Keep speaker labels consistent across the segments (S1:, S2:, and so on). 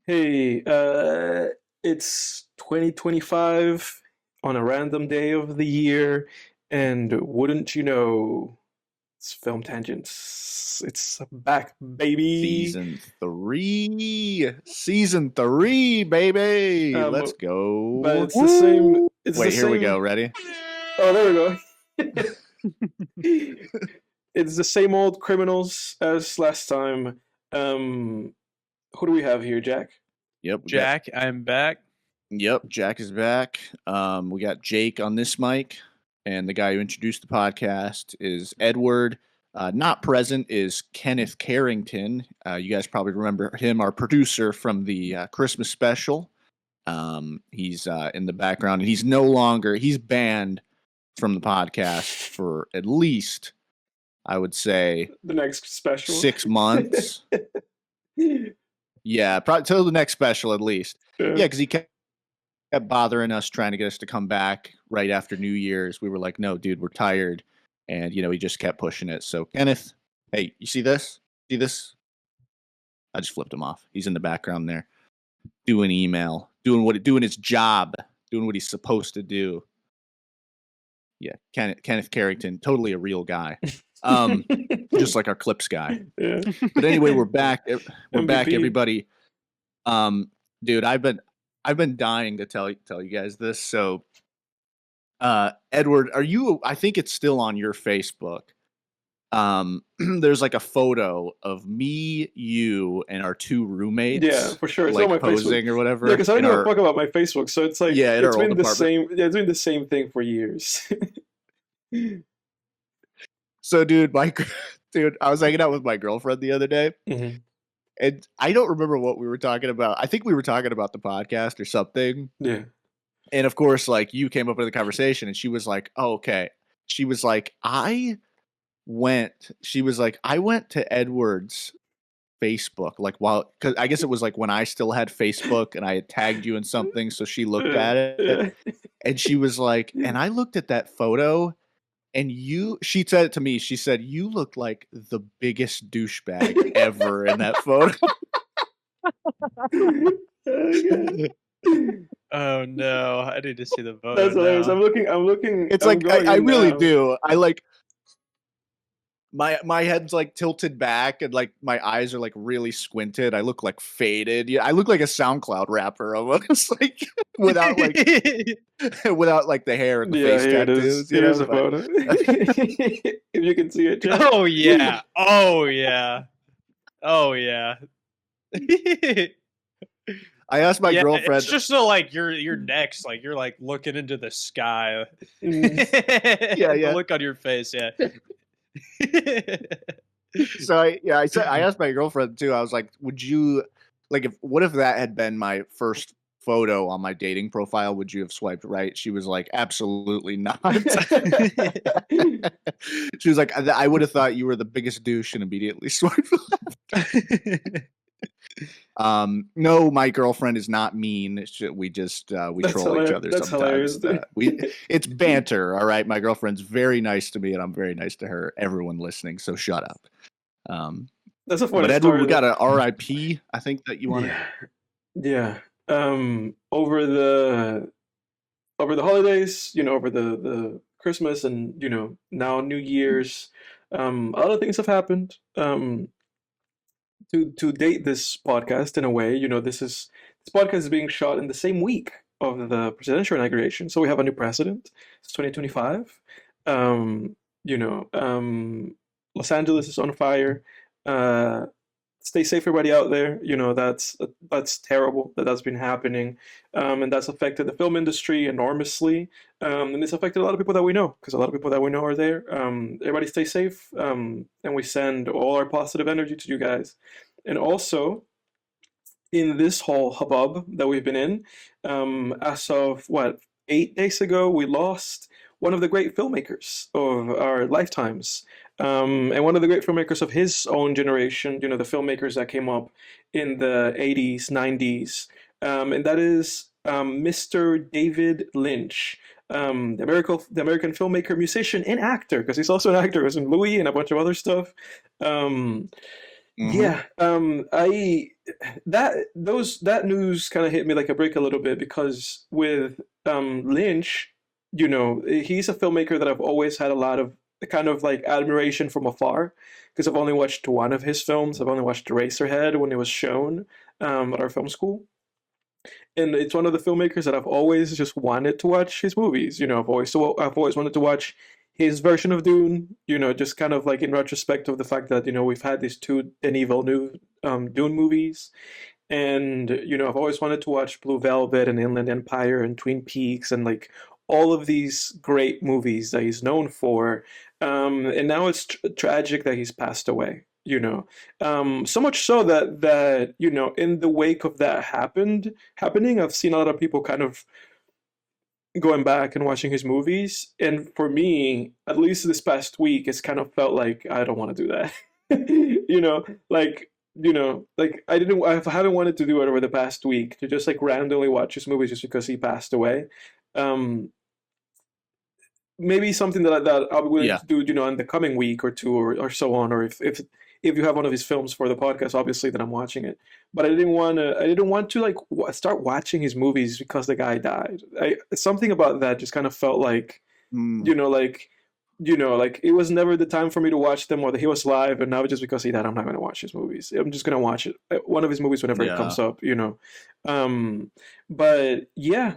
S1: Hey, it's 2025 on a random day of the year, and wouldn't you know, it's Film Tangents. It's back, baby.
S2: Season 3, baby. Let's
S1: Um, but
S2: go.
S1: it's the same.
S2: Woo!
S1: It's the
S2: Wait, here we go.
S1: same.
S2: Ready?
S1: Oh, there we go. It's the same old criminals as last time. Um, who do we have here, Jack?
S2: Yep, we got.
S3: Jack, I'm back.
S2: Yep, Jack is back. We got Jake on this mic, and the guy who introduced the podcast is Edward. Not present is Kenneth Carrington. You guys probably remember him, our producer from the Christmas special. He's in the background, and he's banned from the podcast for at least, I would say,
S1: The next special.
S2: 6 months. Yeah, probably till the next special at least. Yeah, because he kept bothering us, trying to get us to come back right after New Year's. We were like, no, dude, we're tired. And, he just kept pushing it. So, Kenneth, hey, you see this? See this? I just flipped him off. He's in the background there doing email, doing his job, doing what he's supposed to do. Yeah, Kenneth Carrington, totally a real guy. Just like our clips guy.
S1: Yeah.
S2: But anyway, we're back. We're
S1: MVP.
S2: back, everybody. Dude, I've been dying to tell you guys this. So, Edward, I think it's still on your Facebook. There's like a photo of me, you, and our two roommates.
S1: Yeah, for sure. It's
S2: like
S1: on my
S2: posing
S1: Facebook
S2: or whatever.
S1: Yeah, because I don't give a fuck about my Facebook, so it's like it's been the same. Yeah, it's been the same thing for years.
S2: So, dude, I was hanging out with my girlfriend the other day, and I don't remember what we were talking about. I think we were talking about the podcast or something.
S1: Yeah.
S2: And of course, like, you came up with the conversation, and she was like, "Oh, okay." She was like, I went to Edward's Facebook, like, because I guess it was like when I still had Facebook and I had tagged you in something, so she looked at it, and she was like, and I looked at that photo, and she said it to me, she said, you looked like the biggest douchebag ever in that photo.
S3: Oh no, I need to see the photo.
S1: That's hilarious.
S3: now.
S1: I'm looking.
S2: It's like I really do. I like my head's like tilted back, and like my eyes are like really squinted. I look like faded. Yeah, I look like a SoundCloud rapper almost, like without like the hair and the face tattoos.
S1: Here's a photo. If you can see it, Jack.
S3: Oh yeah. Oh yeah. Oh yeah.
S2: I asked my girlfriend.
S3: It's just so like you're next, like you're like looking into the sky.
S2: Yeah.
S3: The look on your face, yeah.
S2: So I asked my girlfriend too. I was like, "Would you what if that had been my first photo on my dating profile? Would you have swiped right?" She was like, "Absolutely not." She was like, "I would have thought you were the biggest douche and immediately swiped left." No, my girlfriend is not mean. We troll each other sometimes. It's banter. All right, my girlfriend's very nice to me, and I'm very nice to her. Everyone listening, so shut up.
S1: That's a funny
S2: But Edward,
S1: story.
S2: we got a RIP. I think that you want.
S1: Yeah. Over the holidays, over the Christmas and now New Year's, a lot of things have happened. To date this podcast in a way, this podcast is being shot in the same week of the presidential inauguration. So we have a new president. It's 2025. Los Angeles is on fire. Stay safe, everybody out there. That's terrible that's been happening, and that's affected the film industry enormously, and it's affected a lot of people that we know, because a lot of people that we know are there. Everybody stay safe, and we send all our positive energy to you guys. And also, in this whole hubbub that we've been in, as of 8 days ago, we lost one of the great filmmakers of our lifetimes. And one of the great filmmakers of his own generation, the filmmakers that came up in the 80s, 90s, and that is Mr. David Lynch, the American filmmaker, musician, and actor, because he's also an actor. He was in Louis and a bunch of other stuff. Yeah, I that news kind of hit me like a brick a little bit because with Lynch, he's a filmmaker that I've always had a lot of kind of like admiration from afar because I've only watched one of his films. I've only watched Eraserhead when it was shown at our film school, and it's one of the filmmakers that I've always just wanted to watch his movies. I've always wanted to watch his version of Dune. Just kind of like in retrospect of the fact that we've had these two Denis Villeneuve Dune movies, and I've always wanted to watch Blue Velvet and Inland Empire and Twin Peaks and like all of these great movies that he's known for. And now it's tragic that he's passed away. So much so that in the wake of that happening, I've seen a lot of people kind of going back and watching his movies, and for me, at least this past week, it's kind of felt like I don't want to do that. Like I haven't wanted to do it over the past week to just like randomly watch his movies just because he passed away. Um, Maybe something that I'll be willing
S2: Yeah.
S1: to do, in the coming week or two or so on, or if you have one of his films for the podcast, obviously, then I'm watching it. But I didn't want to like start watching his movies because the guy died. Something about that just kind of felt like, like, like it was never the time for me to watch them or that he was live, and now just because he died, I'm not going to watch his movies. I'm just going to watch one of his movies whenever it comes up. But yeah.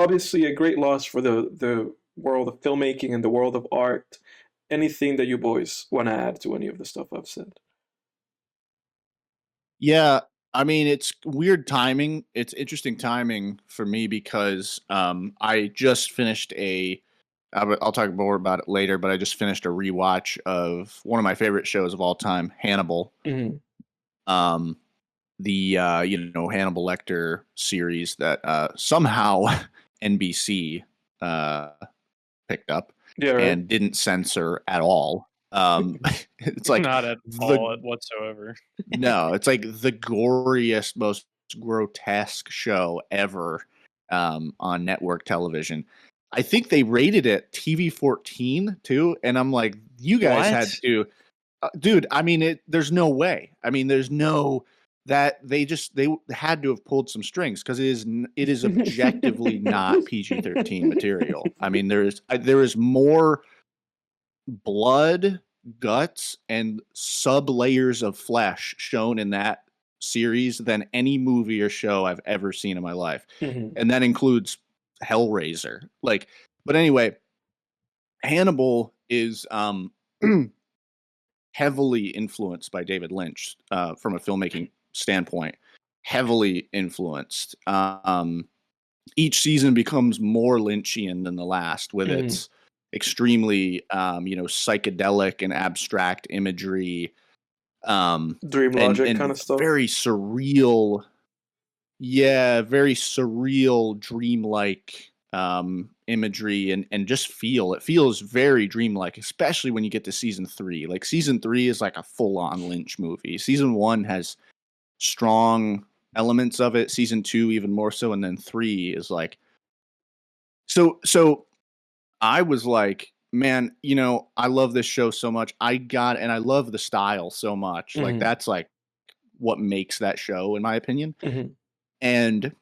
S1: Obviously a great loss for the world of filmmaking and the world of art. Anything that you boys want to add to any of the stuff I've said?
S2: Yeah, I mean, it's weird timing. It's interesting timing for me because I just finished I'll talk more about it later, but I just finished a rewatch of one of my favorite shows of all time, Hannibal.
S1: Mm-hmm.
S2: The Hannibal Lecter series that somehow NBC picked up and didn't censor at all. It's like
S3: not at all whatsoever.
S2: No, it's like the goriest, most grotesque show ever on network television. I think they rated it TV-14 too, and I'm like, you guys had to, dude. I mean, there's no way. I mean, there's no that they had to have pulled some strings because it is objectively not PG-13 material. I mean, there is more blood, guts, and sub layers of flesh shown in that series than any movie or show I've ever seen in my life.
S1: Mm-hmm.
S2: And that includes Hellraiser. But anyway, Hannibal is heavily influenced by David Lynch from a filmmaking standpoint. Heavily influenced. Each season becomes more Lynchian than the last with its extremely psychedelic and abstract imagery,
S1: dream logic
S2: and
S1: kind of stuff,
S2: very surreal, very surreal, dreamlike imagery, and just it feels very dreamlike, especially when you get to season 3. Like season 3 is like a full-on Lynch movie. Season 1 has strong elements of it, season 2 even more so, and then 3 is like so I was like, man, I love this show so much. And I love the style so much. Like that's like what makes that show, in my opinion. And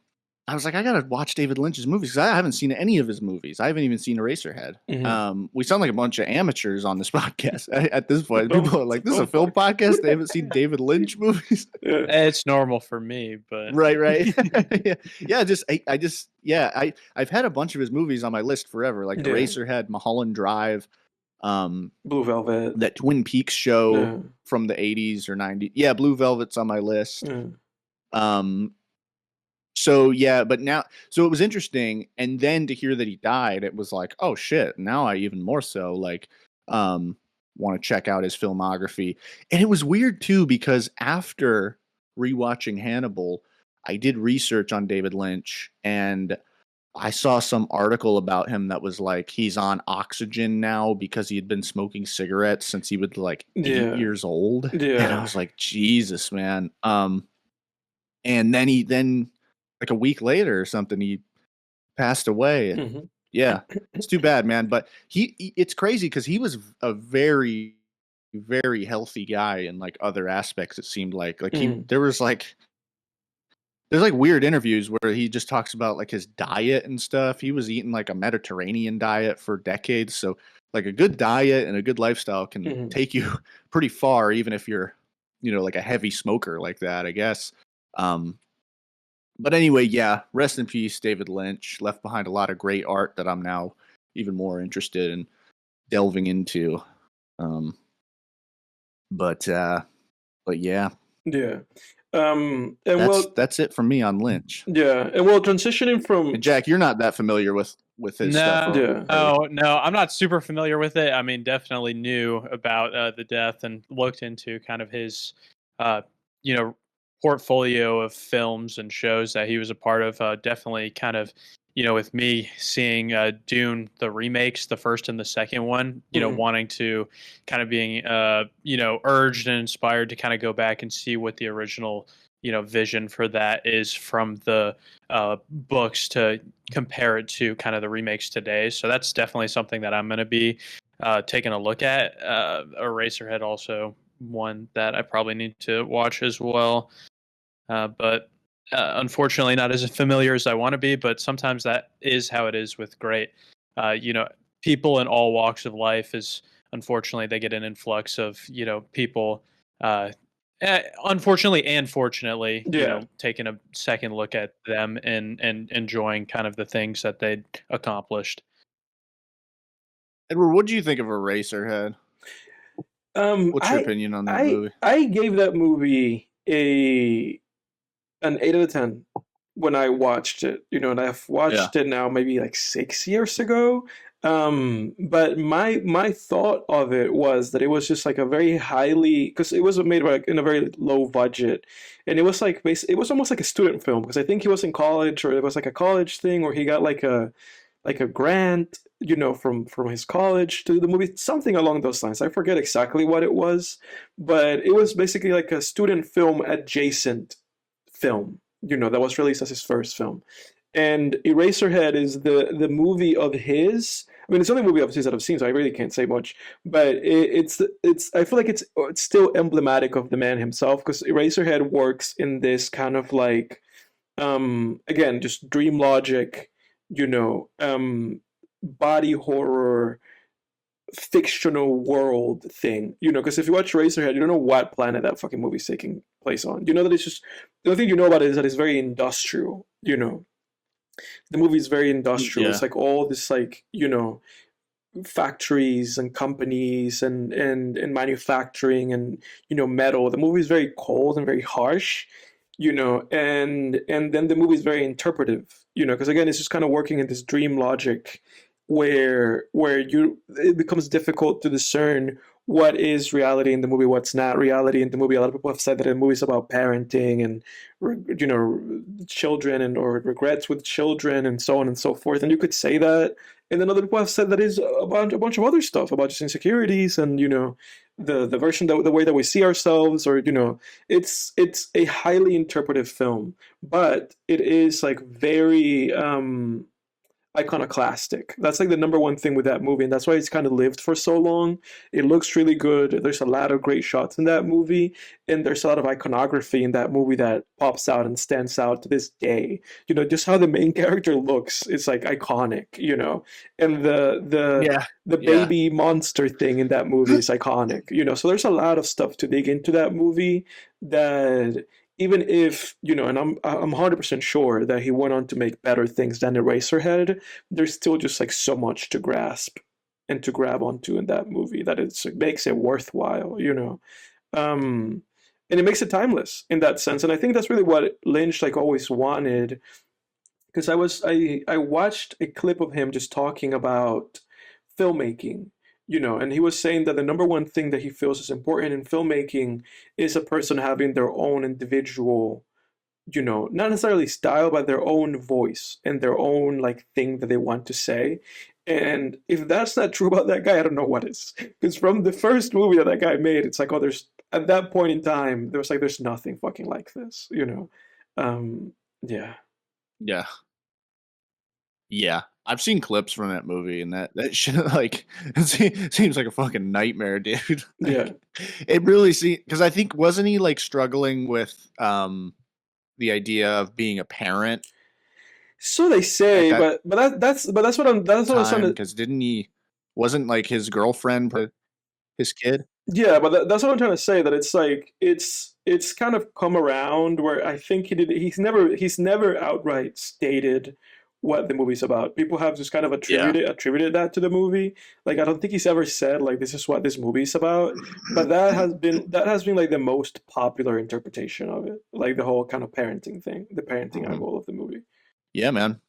S2: I was like, I gotta watch David Lynch's movies because I haven't seen any of his movies. I haven't even seen Eraserhead. We sound like a bunch of amateurs on this podcast at this point. People are like, "This is a film podcast." They haven't seen David Lynch movies.
S3: It's normal for me, but
S2: right. I've had a bunch of his movies on my list forever, like Eraserhead, Mulholland Drive,
S1: Blue Velvet,
S2: that Twin Peaks show from the 80s or 90s. Yeah, Blue Velvet's on my list. So it was interesting, and then to hear that he died, it was like, oh shit, now I even more so like want to check out his filmography. And it was weird too because after rewatching Hannibal, I did research on David Lynch, and I saw some article about him that was like he's on oxygen now because he had been smoking cigarettes since he was like 8 years old. And I was like, Jesus, man. And then like a week later or something, he passed away. Yeah, it's too bad, man. But it's crazy because he was a very, very healthy guy in like other aspects. It seemed like
S1: Mhm.
S2: there's like weird interviews where he just talks about like his diet and stuff. He was eating like a Mediterranean diet for decades. So like a good diet and a good lifestyle can
S1: Mhm.
S2: take you pretty far, even if you're, like a heavy smoker like that, I guess. But anyway, yeah, rest in peace, David Lynch. Left behind a lot of great art that I'm now even more interested in delving into. Um, but yeah,
S1: Yeah. And well,
S2: that's it from me on Lynch.
S1: yeah, and well, transitioning
S2: And
S1: from
S2: Jack, you're not that familiar with his stuff,
S3: No,
S1: Yeah.
S2: are you?
S3: no, I'm not super familiar with it. I mean, definitely knew about the death and looked into kind of his, uh, you know, portfolio of films and shows that he was a part of. Definitely kind of, with me seeing Dune, the remakes, the first and the second one,
S1: Mhm.
S3: wanting to kind of being, urged and inspired to kind of go back and see what the original, vision for that is from the books to compare it to kind of the remakes today. So that's definitely something that I'm going to be taking a look at. Eraserhead also one that I probably need to watch as well. But unfortunately, not as familiar as I want to be. But sometimes that is how it is with great, people in all walks of life. Is unfortunately they get an influx of people. Unfortunately and fortunately,
S1: Yeah.
S3: taking a second look at them and enjoying kind of the things that they'd accomplished.
S2: Edward, what do you think of Eraserhead? What's your
S1: I
S2: opinion on that movie?
S1: I gave that movie an 8 out of 10 when I watched it. And I've
S2: Yeah.
S1: watched it now maybe like 6 years ago. But my thought of it was that it was just like a very highly, because it was made like in a very low budget, and it was like it was almost like a student film, because I think he was in college, or it was like a college thing where he got like a grant, from his college to do the movie, something along those lines. I forget exactly what it was, but it was basically like a student film adjacent film, that was released as his first film. And Eraserhead is the movie of his. I mean, it's the only movie of his that I've seen, so I really can't say much. But it's. I feel like it's still emblematic of the man himself, because Eraserhead works in this kind of like, again, just dream logic, body horror fictional world thing, because if you watch Razorhead, you don't know what planet that fucking movie's taking place on. You know that it's just, the only thing you know about it is that it's very industrial. The movie is very industrial.
S2: Yeah.
S1: It's like all this, like, factories and companies and manufacturing and metal. The movie is very cold and very harsh, and then the movie is very interpretive, because again, it's just kind of working in this dream logic where it becomes difficult to discern what is reality in the movie, what's not reality in the movie. A lot of people have said that the movie is about parenting and children and or regrets with children and so on and so forth. And you could say that, and then other people have said that is about a bunch of other stuff, about just insecurities and the version that the way that we see ourselves, or it's a highly interpretive film, but it is like very iconoclastic. That's like the number one thing with that movie, and that's why it's kind of lived for so long. It looks really good. There's a lot of great shots in that movie, and there's a lot of iconography in that movie that pops out and stands out to this day. Just how the main character looks is like iconic. And
S2: Yeah.
S1: the
S2: Yeah.
S1: baby monster thing in that movie is iconic. So there's a lot of stuff to dig into that movie that, even if, and I'm 100% sure that he went on to make better things than Eraserhead, there's still just like so much to grasp and to grab onto in that movie that it makes it worthwhile. And it makes it timeless in that sense. And I think that's really what Lynch like always wanted, because I watched a clip of him just talking about filmmaking, and he was saying that the number one thing that he feels is important in filmmaking is a person having their own individual, not necessarily style, but their own voice and their own like thing that they want to say. And if that's not true about that guy, I don't know what is. Because from the first movie that guy made, it's like, oh, there's, at that point in time, there was like, there's nothing fucking like this. Yeah.
S2: Yeah. Yeah, I've seen clips from that movie, and that shit like it seems like a fucking nightmare, dude.
S1: Yeah.
S2: Like, it really because I think wasn't he like struggling with the idea of being a parent
S1: So they
S2: at
S1: say,
S2: that
S1: but that's what I was trying
S2: time?
S1: to.
S2: Because didn't he wasn't like his girlfriend his kid?
S1: Yeah, but that's what I'm trying to say. That it's like it's kind of come around where I think he's never outright stated what the movie's about. People have just kind of
S2: Yeah.
S1: attributed that to the movie. Like I don't think he's ever said like this is what this movie's about. But that has been like the most popular interpretation of it. Like the whole kind of parenting thing, the parenting angle of the movie.
S2: Yeah, man.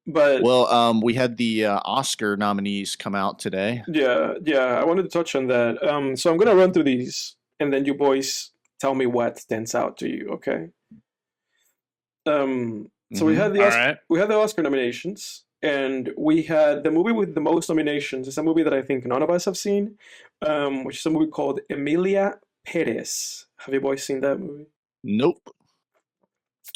S1: But
S2: Well, we had the Oscar nominees come out today.
S1: yeah, I wanted to touch on that. So I'm gonna run through these, and then you boys tell me what stands out to you. Okay. So we had
S3: All right.
S1: we had the Oscar nominations, and we had the movie with the most nominations. It's a movie that I think none of us have seen, which is a movie called Emilia, Pérez. Have you boys seen that movie?
S2: Nope,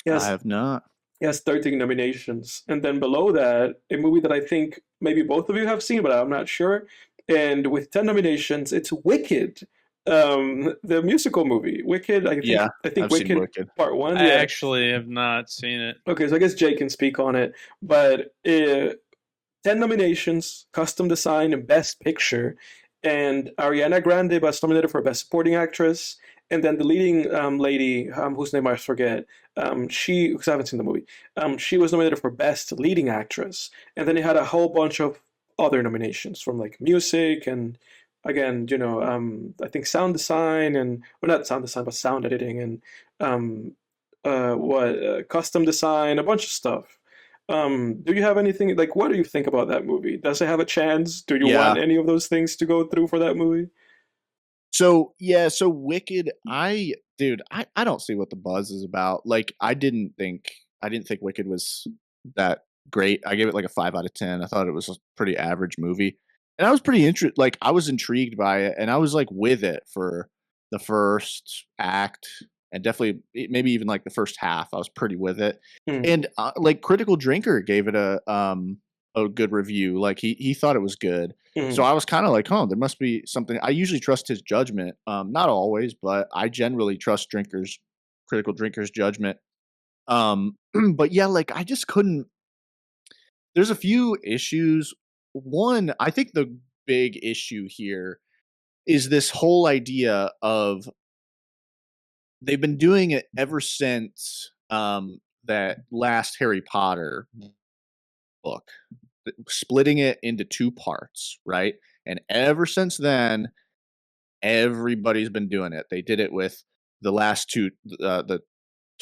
S1: Yes,
S2: I have not.
S1: it has 13 nominations. And then below that, a movie that I think maybe both of you have seen, but I'm not sure. And with 10 nominations, it's Wicked, the musical movie. Wicked,
S2: Yeah,
S1: I think
S2: I've seen
S1: Wicked,
S2: Wicked.
S1: Part 1.
S3: I
S1: Yeah.
S3: actually have not seen it.
S1: Okay, so I guess Jay can speak on it. But 10 nominations, costume design, and Best Picture. And Ariana Grande was nominated for Best Supporting Actress. And then the leading lady, whose name I forget, because I haven't seen the movie, she was nominated for Best Leading Actress. And then it had a whole bunch of other nominations from like music and, again, I think sound design and, well, not sound design, but sound editing and custom design, a bunch of stuff. Do you have anything like? What do you think about that movie? Does it have a chance? Do you want any of those things to go through for that movie?
S2: So Wicked, I don't see what the buzz is about. Like I didn't think Wicked was that great. I gave it like a 5 out of 10. I thought it was a pretty average movie. And I was pretty interested, like I was intrigued by it, and I was like with it for the first act and definitely maybe even like the first half. I was pretty with it. And like Critical Drinker gave it a good review. Like he thought it was good. So I was kind of like, oh, there must be something. I usually trust his judgment. Not always, but I generally trust Critical Drinkers' judgment. But yeah, like I just couldn't. There's a few issues. One, I think the big issue here is this whole idea of they've been doing it ever since that last Harry Potter book, splitting it into 2 parts, right? And ever since then, everybody's been doing it. They did it with the last 2, the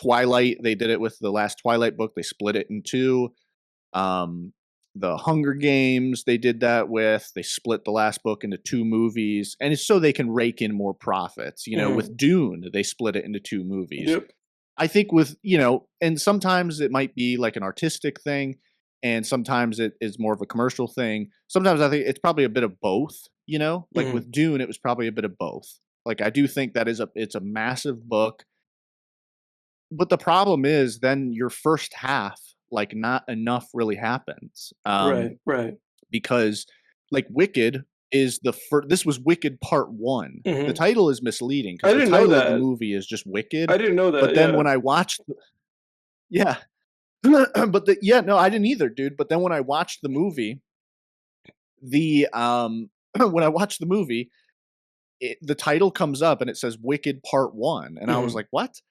S2: Twilight. They did it with the last Twilight book. They split it in 2. The Hunger Games, they did that with. They split the last book into 2 movies, and it's so they can rake in more profits. With Dune, they split it into 2 movies.
S1: Yep.
S2: I think with, and sometimes it might be like an artistic thing, and sometimes it is more of a commercial thing. Sometimes I think it's probably a bit of both, like with Dune, it was probably a bit of both. Like I do think that it's a massive book, but the problem is then your first half, like not enough really happens.
S1: Right.
S2: Because like Wicked is this was Wicked Part 1. The title is misleading
S1: I
S2: because the
S1: didn't know
S2: title of the
S1: that.
S2: movie is just Wicked.
S1: I didn't know that.
S2: But then
S1: yeah.
S2: when I watched, yeah, but no, I didn't either, dude. But then when I watched the movie, when I watched the movie, the title comes up and it says Wicked Part 1, and I was like, what?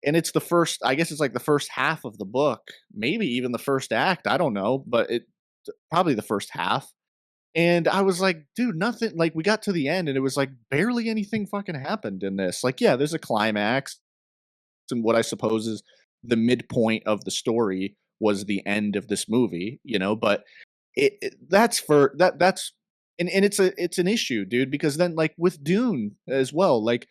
S2: And it's the first, I guess it's like the first half of the book, maybe even the first act. I don't know, but probably the first half. And I was like, dude, nothing. Like we got to the end and it was like barely anything fucking happened in this. Like, yeah, there's a climax, and what I suppose is the midpoint of the story was the end of this movie, but that's and it's an issue, dude, because then like with Dune as well, like,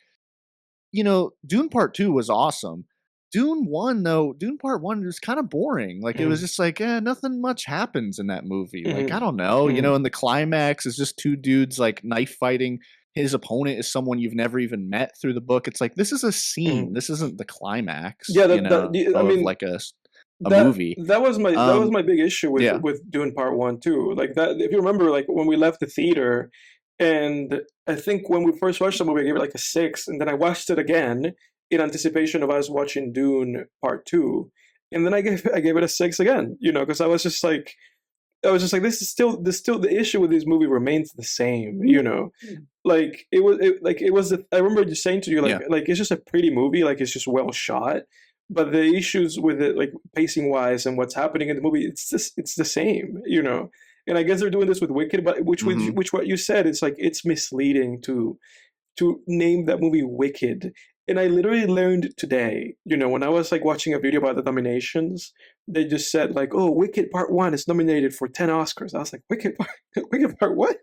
S2: Dune Part 2 was awesome. Dune Part 1 was kind of boring. Like it was just like, nothing much happens in that movie. Like, I don't know, and the climax is just 2 dudes like knife fighting. His opponent is someone you've never even met through the book. It's like, this is a scene. This isn't the climax.
S1: Yeah,
S2: movie.
S1: That was my big issue with Dune Part 1 too. Like that, if you remember, like when we left the theater, and I think when we first watched the movie, I gave it like a 6, and then I watched it again in anticipation of us watching Dune Part 2, and then I gave it a 6 again. Because I was just like, this still the issue with this movie remains the same. Like I remember just saying to you, like it's just a pretty movie, like it's just well shot, but the issues with it, like pacing wise and what's happening in the movie, it's the same. And I guess they're doing this with Wicked, but which what you said, it's like it's misleading to name that movie Wicked. And I literally learned today, when I was like watching a video about the nominations, they just said like, "Oh, Wicked Part 1 is nominated for 10 Oscars." I was like, Wicked Part what?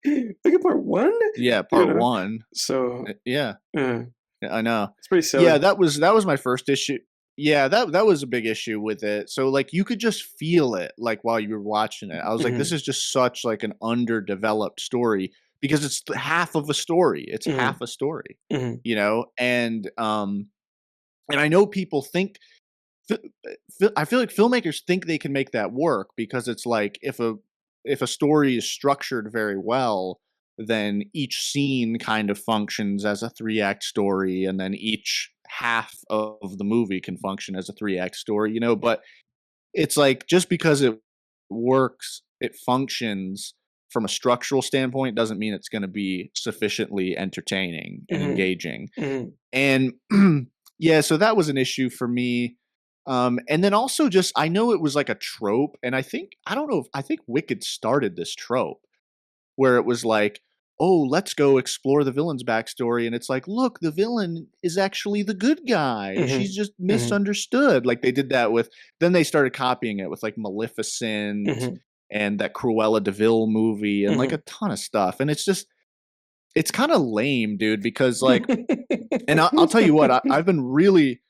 S1: Wicked Part 1?
S2: Yeah, Part 1.
S1: So
S2: yeah, I know.
S1: It's pretty silly.
S2: Yeah, that was my first issue. Yeah, that was a big issue with it. So like you could just feel it like while you were watching it. I was like, this is just such like an underdeveloped story. Because it's half of a story. It's half a story, and I know people think. I feel like filmmakers think they can make that work because it's like if a story is structured very well, then each scene kind of functions as a 3-act story, and then each half of the movie can function as a 3-act story. But it's like just because it works, it functions. From a structural standpoint, doesn't mean it's going to be sufficiently entertaining and engaging. And so that was an issue for me. And then also just, I know it was like a trope, and I think Wicked started this trope where it was like, oh, let's go explore the villain's backstory. And it's like, look, the villain is actually the good guy. She's just misunderstood. Like they did that then they started copying it with like Maleficent and that Cruella de Vil movie and like a ton of stuff. And it's kind of lame, dude, because like, and I'll tell you what, I've been really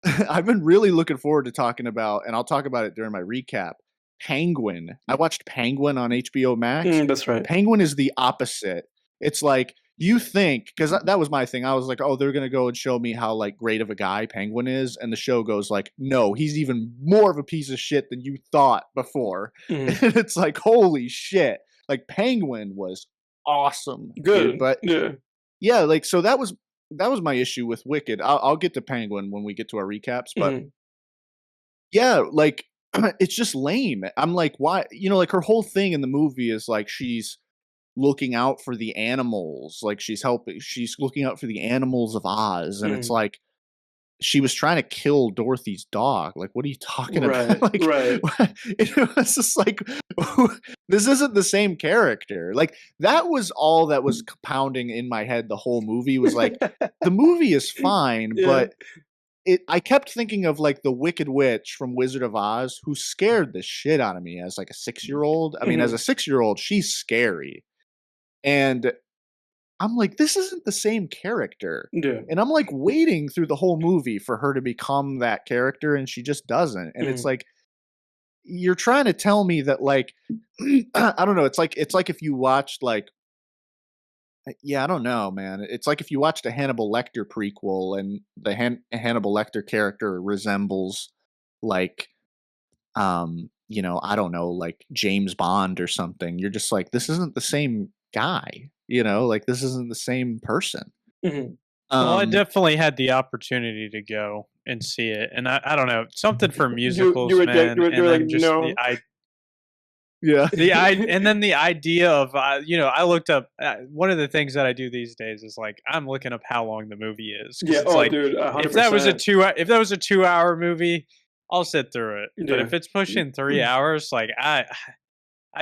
S2: looking forward to talking about, and I'll talk about it during my recap, Penguin. I watched Penguin on HBO Max.
S1: That's right.
S2: Penguin is the opposite. It's like, you think, because that was my thing. I was like, oh, they're going to go and show me how like great of a guy Penguin is. And the show goes like, no, he's even more of a piece of shit than you thought before. And it's like, holy shit. Like Penguin was awesome.
S1: Good.
S2: Dude. But yeah, like, so that was my issue with Wicked. I'll get to Penguin when we get to our recaps. But yeah, like it's just lame. I'm like, why? Like her whole thing in the movie is like she's looking out for the animals, like she's looking out for the animals of Oz, and it's like she was trying to kill Dorothy's dog. Like, what are you talking about? Like, it was just like, this isn't the same character. Like, that was all that was compounding in my head the whole movie. Was like, the movie is fine, but I kept thinking of like the Wicked Witch from Wizard of Oz, who scared the shit out of me as like a 6-year-old. I mean, as a 6-year-old, she's scary. And I'm like, this isn't the same character.
S1: Yeah.
S2: And I'm like waiting through the whole movie for her to become that character, and she just doesn't. And it's like, you're trying to tell me that like, I don't know. It's like if you watched like, I don't know, man. It's like if you watched a Hannibal Lecter prequel and the Hannibal Lecter character resembles like, I don't know, like James Bond or something. You're just like, this isn't the same guy, like this isn't the same person.
S3: Well, I definitely had the opportunity to go and see it, and I don't know, something for musicals, man. And then the idea of I looked up one of the things that I do these days is like I'm looking up how long the movie is.
S1: Dude, 100%.
S3: If that was a 2-hour movie, I'll sit through it. But if it's pushing 3 hours, like I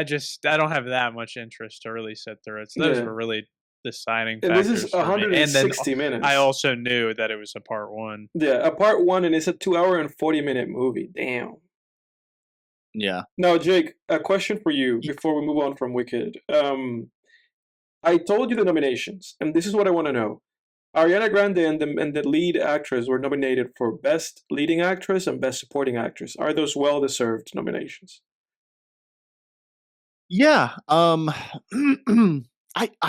S3: don't have that much interest to really sit through it. So those were really deciding factors.
S1: And this is 160 minutes.
S3: I also knew that it was a part 1.
S1: Yeah, a part 1, and it's a 2-hour and 40-minute movie. Damn.
S2: Yeah.
S1: Now, Jake, a question for you before we move on from Wicked. I told you the nominations, and this is what I want to know. Ariana Grande and the lead actress were nominated for Best Leading Actress and Best Supporting Actress. Are those well-deserved nominations?
S2: Yeah. I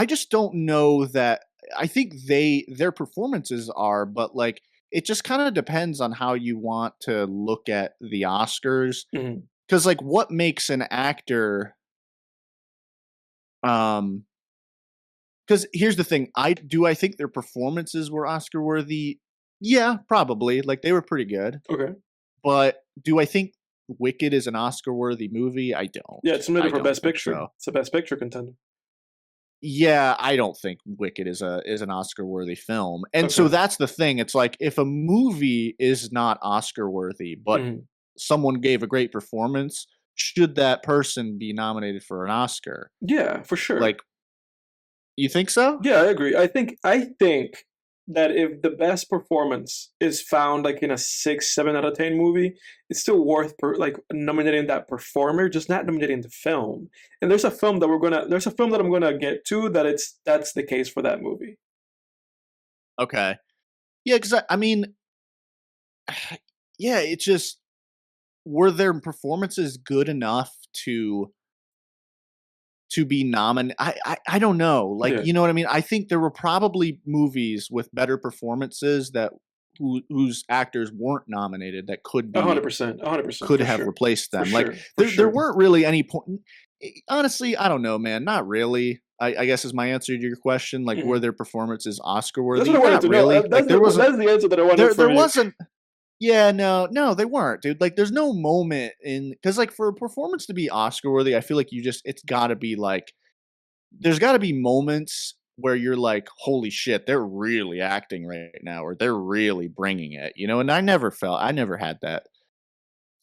S2: just don't know that. I think their performances are, but like it just kind of depends on how you want to look at the Oscars.
S1: Mhm.
S2: Because like, what makes an actor? Because here's the thing: I think their performances were Oscar worthy. Yeah, probably. Like they were pretty good.
S1: Okay.
S2: But do I think Wicked is an Oscar worthy movie? I don't.
S1: Yeah, it's submitted
S2: I
S1: for
S2: don't
S1: Best
S2: think
S1: Picture.
S2: so.
S1: It's a Best Picture contender.
S2: Yeah, I don't think Wicked is an Oscar worthy film. And so
S1: Okay.
S2: that's the thing. It's like if a movie is not Oscar worthy, but
S1: Mhm.
S2: someone gave a great performance, should that person be nominated for an Oscar?
S1: Yeah, for sure.
S2: Like, you think so?
S1: Yeah, I agree. I think that if the best performance is found like in a 6, 7 out of 10 movie, it's still worth like nominating that performer, just not nominating the film. And there's a film that I'm gonna get to that's the case for that movie.
S2: Okay. Yeah, because I mean, yeah, it's just, were their performances good enough to be nominated? I don't know. Like,
S1: Yeah,
S2: you know what I mean? I think there were probably movies with better performances that whose actors weren't nominated that could be
S1: 100%, 100%
S2: could
S1: for
S2: have
S1: sure,
S2: replaced
S1: for
S2: them. Like
S1: sure, for
S2: there
S1: sure.
S2: weren't really any point. Honestly, I don't know, man. Not really. I guess is my answer to your question. Like, were
S1: Mhm.
S2: their performances Oscar
S1: That's what
S2: worthy?
S1: I wanted
S2: Not
S1: to know.
S2: really. Like there wasn't.
S1: That's the answer that I wanted
S2: There
S1: from you.
S2: wasn't. Yeah, no, they weren't, dude. Like, there's no moment in because like for a performance to be Oscar worthy, I feel like it's got to be like there's got to be moments where you're like, holy shit, they're really acting right now, or they're really bringing it, you know. And I never had that.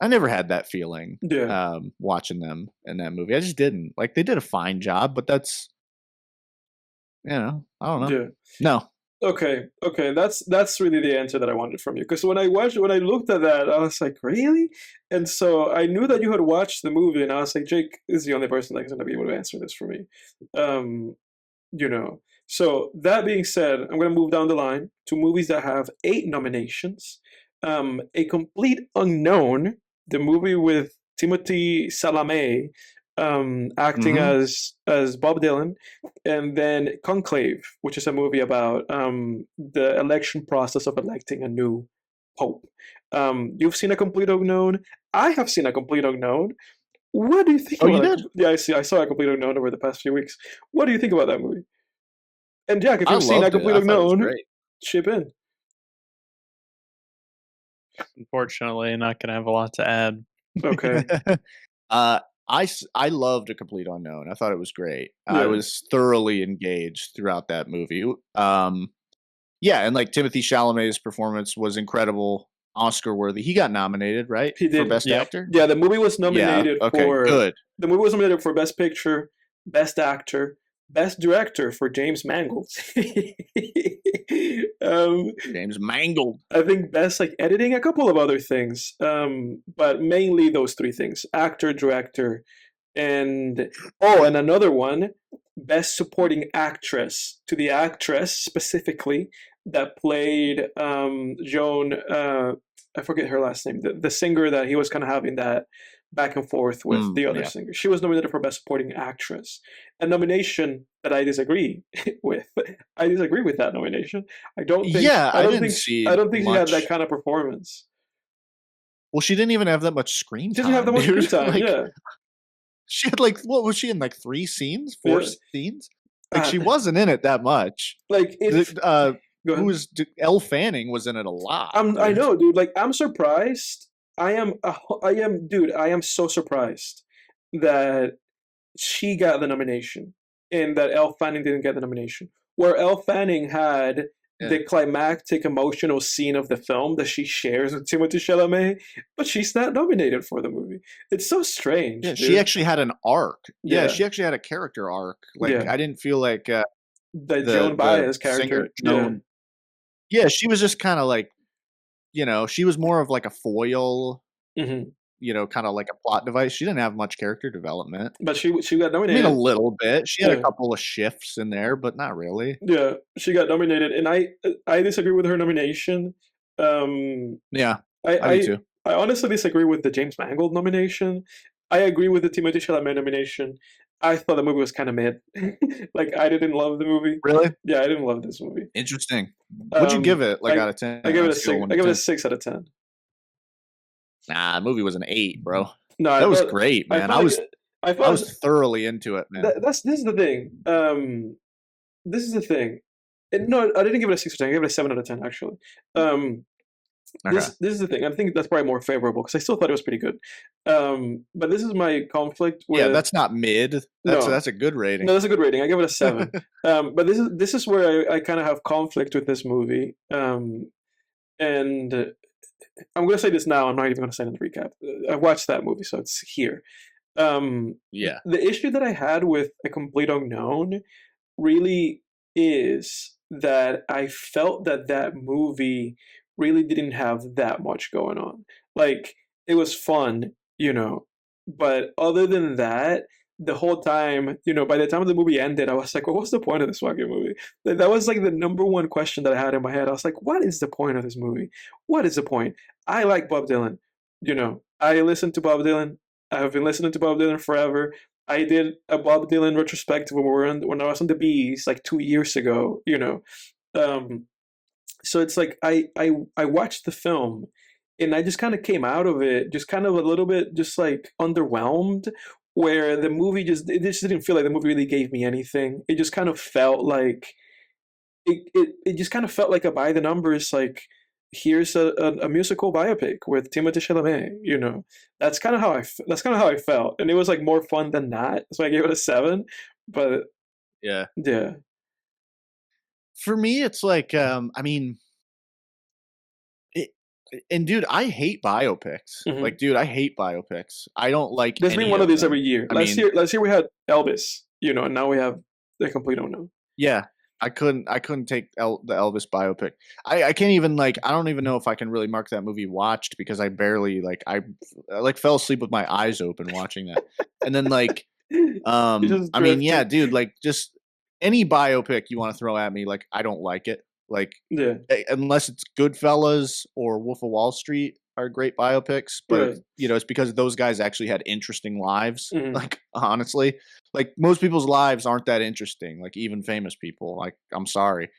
S2: I never had that feeling
S1: Yeah,
S2: watching them in that movie. I just didn't. Like, they did a fine job, but that's, I don't know.
S1: yeah.
S2: No.
S1: Okay, that's really the answer that I wanted from you. Because when I looked at that, I was like, really? And so I knew that you had watched the movie, and I was like, Jake is the only person that's going to be able to answer this for me. Um, you know. So that being said, I'm going to move down the line to movies that have 8 nominations. A Complete Unknown, the movie with Timothée Chalamet acting
S2: Mm-hmm.
S1: as Bob Dylan, and then Conclave, which is a movie about the election process of electing a new pope. You've seen A Complete Unknown. I have seen A Complete Unknown. What do you think
S2: Oh, you
S1: about
S2: did?
S1: that? Yeah, I saw A Complete Unknown over the past few weeks. What do you think about that movie? And Jack, if
S2: I
S1: you've seen A
S2: loved it.
S1: Complete
S2: I thought it was
S1: Unknown,
S2: great.
S1: chip in.
S3: Unfortunately, not going to have a lot to add.
S1: Okay.
S2: I loved A Complete Unknown. I thought it was great. I
S1: Yeah.
S2: was thoroughly engaged throughout that movie. Yeah, and like Timothée Chalamet's performance was incredible, Oscar worthy. He got nominated, right,
S1: He
S2: for
S1: did.
S2: Best
S3: Yep.
S2: Actor.
S1: Yeah, the movie was
S2: Yeah.
S1: nominated
S2: Okay. Good.
S1: for Best Picture, Best Actor, Best Director for James Mangold.
S2: James Mangold.
S1: I think best like editing, a couple of other things, but mainly those 3 things: actor, director, and another one, best supporting actress, to the actress specifically that played Joan. I forget her last name. The singer that he was kind of having that back and forth with the other
S2: Yeah.
S1: singer. She was nominated for best supporting actress, a nomination that I disagree with. I disagree with that nomination. I don't think.
S2: Yeah,
S1: I
S2: I
S1: don't
S2: didn't
S1: think.
S2: see
S1: I don't think she had that
S2: much.
S1: kind of performance.
S2: Well, she didn't even have that much screen
S1: She doesn't have that
S2: time,
S1: much screen
S2: dude.
S1: time.
S2: Like,
S1: Yeah.
S2: she had like, what was she in? Like 3 scenes, 4
S1: Yeah.
S2: scenes. Like,
S1: Uh,
S2: she wasn't in it that much.
S1: like if Go
S2: Who
S1: ahead.
S2: was Elle Fanning was in it a lot.
S1: I
S2: Dude.
S1: know, dude. Like, I'm surprised. Dude. I am so surprised that she got the nomination and that Elle Fanning didn't get the nomination. Where Elle Fanning had
S2: Yeah.
S1: the climactic emotional scene of the film that she shares with Timothée Chalamet, but she's not nominated for the movie. It's so strange.
S2: Yeah,
S1: dude.
S2: she actually had an arc. Yeah,
S1: Yeah.
S2: she actually had a character arc. Like,
S1: Yeah.
S2: I didn't feel like
S1: The Joan Baez
S2: singer
S1: character.
S2: Joan. Yeah, she was just kind of like, she was more of like a foil.
S1: Yeah.
S2: Kind of like a plot device. She didn't have much character development.
S1: But she got
S2: I
S1: nominated.
S2: mean, a little bit. She had
S1: Yeah.
S2: a couple of shifts in there, but not really.
S1: Yeah, she got nominated, and I disagree with her nomination.
S2: Yeah,
S1: I
S2: I do too.
S1: I honestly disagree with the James Mangold nomination. I agree with the Timothée Chalamet nomination. I thought the movie was kind of mid. Like I didn't love the movie.
S2: Really?
S1: Yeah, I didn't love this movie.
S2: Interesting. What'd you give it? Like out of 10?
S1: I give it a
S2: scale
S1: 6.
S2: 1
S1: I
S2: to
S1: give it a
S2: 10?
S1: 6 out of 10.
S2: Nah, the movie was an 8, bro.
S1: No,
S2: That was great,
S1: I
S2: man.
S1: felt like I
S2: I
S1: felt
S2: was thoroughly into it, man.
S1: this is the thing. This is the thing. No, I didn't give it a 6 out of 10. I gave it a 7 out of 10 actually.
S2: Okay.
S1: This is the thing. I think that's probably more favorable because I still thought it was pretty good. But this is my conflict with.
S2: Yeah, that's not mid. That's a good rating.
S1: No, that's a good rating. I give it a 7. But this is where I kind of have conflict with this movie. And I'm going to say this now. I'm not even going to say it in the recap. I watched that movie, so it's here.
S2: Yeah.
S1: The issue that I had with A Complete Unknown really is that I felt that movie really didn't have that much going on. Like, it was fun, but other than that, the whole time, by the time the movie ended, I was like, well, what's the point of this fucking movie? That was like the number one question that I had in my head. I was like, what is the point of this movie? What is the point? I like Bob Dylan. I listen to Bob Dylan. I've been listening to Bob Dylan forever. I did a Bob Dylan retrospective when I was on the Bees like 2 years ago. So it's like I watched the film and I just kind of came out of it just kind of a little bit just like underwhelmed, where the movie it just didn't feel like the movie really gave me anything. It just kind of felt like it just kind of felt like a by the numbers, like here's a musical biopic with Timothée Chalamet. That's kind of how I felt, and it was like more fun than that, so I gave it a 7. But
S2: yeah. For me, it's like and dude, I hate biopics.
S1: Mhm.
S2: Like, dude, I hate biopics. I don't like.
S1: There's been one of these every year. Last
S2: year
S1: we had Elvis, and now we have The Complete Unknown.
S2: Yeah, I couldn't take the Elvis biopic. I can't even I don't even know if I can really mark that movie watched, because I barely I fell asleep with my eyes open watching that. And then I mean, yeah, dude, just any biopic you want to throw at me, I don't like it.
S1: Yeah.
S2: Unless it's Goodfellas or Wolf of Wall Street are great biopics, but
S1: Right.
S2: It's because those guys actually had interesting lives.
S1: Mhm.
S2: Honestly, most people's lives aren't that interesting. Even famous people. I'm sorry.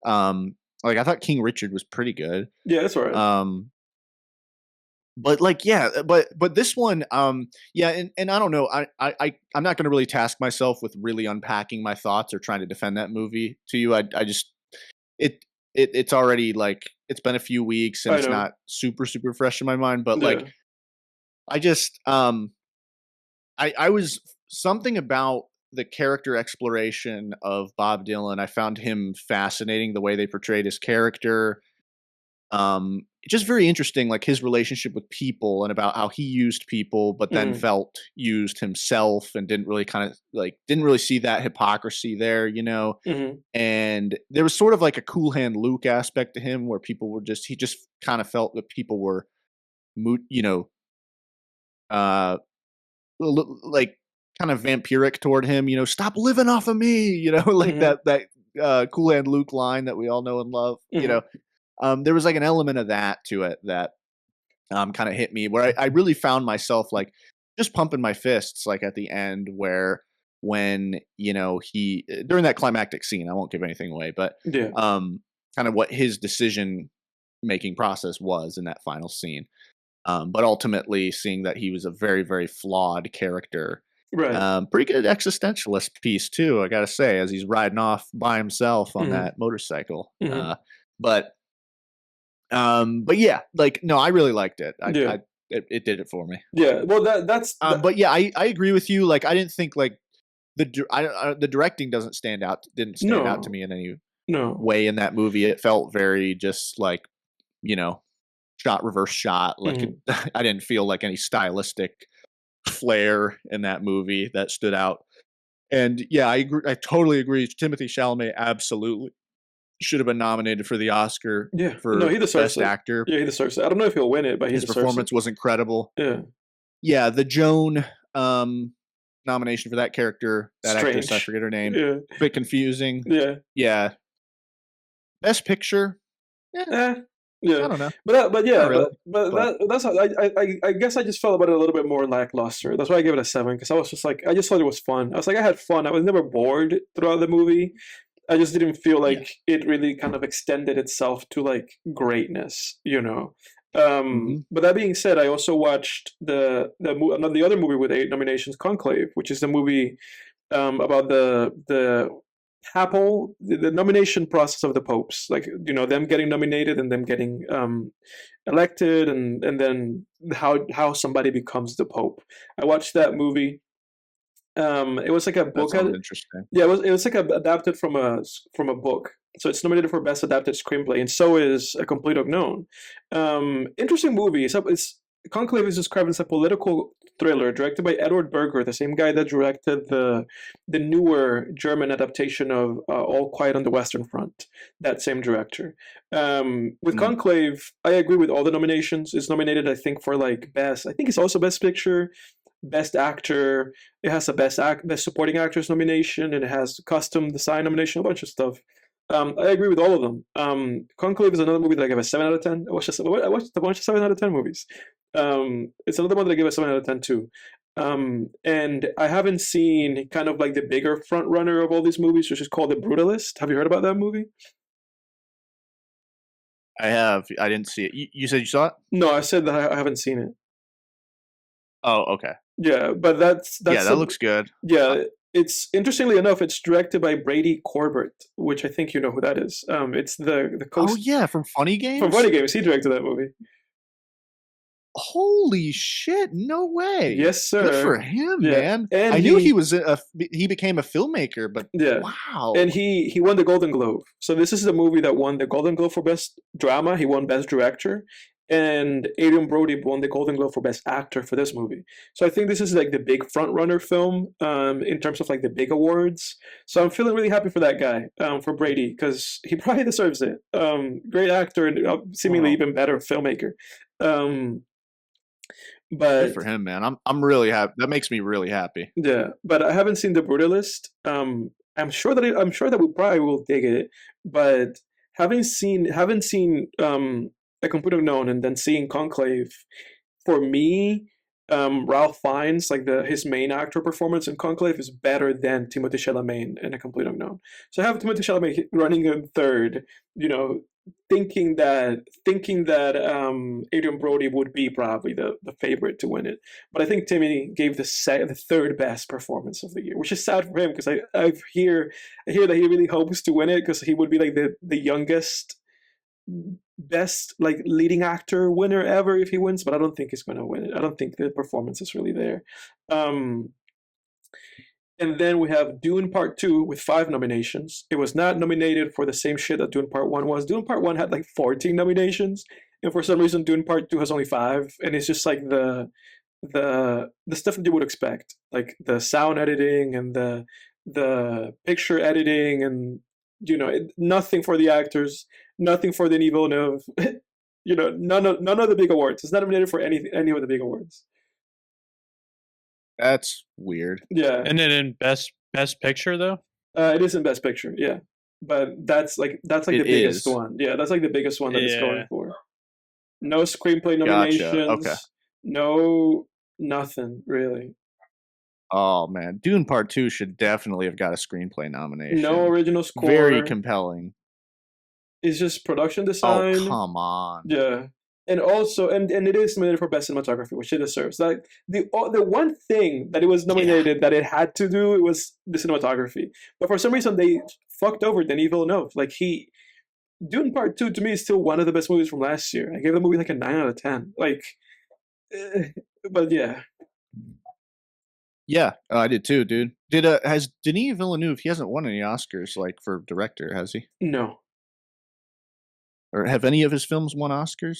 S2: I thought King Richard was pretty good.
S1: Yeah, that's all right.
S2: But yeah, but this one, yeah, and I don't know. I'm not going to really task myself with really unpacking my thoughts or trying to defend that movie to you. I just it's already it's been a few weeks and it's not super fresh in my mind, but
S1: Yeah.
S2: I just I was something about the character exploration of Bob Dylan. I found him fascinating, the way they portrayed his character. Just very interesting, his relationship with people and about how he used people, but then felt used himself and didn't really didn't really see that hypocrisy there,
S1: Mhm.
S2: And there was sort of a Cool Hand Luke aspect to him, where people were he just kind of felt that people were, kind of vampiric toward him, stop living off of me,
S1: Mhm.
S2: that Cool Hand Luke line that we all know and love, there was an element of that to it that kind of hit me, where I really found myself just pumping my fists at the end, where when he during that climactic scene, I won't give anything away, but
S1: Yeah.
S2: kind of what his decision making process was in that final scene, but ultimately seeing that he was a very, very flawed character.
S1: Right.
S2: Pretty good existentialist piece too, I gotta say, as he's riding off by himself on that motorcycle.
S1: Mhm.
S2: But yeah, no, I really liked it.
S1: Yeah.
S2: It did it for me.
S1: Yeah. Well, that's.
S2: But yeah, I agree with you. I didn't think the directing didn't stand out to me in any
S1: No.
S2: way in that movie. It felt very just shot, reverse shot.
S1: Mhm.
S2: I didn't feel any stylistic flair in that movie that stood out. And yeah, I agree. I totally agree. Timothée Chalamet absolutely should have been nominated for the Oscar.
S1: Yeah.
S2: For
S1: No, he deserves
S2: Best
S1: it.
S2: Actor.
S1: Yeah, he deserves it. I don't know if he'll win it, but he
S2: His
S1: deserves
S2: performance
S1: it.
S2: was incredible.
S1: Yeah.
S2: Yeah, the Joan nomination for that character, that
S1: Strange.
S2: actress, I forget her name.
S1: Yeah.
S2: A bit confusing.
S1: Yeah.
S2: Yeah. Best Picture.
S1: Eh. Yeah,
S2: I don't know.
S1: but yeah,
S2: Not really.
S1: that's how, I guess I just felt about it a little bit more lackluster. That's why I gave it a 7 because I was just like I just thought it was fun. I was like I had fun. I was never bored throughout the movie. I just didn't feel
S2: Yeah.
S1: like it really kind of extended itself to like greatness, you know. But that being said, I also watched the other movie with 8 nominations, Conclave, which is the movie about the papal the nomination process of the popes, like you know them getting nominated and them getting elected, and then how somebody becomes the pope. I watched that movie. It was like a
S2: That
S1: book.
S2: sounds interesting.
S1: Yeah, it was like adapted from a book. So it's nominated for best adapted screenplay, and so is A Complete Unknown. Interesting movie. It's Conclave is described as a political thriller directed by Edward Berger, the same guy that directed the newer German adaptation of All Quiet on the Western Front. That same director. With Conclave, I agree with all the nominations. It's nominated, I think, for like best. I think it's also best picture, best actor. It has a best supporting actress nomination, and it has custom design nomination, a bunch of stuff. I agree with all of them. Conclave is another movie that I give a 7 out of 10. I watched a bunch of 7 out of 10 movies. It's another one that I give a 7 out of 10 too. And I haven't seen kind of like the bigger front runner of all these movies, which is called The Brutalist. Have you heard about that movie?
S2: I have. I didn't see it. You said you saw it?
S1: No, I said that I haven't seen it.
S2: Oh, okay.
S1: Yeah, but that's
S2: yeah, that looks good.
S1: Yeah, it's interestingly enough, it's directed by Brady Corbett, which I think you know who that is. It's the
S2: Oh yeah, from Funny Games.
S1: From Funny Games, he directed that movie.
S2: Holy shit! No way.
S1: Yes, sir.
S2: Good for him,
S1: Yeah.
S2: man.
S1: And
S2: I knew he was he became a filmmaker, but
S1: yeah,
S2: wow.
S1: And he won the Golden Globe. So this is the movie that won the Golden Globe for best drama. He won best director, and Adrian Brody won the Golden Globe for best actor for this movie. So I think this is like the big front runner film in terms of like the big awards. So I'm feeling really happy for that guy, for Brady, because he probably deserves it. Great actor and seemingly even better filmmaker. But
S2: good for him, man. I'm really happy. That makes me really happy.
S1: Yeah, but I haven't seen The Brutalist. I'm sure that we probably will dig it, but haven't seen A Complete Unknown and then seeing Conclave. For me, Ralph Fiennes, like his main actor performance in Conclave, is better than Timothée Chalamet in A Complete Unknown. So I have Timothée Chalamet running in third. You know, thinking that Adrian Brody would be probably the favorite to win it, but I think Timmy gave the third best performance of the year, which is sad for him because I hear that he really hopes to win it because he would be like the youngest best like leading actor winner ever if he wins, but I don't think he's going to win it. I don't think the performance is really there. And then we have Dune Part 2 with 5 nominations. It was not nominated for the same shit that Dune Part 1 was. Dune Part 1 had like 14 nominations, and for some reason Dune Part 2 has only 5, and it's just like the stuff that you would expect, like the sound editing and the picture editing, and you know, nothing for the actors, nothing for Denis Villeneuve. You know, none of the big awards. It's not nominated for any of the big awards.
S2: That's weird.
S1: Yeah.
S3: And then in best picture though?
S1: It is in best picture, yeah. But that's like the biggest one. Yeah, that's like the biggest one that it's going for. No screenplay nominations.
S2: Gotcha. Okay.
S1: No nothing, really.
S2: Oh man. Dune Part 2 should definitely have got a screenplay nomination.
S1: No original score.
S2: Very compelling.
S1: It's just production design.
S2: Oh, come on.
S1: Yeah. And also, and it is nominated for best cinematography, which it deserves. Like the one thing that it was nominated that it had to do, it was the cinematography. But for some reason, they fucked over Denis Villeneuve. Like Dune Part 2 to me is still one of the best movies from last year. I gave the movie like a 9 out of 10. Like, but yeah.
S2: Yeah, I did too, dude. Has Denis Villeneuve? He hasn't won any Oscars like for director, has he?
S1: No.
S2: Or have any of his films won Oscars?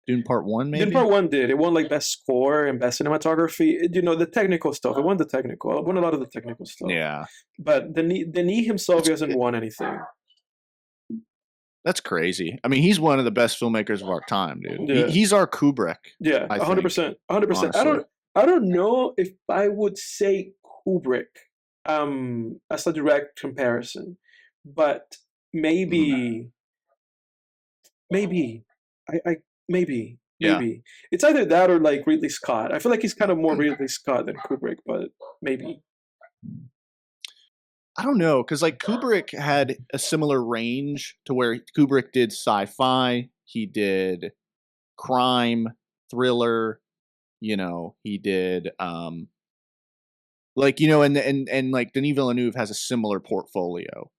S2: Dune Part 1, maybe?
S1: Dune Part 1 did. It won like best score and best cinematography. You know, the technical stuff. It won the technical. It won a lot of the technical stuff.
S2: Yeah.
S1: But Denis himself hasn't won anything.
S2: That's crazy. I mean, he's one of the best filmmakers of our time, dude.
S1: Yeah.
S2: He's our Kubrick.
S1: Yeah, 100%. 100%.
S2: Honestly.
S1: I don't know if I would say Kubrick as a direct comparison, but maybe maybe. I maybe.
S2: Yeah.
S1: Maybe. It's either that or like Ridley Scott. I feel like he's kind of more Ridley Scott than Kubrick, but maybe.
S2: I don't know, because like Kubrick had a similar range to where Kubrick did sci-fi, he did crime, thriller, he did like and like Denis Villeneuve has a similar portfolio.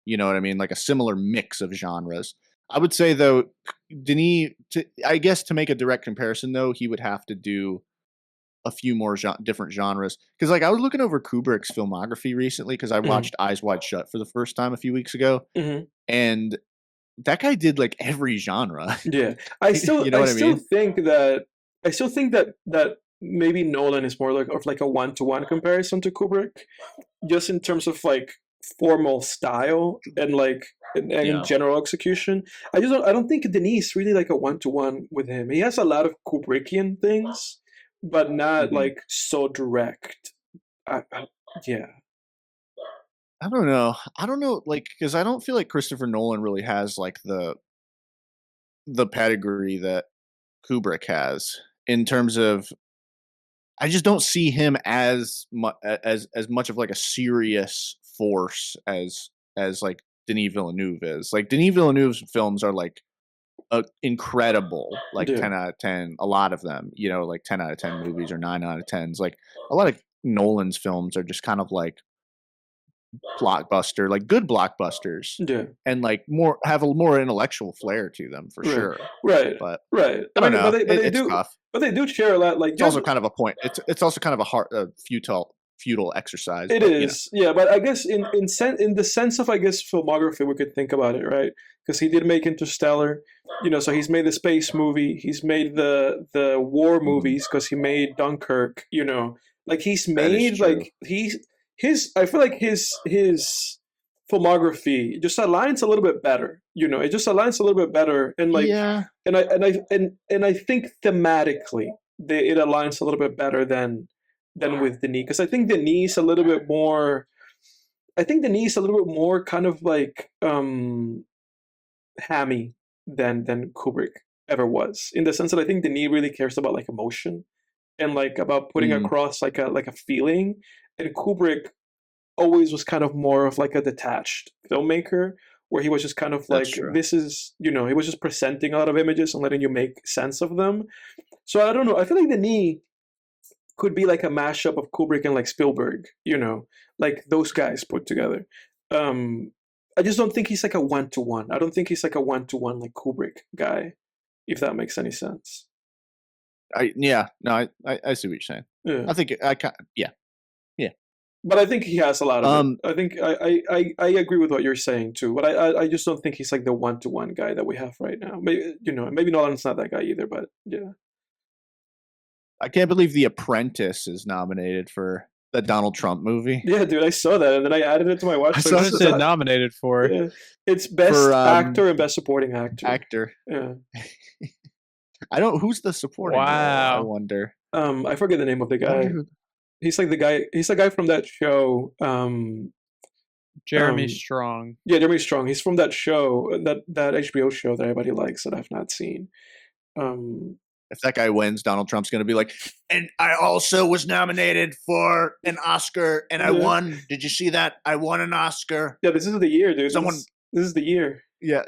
S2: You know what I mean? Like a similar mix of genres. I would say though, Denis, I guess to make a direct comparison though, he would have to do a few more different genres. Because like I was looking over Kubrick's filmography recently because I watched Eyes Wide Shut for the first time a few weeks ago, and that guy did like every genre.
S1: Yeah, I still think that maybe Nolan is more like of like a one-to-one comparison to Kubrick, just in terms of like formal style and like and general execution. I don't think Denis is really like a one-to-one with him. He has a lot of Kubrickian things, but not like so direct. Yeah.
S2: I don't know, like, because I don't feel like Christopher Nolan really has like the pedigree that Kubrick has in terms of. I just don't see him as much of like a serious force as like Denis Villeneuve is. Like Denis Villeneuve's films are like incredible, like 10 out of 10. A lot of them, like 10 out of 10 movies or 9 out of 10s. Like a lot of Nolan's films are just kind of like blockbuster, like good blockbusters, and like have a more intellectual flair to them for sure.
S1: Right,
S2: but
S1: right.
S2: I don't know.
S1: It's
S2: do, tough.
S1: But they do share a lot. Like
S2: it's also kind of a point. It's also kind of a futile exercise.
S1: It is, yeah. But I guess in the sense of filmography, we could think about it, right? Because he did make Interstellar, so he's made the space movie, he's made the war movies, because he made Dunkirk, like he's made like I feel like his filmography just aligns a little bit better. It just aligns a little bit better, and like and I think thematically it aligns a little bit better than with Denis, because I think Denis is a little bit more. I think Denis is a little bit more kind of like hammy than Kubrick ever was, in the sense that I think Denis really cares about like emotion and like about putting across like a feeling, and Kubrick always was kind of more of like a detached filmmaker, where he was just kind of like, this is, he was just presenting a lot of images and letting you make sense of them. So I don't know. I feel like Denis could be like a mashup of Kubrick and like Spielberg, like those guys put together. I just don't think he's like a one-to-one. I don't think he's like a one-to-one like Kubrick guy, if that makes any sense.
S2: I see what you're saying. Yeah. I think yeah.
S1: But I think he has a lot of it. I think I agree with what you're saying too. But I just don't think he's like the one-to-one guy that we have right now. Maybe maybe Nolan's not that guy either. But yeah,
S2: I can't believe The Apprentice is nominated for the Donald Trump movie.
S1: Yeah, dude, I saw that and then I added it to my watch list.
S3: I saw it said nominated for.
S1: Yeah. It's best actor and best supporting actor. Yeah.
S2: Who's the supporting?
S3: Wow.
S2: I wonder.
S1: I forget the name of the guy. He's like the guy. He's the guy from that show.
S3: Jeremy Strong.
S1: Yeah, Jeremy Strong. He's from that show, that HBO show that everybody likes that I've not seen.
S2: If that guy wins, Donald Trump's going to be like, and I also was nominated for an Oscar, and I won. Did you see that? I won an Oscar.
S1: Yeah, this is the year, dude. This is the year.
S2: Yeah.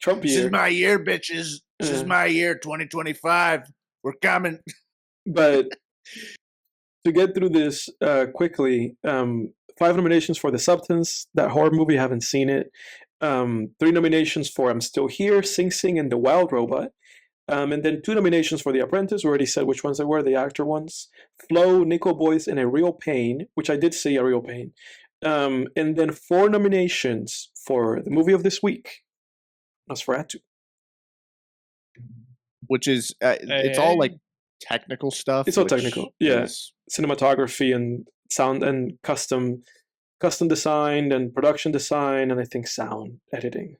S1: Trump year.
S2: This is my year, bitches. This is my year, 2025. We're coming. But
S1: to get through this quickly, 5 nominations for The Substance, that horror movie. I haven't seen it. 3 nominations for I'm Still Here, Sing Sing, and The Wild Robot. And then 2 nominations for The Apprentice. We already said which ones they were, the actor ones. Flow, Nickel Boys, and A Real Pain, which I did see, A Real Pain. And then 4 nominations for the movie of this week, Nosferatu.
S2: Which is, it's all like technical stuff.
S1: It's all technical, yes. Cinematography and sound and custom design and production design, and I think sound editing.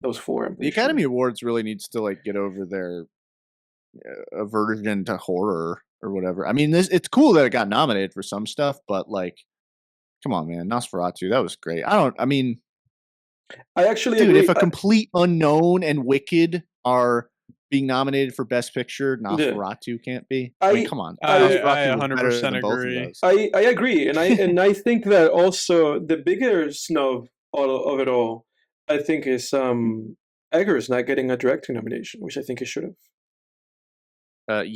S1: Those 4.
S2: The Academy Awards really needs to like get over their aversion to horror or whatever. I mean, it's cool that it got nominated for some stuff, but like, come on, man, Nosferatu, that was great.
S1: I actually
S2: Dude,
S1: agree.
S2: if a complete unknown and Wicked are being nominated for Best Picture, Nosferatu can't be. I mean, come on.
S3: I
S2: Nosferatu was better
S3: 100%
S2: than both of
S3: agree.
S2: those.
S1: I agree, and I think that also the bigger snub of it all, I think, is Eggers not getting a directing nomination, which I think he should have.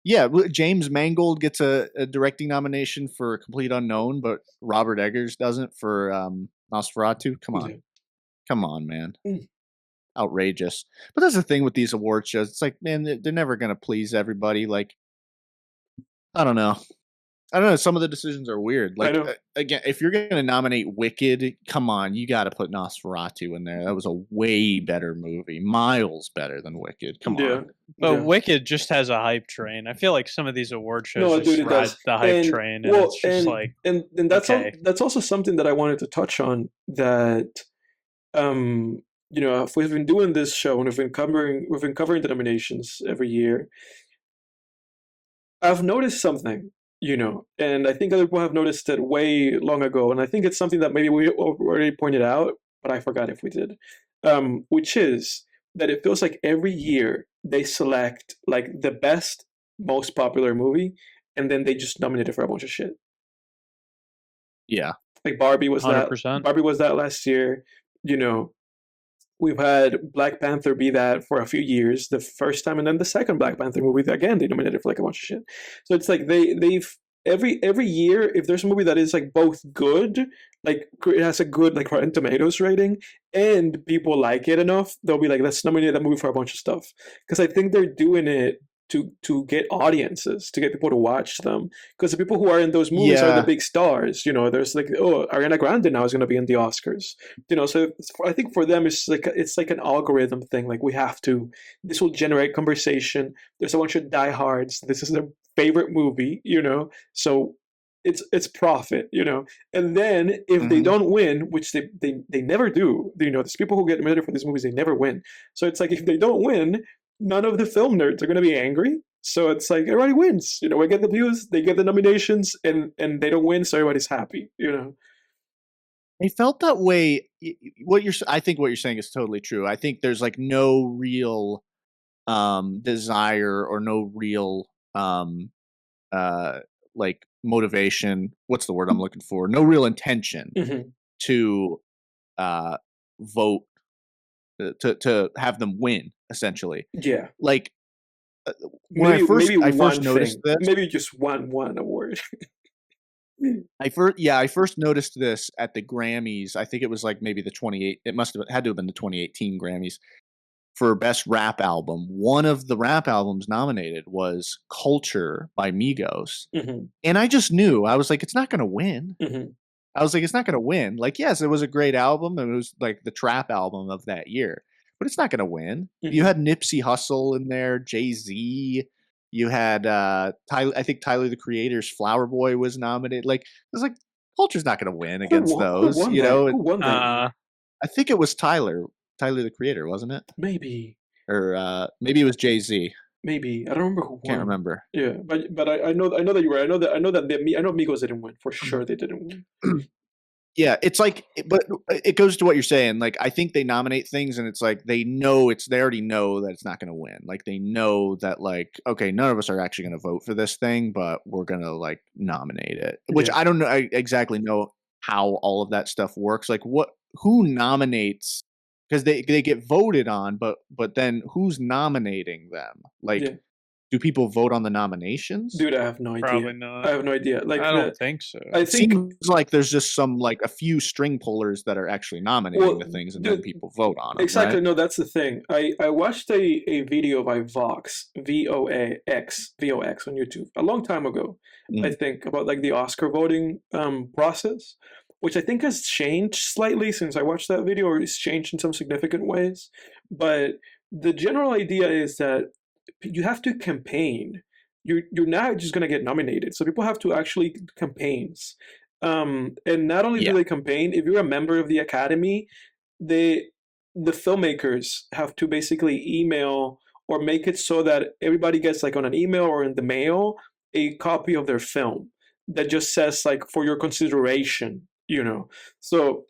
S2: Yeah, James Mangold gets a directing nomination for Complete Unknown, but Robert Eggers doesn't for Nosferatu. Come on, man. Outrageous. But that's the thing with these award shows. It's like, man, they're never going to please everybody. Like, I don't know. Some of the decisions are weird. Like, again, if you're going to nominate Wicked, come on, you got to put Nosferatu in there. That was a way better movie, miles better than Wicked. Come on.
S3: But Wicked just has a hype train. I feel like some of these award shows
S1: it
S3: ride
S1: does.
S3: the hype train, and it's just
S1: and that's that's also something that I wanted to touch on. That if we've been doing this show and we've been covering the nominations every year, I've noticed something. And I think other people have noticed it way long ago, and I think it's something that maybe we already pointed out, but I forgot if we did, which is that it feels like every year they select like the best, most popular movie, and then they just nominate it for a bunch of shit.
S2: Yeah.
S1: Like Barbie was
S3: 100%.
S1: that. Barbie was that last year. We've had Black Panther be that for a few years, the first time, and then the second Black Panther movie, again, they nominated for like a bunch of shit. So it's like they've every year, if there's a movie that is like both good, like it has a good like Rotten Tomatoes rating, and people like it enough, they'll be like, let's nominate that movie for a bunch of stuff. Because I think they're doing it to get audiences, to get people to watch them. Because the people who are in those movies are the big stars. There's like, Ariana Grande now is going to be in the Oscars. So I think for them it's like an algorithm thing. Like this will generate conversation. There's a bunch of diehards. This is their favorite movie. So it's profit. And then if they don't win, which they never do. There's people who get nominated for these movies, they never win. So it's like if they don't win, none of the film nerds are going to be angry. So it's like everybody wins. We get the views, they get the nominations, and they don't win, so everybody's happy.
S2: I felt that way. I think what you're saying is totally true. I think there's like no real desire or no real like motivation. What's the word I'm looking for? No real intention to vote to have them win. Essentially,
S1: yeah.
S2: Like when I first noticed this,
S1: maybe just one award.
S2: I first noticed this at the Grammys. I think it was like maybe the 28. It had to have been the 2018 Grammys for Best Rap Album. One of the rap albums nominated was "Culture" by Migos, and I just knew. I was like, it's not going to win. I was like, it's not going to win. Like, yes, it was a great album, and it was like the trap album of that year. But it's not going to win. You had Nipsey Hussle in there, Jay-Z. You had Tyler. I think Tyler the Creator's "Flower Boy" was nominated. Like, it was like Culture's not going to win against those.
S1: Who won that?
S2: I think it was Tyler the Creator, wasn't it?
S1: Maybe.
S2: Or maybe it was Jay-Z.
S1: Maybe. I don't remember who won.
S2: Can't remember.
S1: Yeah, but I know that you're right. I know Migos didn't win for sure. They didn't win.
S2: Yeah, it's like, but it goes to what you're saying. Like, I think they nominate things, and it's like they already know that it's not going to win. Like, they know that, like, okay, none of us are actually going to vote for this thing, but we're going to like nominate it. Which I don't know. I exactly know how all of that stuff works. Like, who nominates? Because they get voted on, but then who's nominating them? Like. Do people vote on the nominations?
S1: Dude, I have no idea.
S3: Probably not.
S1: I have no idea. Like,
S3: I don't think so.
S2: It seems like there's just a few string pullers that are actually nominating the things, and then people vote on them.
S1: Exactly.
S2: Right?
S1: No, that's the thing. I watched a video by Vox, VOX on YouTube a long time ago. I think about like the Oscar voting process, which I think has changed slightly since I watched that video, or it's changed in some significant ways. But the general idea is that you have to campaign. You're not just going to get nominated. So people have to actually campaigns. And not only do they campaign, if you're a member of the Academy, the filmmakers have to basically email or make it so that everybody gets like on an email or in the mail a copy of their film that just says like for your consideration, So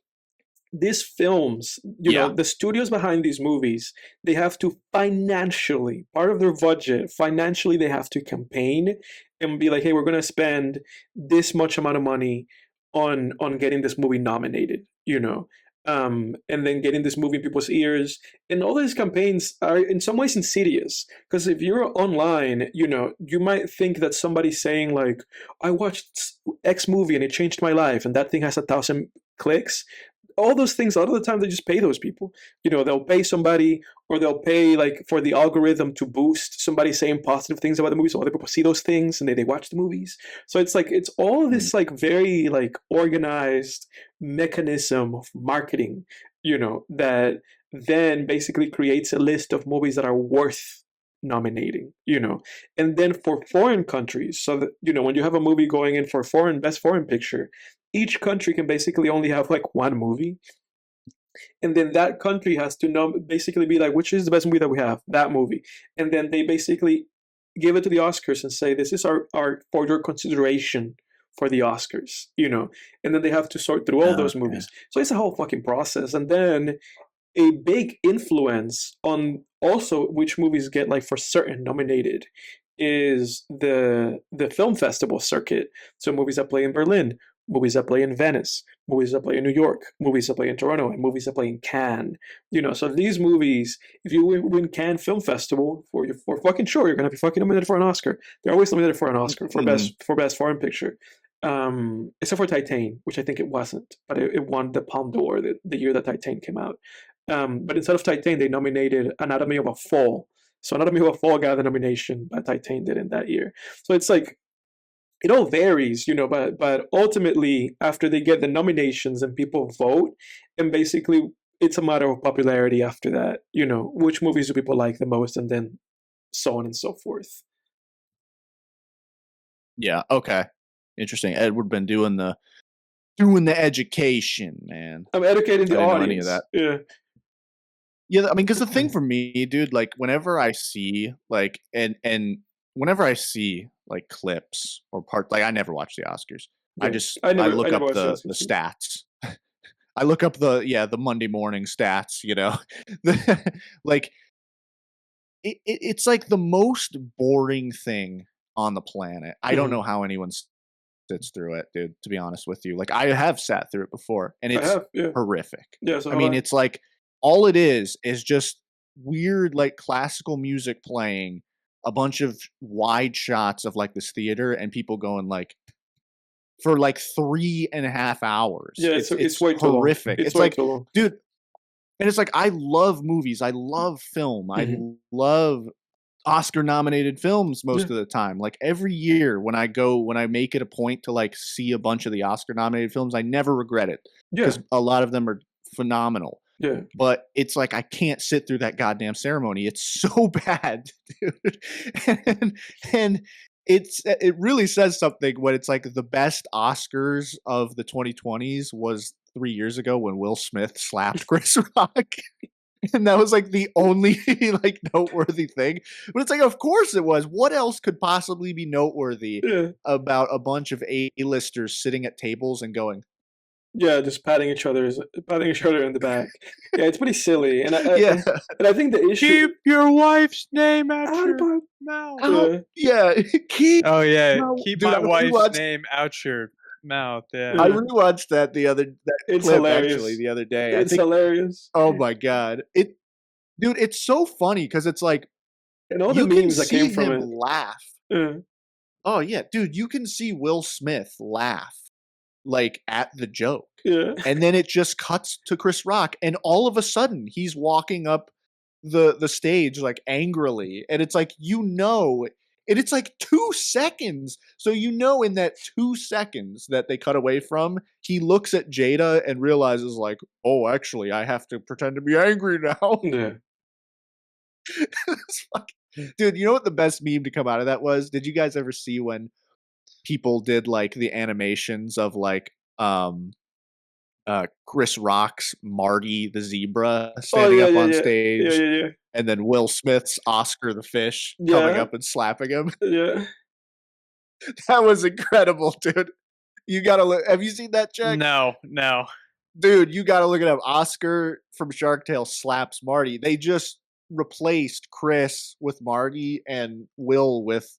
S1: these films, the studios behind these movies, they have to financially, part of their budget, financially, they have to campaign and be like, hey, we're going to spend this much amount of money on getting this movie nominated, and then getting this movie in people's ears. And all these campaigns are in some ways insidious, because if you're online, you might think that somebody's saying like, I watched X movie and it changed my life, and that thing has 1,000 clicks. All those things, a lot of the time they just pay those people. They'll pay somebody, or they'll pay like for the algorithm to boost somebody saying positive things about the movie, so other people see those things and they watch the movies. So it's like, it's all this like very like organized mechanism of marketing, that then basically creates a list of movies that are worth nominating, and then for foreign countries, so that when you have a movie going in for best foreign picture, each country can basically only have like one movie, and then that country has to basically be like, which is the best movie that we have? That movie. And then they basically give it to the Oscars and say, this is our for your consideration for the Oscars, and then they have to sort through all those movies. So it's a whole fucking process. And then a big influence on also which movies get like for certain nominated is the film festival circuit. So movies that play in Berlin, movies that play in Venice, movies that play in New York, movies that play in Toronto, and movies that play in Cannes. So these movies, if you win Cannes Film Festival, for fucking sure you're gonna be fucking nominated for an Oscar. They're always nominated for an Oscar for best foreign picture. Except for Titane, which I think it wasn't, but it won the Palme d'Or the year that Titane came out. But instead of Titane, they nominated Anatomy of a Fall. So Anatomy of a Fall got the nomination, but Titane didn't that year. So it's like, it all varies, but ultimately, after they get the nominations and people vote, and basically it's a matter of popularity after that, which movies do people like the most, and then so on and so forth.
S2: Yeah, okay. Interesting. Edward been doing the education, man.
S1: I'm educating the audience.
S2: Any of that.
S1: Yeah.
S2: Yeah, I mean, because the thing for me, dude, like whenever I see like and whenever I see like clips or part, like I never watch the Oscars. Yeah. I look up the stats. I look up the Monday morning stats, like it's like the most boring thing on the planet. I don't know how anyone sits through it, dude, to be honest with you. Like I have sat through it before, and it's horrific.
S1: Yeah, so
S2: I mean, it's like all it is just weird like classical music playing, a bunch of wide shots of like this theater, and people going like for like 3.5 hours.
S1: Yeah, it's way
S2: horrific.
S1: It's
S2: like,
S1: dude,
S2: and it's like, I love movies. I love film. I love Oscar nominated films most of the time. Like every year when I make it a point to like see a bunch of the Oscar nominated films, I never regret it, because a lot of them are phenomenal.
S1: Yeah.
S2: But it's like, I can't sit through that goddamn ceremony. It's so bad, dude. And it really says something when it's like the best Oscars of the 2020s was 3 years ago when Will Smith slapped Chris Rock. And that was like the only like noteworthy thing. But it's like, of course it was. What else could possibly be noteworthy about a bunch of A-listers sitting at tables and going,
S1: yeah, just patting each other in the back. Yeah, it's pretty silly. And I think the issue,
S3: keep your wife's name out your mouth.
S2: Keep
S3: my wife's name out your mouth. Yeah.
S2: I rewatched that
S1: it's
S2: clip
S1: hilarious.
S2: Actually the other day.
S1: It's hilarious.
S2: Oh my god. Dude, it's so funny because it's like,
S1: and all the memes that came from it.
S2: Laugh. Oh yeah, dude, you can see Will Smith laugh like at the joke.
S1: Yeah.
S2: And then it just cuts to Chris Rock, and all of a sudden he's walking up the stage like angrily, and it's like, and it's like 2 seconds. So in that 2 seconds that they cut away from, he looks at Jada and realizes like, oh, actually I have to pretend to be angry now.
S1: Yeah.
S2: Dude, you know what the best meme to come out of that was? Did you guys ever see when people did like the animations of like Chris Rock's Marty the zebra standing up on stage, and then Will Smith's Oscar the fish coming up and slapping him?
S1: Yeah.
S2: That was incredible, dude. You gotta look. Have you seen that, Jack?
S3: No.
S2: Dude, you got to look it up. Oscar from Shark Tale slaps Marty. They just replaced Chris with Marty and Will with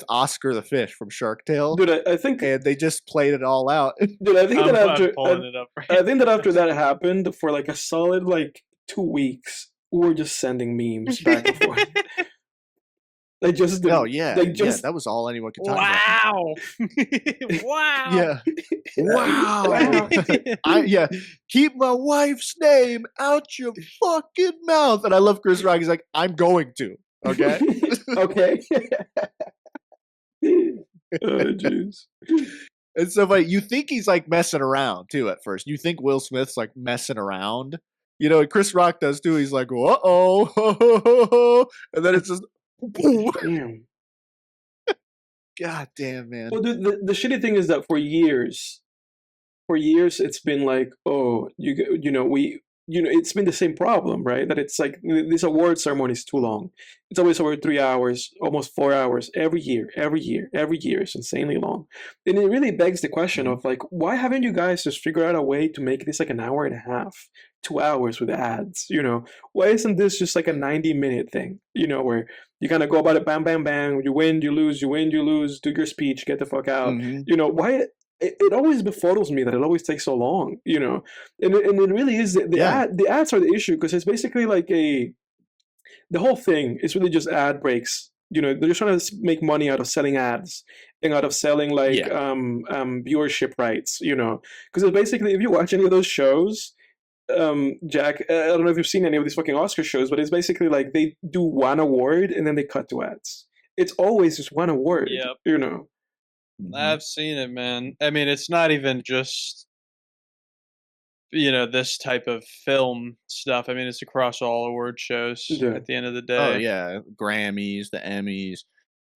S2: Oscar the fish from Shark Tale.
S1: Dude, I think,
S2: and they just played it all out.
S1: Dude, I think
S3: I'm
S1: that after
S3: pulling it up right
S1: I think that after that happened, for like a solid 2 weeks, we were just sending memes back and forth. They just did.
S2: Oh yeah, that was all anyone could talk about.
S3: Wow.
S2: Yeah. Wow. Keep my wife's name out your fucking mouth. And I love Chris Rock. He's like, I'm going to. Okay.
S1: Okay. Oh jeez.
S2: And so funny. You think he's like messing around too at first. You think Will Smith's like messing around. You know, and Chris Rock does too. He's like, uh-oh. And then it's just
S1: damn.
S2: God damn, man.
S1: Well, the shitty thing is that for years it's been like, oh, it's been the same problem, right? That it's like this award ceremony is too long. It's always over 3 hours, almost 4 hours every year. It's insanely long. And it really begs the question of like, why haven't you guys just figured out a way to make this like an hour and a half, 2 hours with ads? You know, why isn't this just like a 90-minute thing? You know, where you kind of go about it, bam, bam, bam. You win, you lose, you win, you lose. Do your speech, get the fuck out. You know, why? It always befuddles me that it always takes so long, you know, and it really is the ads are the issue, because it's basically like the whole thing is really just ad breaks. You know, they're just trying to make money out of selling ads and out of selling viewership rights. You know, because it's basically, if you watch any of those shows, Jack, I don't know if you've seen any of these fucking Oscar shows, but it's basically like they do one award and then they cut to ads. It's always just one award.
S3: Yep.
S1: You know.
S3: I've seen it, man. I mean, it's not even just, you know, this type of film stuff. I mean, it's across all award shows at the end of the day.
S2: Oh yeah, Grammys, the Emmys.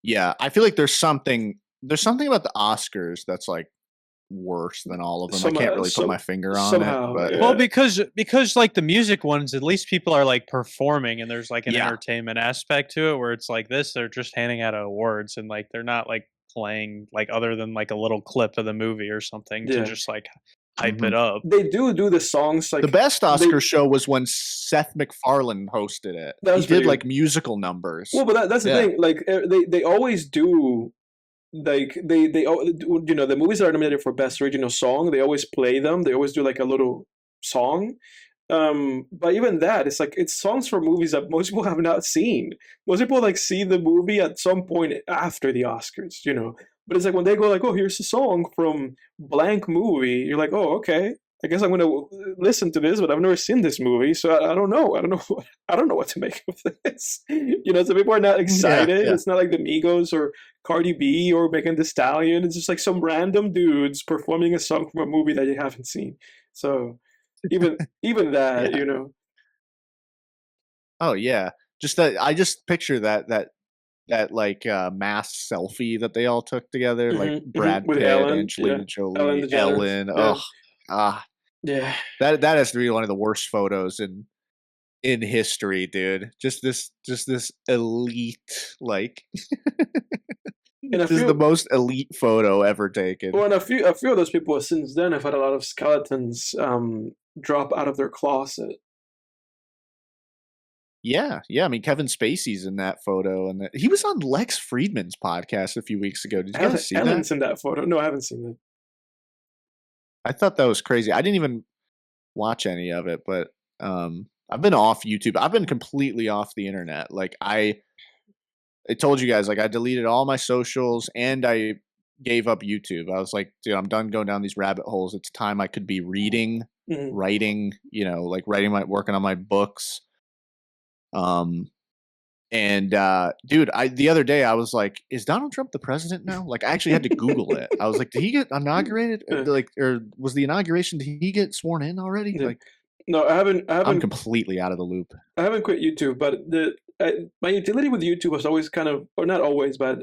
S2: Yeah, I feel like there's something about the Oscars that's like worse than all of them. I can't really put my finger on it. But
S3: well, because like the music ones, at least people are like performing, and there's like an entertainment aspect to it. Where it's like this, they're just handing out awards, and like they're not like playing like other than like a little clip of the movie or something to just like hype it up.
S1: They do the songs like
S2: the best Oscar show was when Seth MacFarlane hosted it. He did like musical numbers.
S1: Well, but that's the thing. Like they always do. Like they you know, the movies that are nominated for best original song, they always play them. They always do like a little song. But even that, it's like it's songs for movies that most people have not seen. Most people like see the movie at some point after the Oscars, you know. But it's like when they go like, oh, here's a song from blank movie, you're like, oh, okay. I guess I'm gonna listen to this, but I've never seen this movie, so I don't know. I don't know what to make of this. You know, so people are not excited. It's not like the Migos or Cardi B or Megan Thee Stallion. It's just like some random dudes performing a song from a movie that you haven't seen. So even that, you know.
S2: Oh yeah, just that. I just picture that like mass selfie that they all took together, like Brad Pitt, Angelina Jolie, Ellen.
S1: Yeah,
S2: that has to be one of the worst photos in history, dude. Just this elite, like this is the most elite photo ever taken.
S1: Well, and a few of those people since then have had a lot of skeletons drop out of their closet.
S2: Yeah. I mean, Kevin Spacey's in that photo, and he was on Lex Friedman's podcast a few weeks ago. Did you guys see that?
S1: Ellen's in that photo. No, I haven't seen it.
S2: I thought that was crazy. I didn't even watch any of it, but I've been off YouTube. I've been completely off the internet. Like I told you guys, like I deleted all my socials and I gave up YouTube. I was like, dude, I'm done going down these rabbit holes. It's time I could be reading, writing, you know, like working on my books. And dude, the other day I was like, is Donald Trump the president now? Like I actually had to Google it. I was like, did he get inaugurated? Or was the inauguration, did he get sworn in already? Like
S1: no, I haven't.
S2: I'm completely out of the loop.
S1: I haven't quit YouTube, but my utility with YouTube was always kind of, or not always, but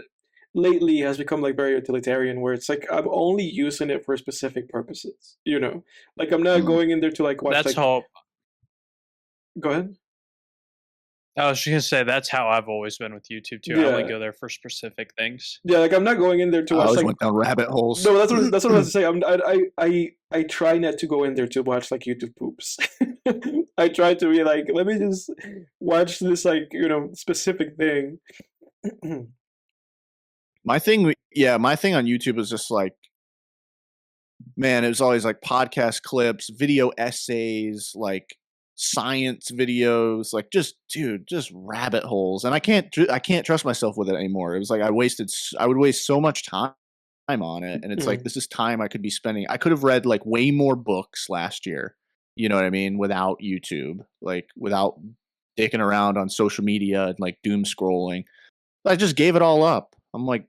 S1: lately has become like very utilitarian, where it's like I'm only using it for specific purposes. You know, like I'm not going in there to like watch.
S3: That's how.
S1: Go ahead.
S3: I was just gonna say that's how I've always been with YouTube too. I only
S1: Yeah.
S3: go there for specific things.
S1: Yeah, like I'm not going in there to
S2: I
S1: watch
S2: always
S1: like
S2: went down rabbit holes.
S1: no, that's what I was to say. I try not to go in there to watch like YouTube poops. I try to be like, let me just watch this like specific thing.
S2: My thing on YouTube is just like, man, it was always like podcast clips, video essays, like science videos, like just rabbit holes, and I can't trust myself with it anymore. It was like I would waste so much time on it, and it's like this is time I could be spending. I could have read like way more books last year, you know what I mean, without YouTube, like without dicking around on social media and like doom scrolling. I just gave it all up. I'm like,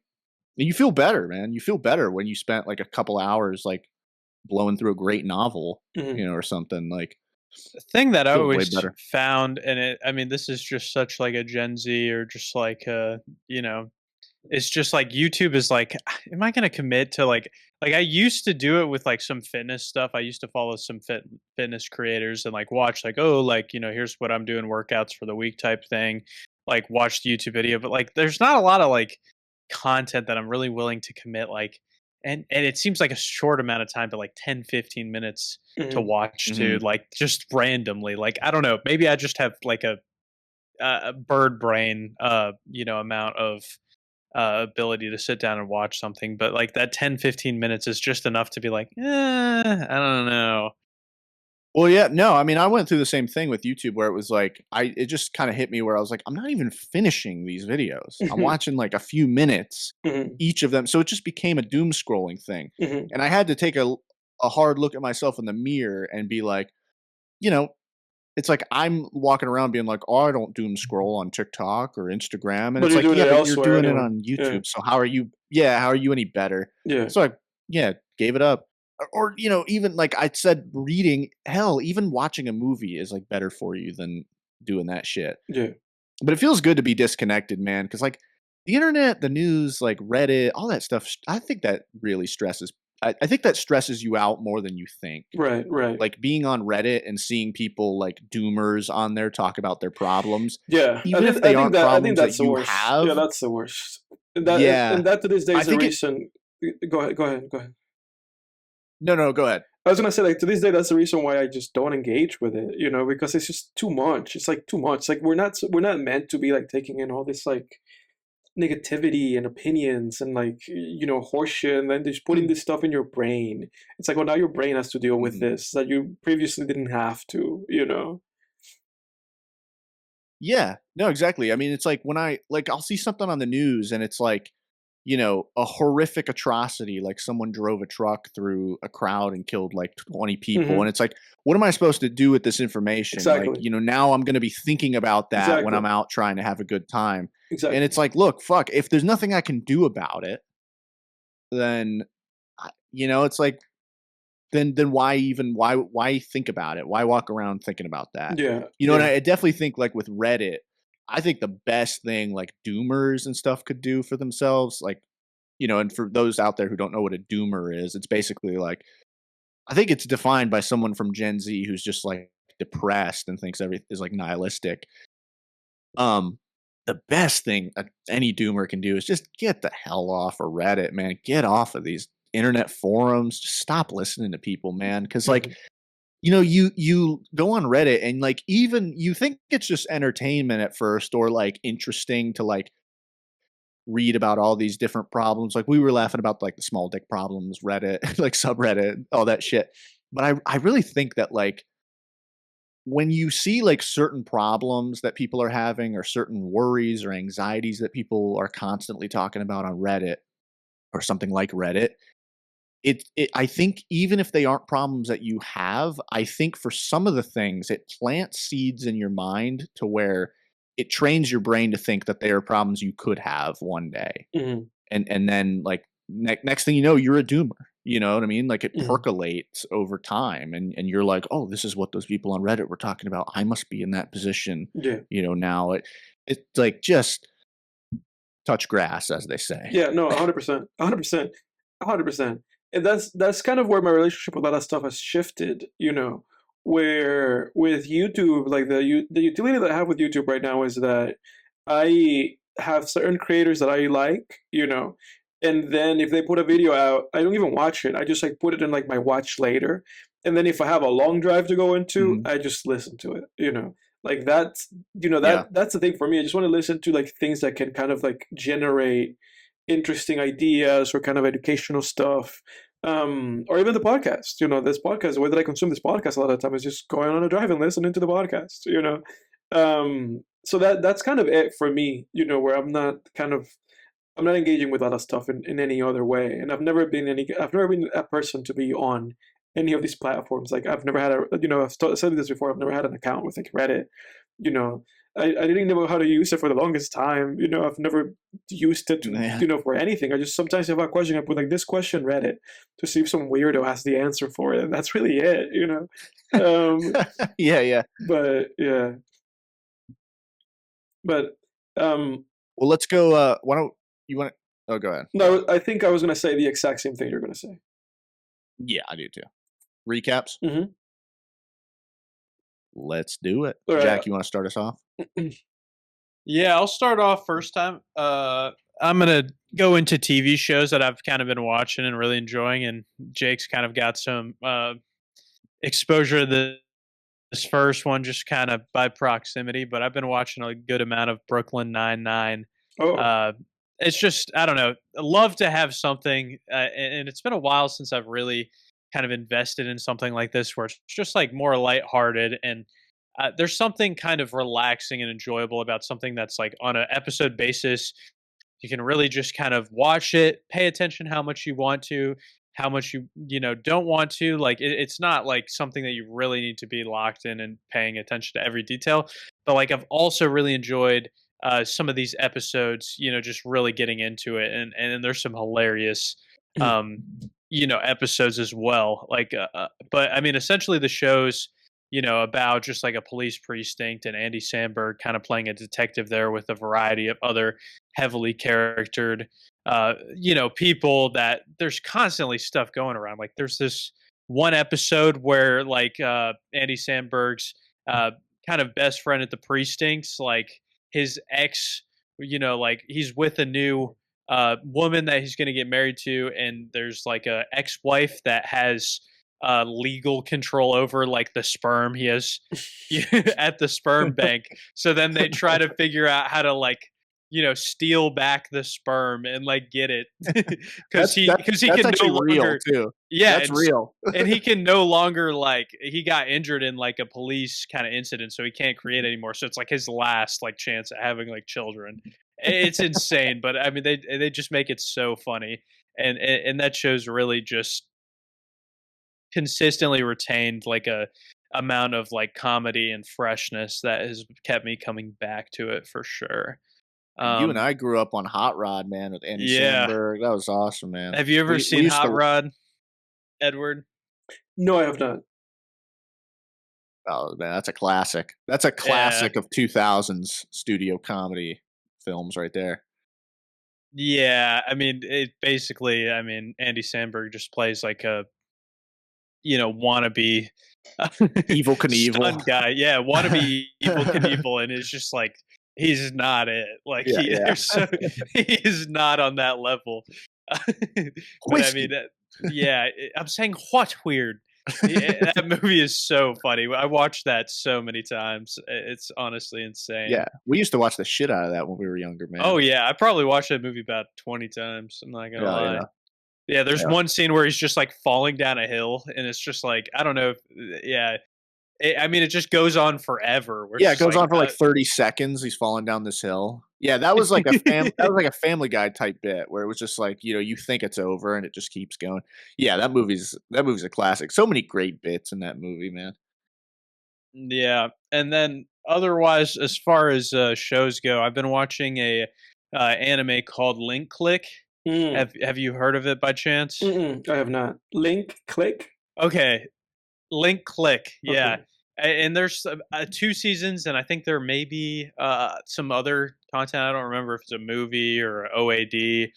S2: you feel better, man. You feel better when you spent like a couple hours like blowing through a great novel, or something. Like,
S3: the thing that I
S2: feels way
S3: always
S2: better.
S3: found, and I mean, this is just such like a Gen Z or just like it's just like YouTube is like, am I going to commit to like I used to do it with like some fitness stuff. I used to follow some fitness creators and like watch like, oh, like, here's what I'm doing workouts for the week type thing, like watch the YouTube video. But like, there's not a lot of like content that I'm really willing to commit, like, and it seems like a short amount of time, to like 10-15 minutes to watch to like just randomly, like, I don't know, maybe I just have like a bird brain, amount of ability to sit down and watch something, but like that 10-15 minutes is just enough to be like, I don't know.
S2: Well, yeah, no, I mean, I went through the same thing with YouTube where it was like, it just kind of hit me where I was like, I'm not even finishing these videos. I'm watching like a few minutes each of them. So it just became a doom scrolling thing. And I had to take a hard look at myself in the mirror and be like, it's like I'm walking around being like, oh, I don't doom scroll on TikTok or Instagram. And
S1: But
S2: it's like,
S1: you're doing it
S2: but you're doing
S1: elsewhere
S2: it on
S1: anyway.
S2: YouTube. So how are you any better?
S1: Yeah.
S2: So I, gave it up. Or, even like I said, reading, hell, even watching a movie is like better for you than doing that shit.
S1: Yeah.
S2: But it feels good to be disconnected, man. Cause like the internet, the news, like Reddit, all that stuff, I think that really stresses. I think that stresses you out more than you think.
S1: Right.
S2: Like being on Reddit and seeing people like doomers on there talk about their problems.
S1: Yeah.
S2: Even if they aren't problems that you have.
S1: Yeah, that's the worst. And that to this day is the reason. Go ahead.
S2: No, go ahead.
S1: I was gonna say, like, to this day, that's the reason why I just don't engage with it, because it's just too much. It's like too much. Like we're not meant to be like taking in all this like negativity and opinions and like horseshit, and then just putting this stuff in your brain. It's like, well, now your brain has to deal with this that you previously didn't have to.
S2: Yeah, no, exactly. I mean, it's like when I'll see something on the news and it's like, a horrific atrocity, like someone drove a truck through a crowd and killed like 20 people. And it's like, what am I supposed to do with this information?
S1: Exactly.
S2: Like, now I'm going to be thinking about that when I'm out trying to have a good time.
S1: Exactly.
S2: And it's like, look, fuck, if there's nothing I can do about it, then, it's like, then why think about it? Why walk around thinking about that?
S1: Yeah.
S2: And I definitely think like with Reddit, I think the best thing like doomers and stuff could do for themselves, like, and for those out there who don't know what a doomer is, it's basically like, I think it's defined by someone from Gen Z who's just like depressed and thinks everything is like nihilistic. The best thing any doomer can do is just get the hell off of Reddit, man. Get off of these internet forums. Just stop listening to people, man. Cause like, you go on Reddit and like, even you think it's just entertainment at first or like interesting to like read about all these different problems. Like we were laughing about like the small dick problems, Reddit, like subreddit, all that shit. But I really think that like when you see like certain problems that people are having or certain worries or anxieties that people are constantly talking about on Reddit or something like Reddit, I think even if they aren't problems that you have, I think for some of the things it plants seeds in your mind to where it trains your brain to think that they are problems you could have one day. And then like next thing you know, you're a doomer. You know what I mean? Like it percolates over time and you're like, oh, this is what those people on Reddit were talking about. I must be in that position.
S1: Yeah.
S2: Now it's like just touch grass, as they say.
S1: Yeah, no, 100%. 100%. And that's kind of where my relationship with all that stuff has shifted, where with YouTube, like the utility that I have with YouTube right now is that I have certain creators that I like, and then if they put a video out, I don't even watch it. I just like put it in like my watch later, and then if I have a long drive to go into, I just listen to it. Like that's that's the thing for me. I just want to listen to like things that can kind of like generate interesting ideas or kind of educational stuff, or even the podcast. This podcast, the way that I consume this podcast a lot of the time is just going on a drive and listening to the podcast. So that's kind of it for me. Where I'm not engaging with a lot of stuff in any other way, and I've never been a person to be on any of these platforms. Like I've never had I've said this before. I've never had an account with like Reddit. I didn't know how to use it for the longest time. I've never used it, for anything. I just sometimes have a question. I put like this question Reddit to see if some weirdo has the answer for it, and that's really it.
S2: Yeah.
S1: But yeah. But
S2: well, let's go. Why don't you want to? Oh, go ahead.
S1: No, I think I was going to say the exact same thing you're going to say.
S2: Yeah, I do too. Recaps.
S1: Mm-hmm.
S2: Let's do it.
S1: All right.
S2: Jack, you want to start us off?
S3: Yeah, I'll start off first time. I'm going to go into TV shows that I've kind of been watching and really enjoying, and Jake's kind of got some exposure to this first one just kind of by proximity, but I've been watching a good amount of Brooklyn Nine-Nine.
S1: Oh.
S3: It's just, I don't know, I love to have something, and it's been a while since I've really kind of invested in something like this where it's just like more lighthearted, and there's something kind of relaxing and enjoyable about something that's like on an episode basis. You can really just kind of watch it, pay attention how much you want to, how much you don't want to. Like it's not like something that you really need to be locked in and paying attention to every detail. But like I've also really enjoyed some of these episodes, just really getting into it, and there's some hilarious episodes as well. Like but I mean essentially the show's about just like a police precinct and Andy Samberg kind of playing a detective there with a variety of other heavily charactered people that there's constantly stuff going around. Like there's this one episode where like Andy Samberg's kind of best friend at the precincts, like his ex, like he's with a new woman that he's going to get married to, and there's like a ex-wife that has legal control over like the sperm he has at the sperm bank. So then they try to figure out how to like steal back the sperm and like get it because he can no longer
S2: real too.
S3: Yeah,
S2: that's real.
S3: And he can no longer like he got injured in like a police kind of incident, so he can't create anymore. So it's like his last like chance at having like children. It's insane, but I mean they just make it so funny, and that show's really just consistently retained like a amount of like comedy and freshness that has kept me coming back to it for sure.
S2: You and I grew up on Hot Rod, man, with Andy Samberg. That was awesome, man.
S3: Have you ever seen Hot Rod, Edward?
S1: No, I have not.
S2: Oh man, that's a classic. That's a classic of 2000s studio comedy films right there.
S3: Yeah, I mean, Andy Samberg just plays like a wannabe
S2: Evil Knievel
S3: guy. Yeah, wannabe Evil Knievel, and it's just like he's not it. Like he is not on that level. But I mean, I'm saying what weird. That movie is so funny. I watched that so many times. It's honestly insane.
S2: Yeah, we used to watch the shit out of that when we were younger, man.
S3: Oh yeah, I probably watched that movie about 20 times. I'm not gonna lie. Yeah, there's one scene where he's just like falling down a hill, and it's just like I don't know. It just goes on forever.
S2: It goes on for like 30 seconds. He's falling down this hill. Yeah, that was like a Family Guy type bit where it was just like you think it's over and it just keeps going. Yeah, that movie's a classic. So many great bits in that movie, man.
S3: Yeah, and then otherwise, as far as shows go, I've been watching a anime called Link Click. Have you heard of it by chance?
S1: I have not. Link Click?
S3: Okay. Link Click. Yeah. Okay. And there's 2 seasons, and I think there may be some other content. I don't remember if it's a movie or OAD.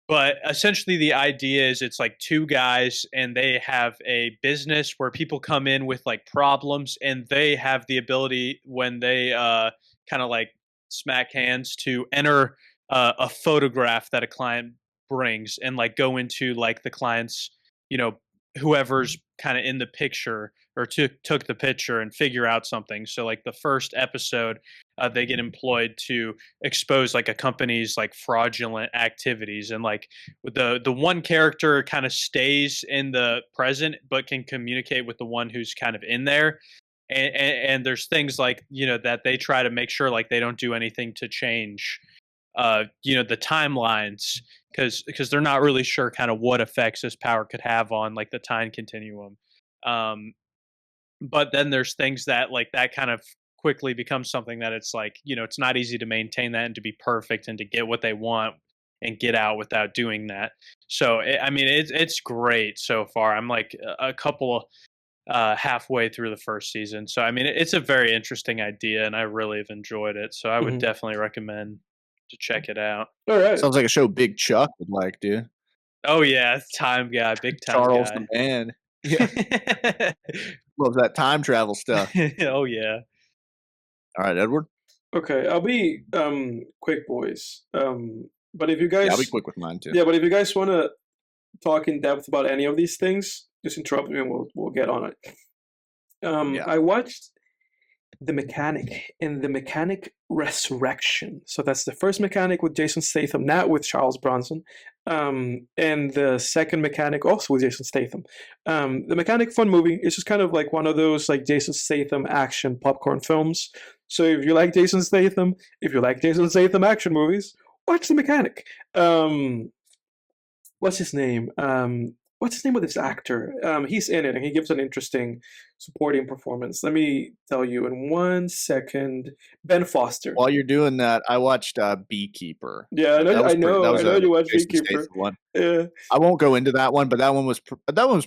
S3: But essentially the idea is it's like two guys and they have a business where people come in with like problems, and they have the ability when they kind of like smack hands to enter a photograph that a client brings and like go into like the client's, you know, whoever's kind of in the picture or took the picture and figure out something. So like the first episode, they get employed to expose like a company's like fraudulent activities, and like the one character kind of stays in the present but can communicate with the one who's kind of in there. And there's things like, you know, that they try to make sure like they don't do anything to change you know, the timelines, because they're not really sure kind of what effects this power could have on like the time continuum. um but then there's things that like that kind of quickly becomes something that it's like, you know, it's not easy to maintain that and to be perfect and to get what they want and get out without doing that. So I mean, it's great so far. I'm like a couple halfway through the first season. So I mean, it's a very interesting idea, and I really have enjoyed it. So I would definitely recommend to check it out.
S1: All right.
S2: Sounds like a show Big Chuck would like, dude.
S3: Oh yeah, time guy, big time
S2: Charles
S3: guy.
S2: the Man. Yeah. Loves that time travel stuff.
S3: Oh yeah.
S2: All right, Edward.
S1: Okay, I'll be quick, boys. But if you guys,
S2: Yeah, I'll be quick with mine too.
S1: Yeah, but if you guys want to talk in depth about any of these things, just interrupt me and we'll get on it. I watched The Mechanic and The Mechanic Resurrection. So that's the first Mechanic with Jason Statham, not with Charles Bronson. And the second Mechanic also with Jason Statham. The Mechanic, fun movie. It's just kind of like one of those like Jason Statham action popcorn films. So if you like Jason Statham, if you like Jason Statham action movies, watch The Mechanic. What's his name? What's his name of this actor? He's in it, and he gives an interesting supporting performance. Let me tell you in 1 second. Ben Foster.
S2: While you're doing that, I watched Beekeeper.
S1: Yeah, I know you watched Beekeeper.
S2: One.
S1: Yeah.
S2: I won't go into that one, but that one was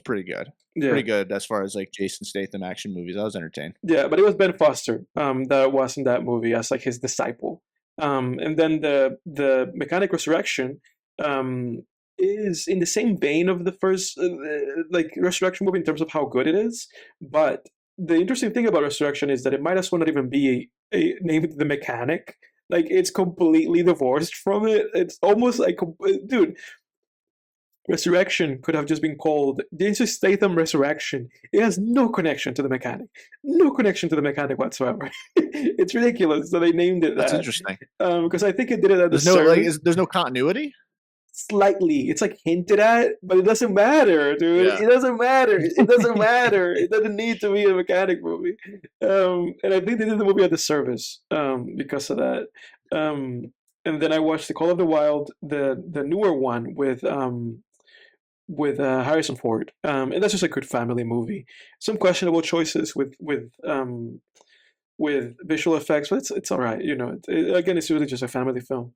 S2: pretty good.
S1: Yeah.
S2: Pretty good as far as like Jason Statham action movies. I was entertained.
S1: Yeah, but it was Ben Foster that was in that movie as like his disciple. And then the Mechanic Resurrection is in the same vein of the first like Resurrection movie in terms of how good it is. But the interesting thing about Resurrection is that it might as well not even be named The Mechanic. Like, it's completely divorced from it. It's almost like, dude, Resurrection could have just been called Jason Statham Resurrection. It has no connection to The Mechanic. No connection to The Mechanic whatsoever. It's ridiculous that they named it that.
S2: That's interesting.
S1: Because I think it did it at
S2: there's no continuity?
S1: Slightly. It's like hinted at, but it doesn't matter, dude. Yeah. It doesn't matter. It doesn't matter. It doesn't need to be a Mechanic movie. And I think they did the movie a disservice because of that. And then I watched The Call of the Wild, the newer one with Harrison Ford, and that's just a good family movie. Some questionable choices with visual effects, but it's all right. You know, again, it's really just a family film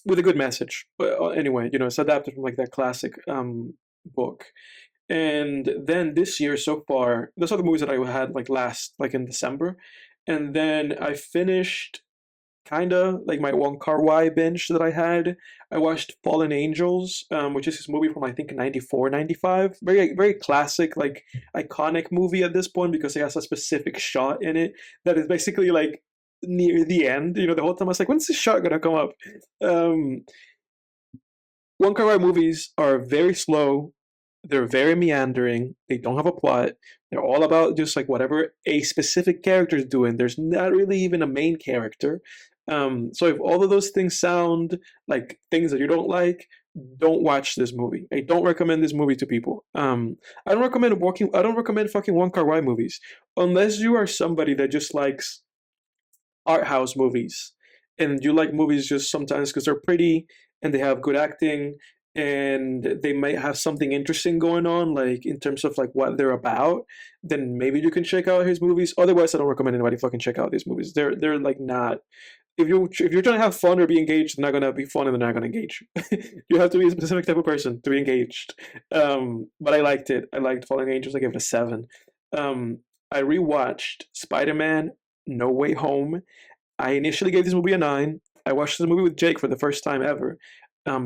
S1: with a good message. But anyway, you know, it's adapted from like that classic book. And then this year so far, those are the movies that I had like in December, and then I finished kind of like my Wong Kar-wai binge that I had. I watched Fallen Angels, which is this movie from I think 94, 95. Very, very classic, like iconic movie at this point because it has a specific shot in it that is basically like near the end. You know, the whole time I was like, when's this shot gonna come up? Wong Kar-wai movies are very slow. They're very meandering. They don't have a plot. They're all about just like whatever a specific character is doing. There's not really even a main character. So if all of those things sound like things that you don't like, don't watch this movie. I don't recommend this movie to people. I don't recommend fucking Wong Kar-wai movies unless you are somebody that just likes art house movies and you like movies just sometimes because they're pretty and they have good acting and they might have something interesting going on, like in terms of like what they're about. Then maybe you can check out his movies. Otherwise, I don't recommend anybody fucking check out these movies. They're like not. If you're trying to have fun or be engaged, they're not gonna be fun and they're not gonna engage you. You have to be a specific type of person to be engaged. But I liked it. I liked Fallen Angels. I gave it a 7. I rewatched Spider-Man: No Way Home. I initially gave this movie a 9. I watched the movie with Jake for the first time ever.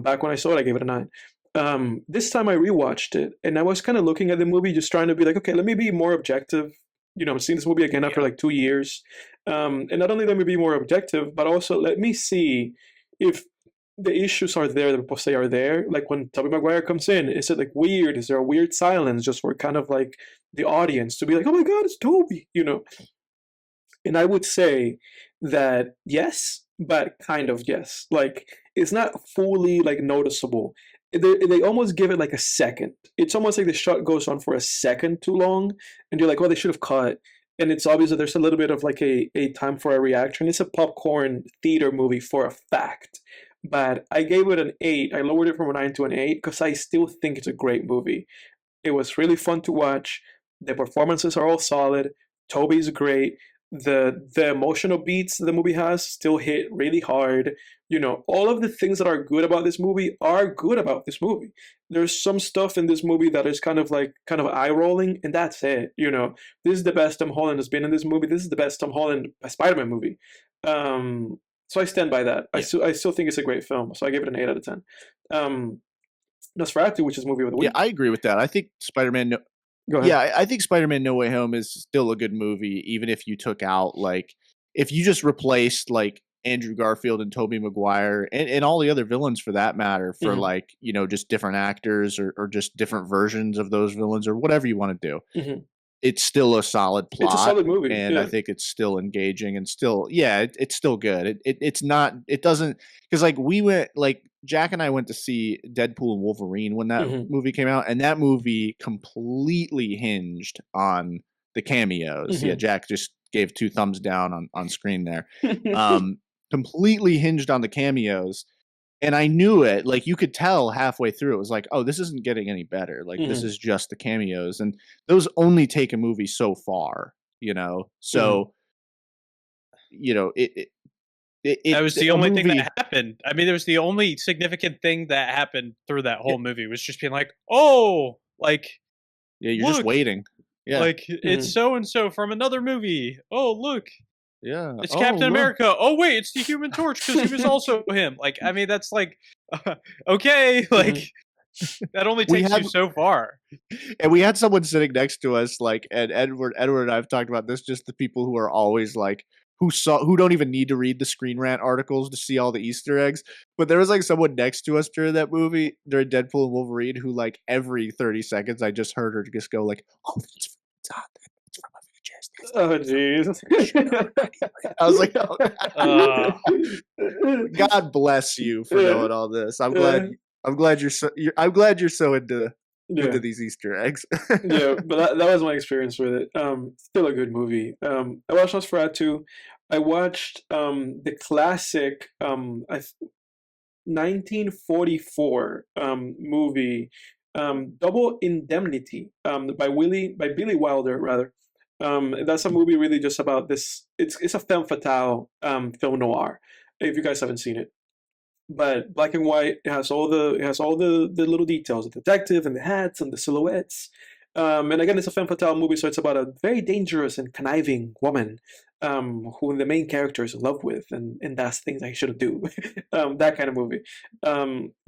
S1: Back when I saw it, I gave it a 9. This time I rewatched it, and I was kind of looking at the movie, just trying to be like, okay, let me be more objective. I'm seeing this movie again after like 2 years, and not only let me be more objective, but also let me see if the issues are there that people say are there. Like when Tobey Maguire comes in, is it like weird? Is there a weird silence just for kind of like the audience to be like, oh my god, it's Tobey, And I would say that yes, but kind of yes. Like it's not fully like noticeable. They almost give it like a second. It's almost like the shot goes on for a second too long, and you're like, oh, they should have cut. And it's obvious that there's a little bit of like a time for a reaction. It's a popcorn theater movie for a fact. But I gave it an 8. I lowered it from a 9 to an 8 because I still think it's a great movie. It was really fun to watch. The performances are all solid. Toby's great. The emotional beats the movie has still hit really hard. All of the things that are good about this movie are good about this movie. There's some stuff in this movie that is kind of eye rolling, and that's it. This is the best Tom Holland has been in this movie. This is the best Tom Holland Spider-Man movie. So I stand by that.
S2: Yeah.
S1: I still think it's a great film. So I gave it an 8 out of 10. Nosferatu, which is movie of the week.
S2: Yeah, I agree with that. I think Spider-Man.
S1: Go ahead.
S2: Yeah, I think Spider-Man No Way Home is still a good movie, even if you took out if you just replaced Andrew Garfield and Tobey Maguire and all the other villains for that matter for just different actors or just different versions of those villains or whatever you want to do.
S1: Mm-hmm.
S2: It's still a solid plot.
S1: It's a solid movie,
S2: and I think it's still engaging and still, it's still good. It's not. It doesn't because we went Jack and I went to see Deadpool and Wolverine when that movie came out, and that movie completely hinged on the cameos. Yeah, Jack just gave 2 thumbs down on screen there. Completely hinged on the cameos. And I knew it, you could tell halfway through, it was like, oh, this isn't getting any better. This is just the cameos. And those only take a movie so far, So,
S3: that was the only thing that happened. I mean, it was the only significant thing that happened through that whole movie was just being like, oh,
S2: yeah, you're just waiting. Yeah.
S3: It's so-and-so from another movie. Oh, look.
S2: Yeah,
S3: it's Captain America. Oh wait, it's the Human Torch because he was also him. I mean, that's okay. That only takes you so far.
S2: And we had someone sitting next to us, and Edward and I've talked about this. Just the people who are always who don't even need to read the Screen Rant articles to see all the Easter eggs. But there was someone next to us during that movie, during Deadpool and Wolverine, who every 30 seconds I just heard her just go oh, it's from
S1: Oh jeez!
S2: I was like, oh, God bless you for knowing all this. I'm glad you're so into these Easter eggs.
S1: Yeah, but that was my experience with it. Still a good movie. I watched Nosferatu. I watched the classic 1944 movie Double Indemnity by Billy Wilder rather. That's a movie really just about this. It's a femme fatale film noir. If you guys haven't seen it, but black and white, it has all the little details, the detective and the hats and the silhouettes. And again, it's a femme fatale movie, so it's about a very dangerous and conniving woman who the main character is in love with, and does things that he shouldn't do. That kind of movie.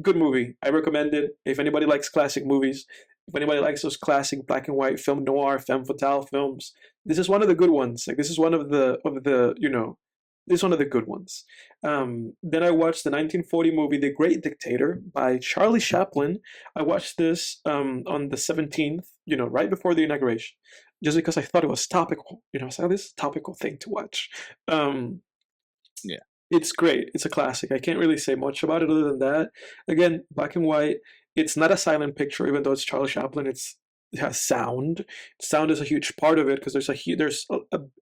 S1: Good movie. I recommend it. If anybody likes classic movies, if anybody likes those classic black and white film noir, femme fatale films, this is one of the good ones. This is one of the this is one of the good ones. Then I watched the 1940 movie The Great Dictator by Charlie Chaplin. I watched this on the 17th, right before the inauguration, just because I thought it was topical. So this is a topical thing to watch.
S2: Yeah.
S1: It's great. It's a classic. I can't really say much about it other than that. Again, black and white. It's not a silent picture, even though it's Charlie Chaplin. It has sound. Sound is a huge part of it because there's a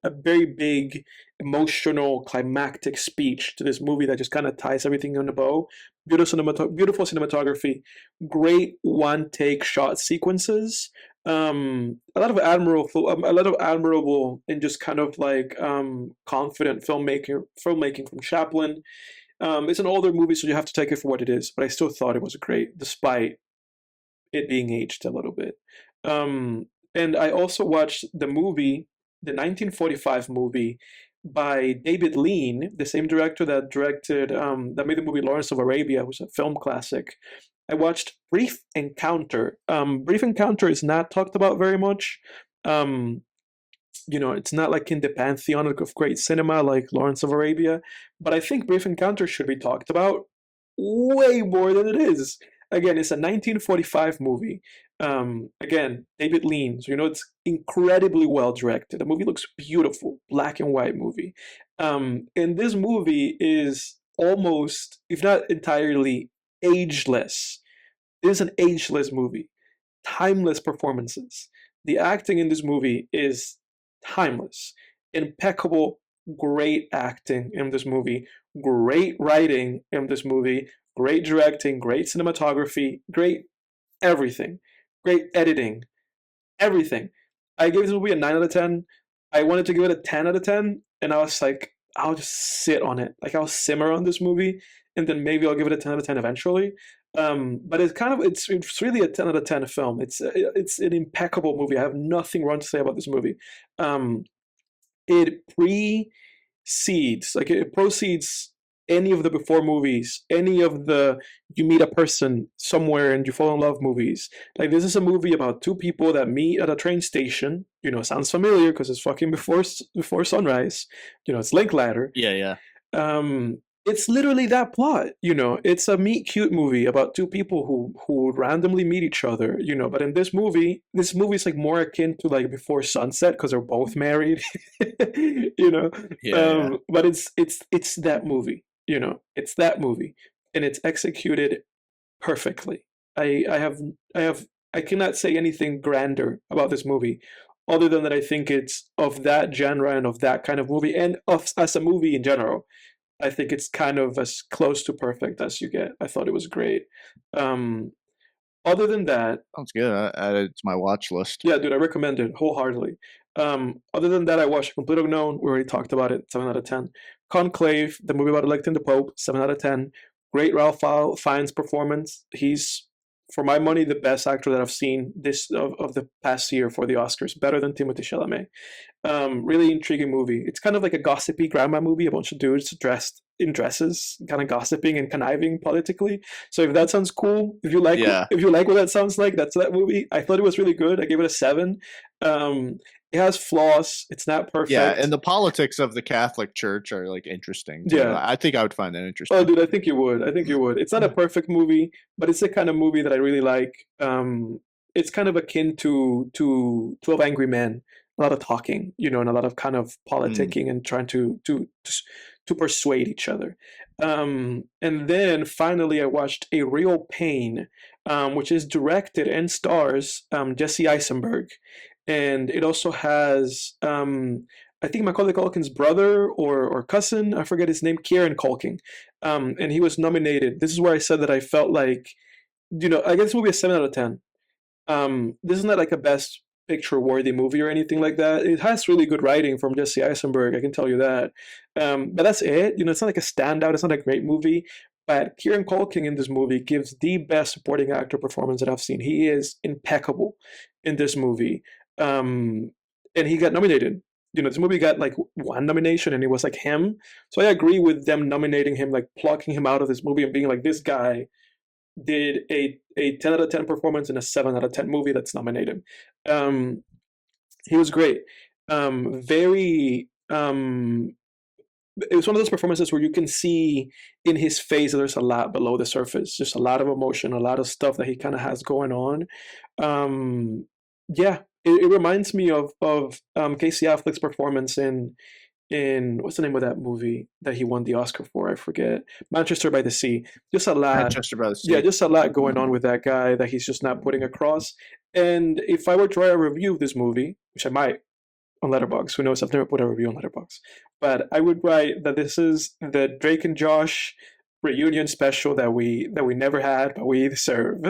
S1: very big emotional climactic speech to this movie that just kind of ties everything on a bow. Beautiful cinematography, great one take shot sequences. A lot of admirable and just kind of confident filmmaking from Chaplin. It's an older movie, so you have to take it for what it is. But I still thought it was great, despite it being aged a little bit. And I also watched the 1945 movie by David Lean, the same director that directed that made the movie Lawrence of Arabia, which is a film classic. I watched Brief Encounter. Brief Encounter is not talked about very much. Um, it's not like in the pantheon of great cinema like Lawrence of Arabia, but I think Brief Encounter should be talked about way more than it is. Again, it's a 1945 movie. Again, David Lean, so it's incredibly well directed. The movie looks beautiful, black and white movie. And this movie is almost, if not entirely, ageless. It is an ageless movie. Timeless performances. The acting in this movie is timeless. Impeccable, great acting in this movie. Great writing in this movie. Great directing, great cinematography, great everything. Great editing. Everything. I gave this movie a 9 out of 10. I wanted to give it a 10 out of 10, and I was like, I'll just sit on it. Like, I'll simmer on this movie, and then maybe I'll give it a 10 out of 10 eventually. But it's really a 10 out of 10 film. It's an impeccable movie. I have nothing wrong to say about this movie. It proceeds any of the before movies, any of the you meet a person somewhere and you fall in love movies. Like, this is a movie about two people that meet at a train station. Sounds familiar because it's fucking before sunrise. It's Linklater.
S2: Yeah.
S1: It's literally that plot. It's a meet cute movie about two people who randomly meet each other. But in this movie is like more akin to like Before Sunset because they're both married.
S2: Yeah.
S1: But it's that movie. It's that movie, and it's executed perfectly. I cannot say anything grander about this movie, other than that I think it's of that genre and of that kind of movie, and as a movie in general. I think it's kind of as close to perfect as you get. I thought it was great. Other than that,
S2: sounds good. I added it to my watch list.
S1: Yeah, dude, I recommend it wholeheartedly. Other than that, I watched Complete Unknown. We already talked about it. 7 out of 10. Conclave, the movie about electing the Pope. 7 out of 10. Great Ralph Fiennes performance. He's, for my money, the best actor that I've seen of the past year for the Oscars. Better than Timothée Chalamet. Really intriguing movie. It's kind of like a gossipy grandma movie. A bunch of dudes dressed in dresses, kind of gossiping and conniving politically. So if that sounds cool, if you like what that sounds like, that's that movie. I thought it was really good. I gave it a 7. It has flaws. It's not perfect.
S2: Yeah, and the politics of the Catholic Church are like interesting.
S1: Yeah,
S2: I think I would find that interesting.
S1: Oh, dude, I think you would. It's not a perfect movie, but it's the kind of movie that I really like. It's kind of akin to 12 Angry Men. A lot of talking, and a lot of kind of politicking and trying to persuade each other. And then finally, I watched A Real Pain, which is directed and stars Jesse Eisenberg. And it also has, I think Macaulay Culkin's brother or cousin, I forget his name, Kieran Culkin. And he was nominated. This is where I said that I felt like, I guess this movie is 7 out of 10. This is not like a best picture worthy movie or anything like that. It has really good writing from Jesse Eisenberg, I can tell you that. But that's it. It's not like a standout. It's not a great movie. But Kieran Culkin in this movie gives the best supporting actor performance that I've seen. He is impeccable in this movie. And he got nominated. This movie got like 1 nomination and it was like him. So I agree with them nominating him, like plucking him out of this movie and being like, this guy did a 10 out of 10 performance in a 7 out of 10 movie that's nominated. He was great. Very it was one of those performances where you can see in his face that there's a lot below the surface, just a lot of emotion, a lot of stuff that he kind of has going on. It reminds me of Casey Affleck's performance in what's the name of that movie that he won the Oscar for? I forget. Manchester by the Sea. Just a lot.
S2: Manchester by the Sea.
S1: Yeah, just a lot going on with that guy that he's just not putting across. And if I were to write a review of this movie, which I might on Letterboxd, who knows? I've never put a review on Letterboxd, but I would write that this is the Drake and Josh reunion special that we never had, but we deserve.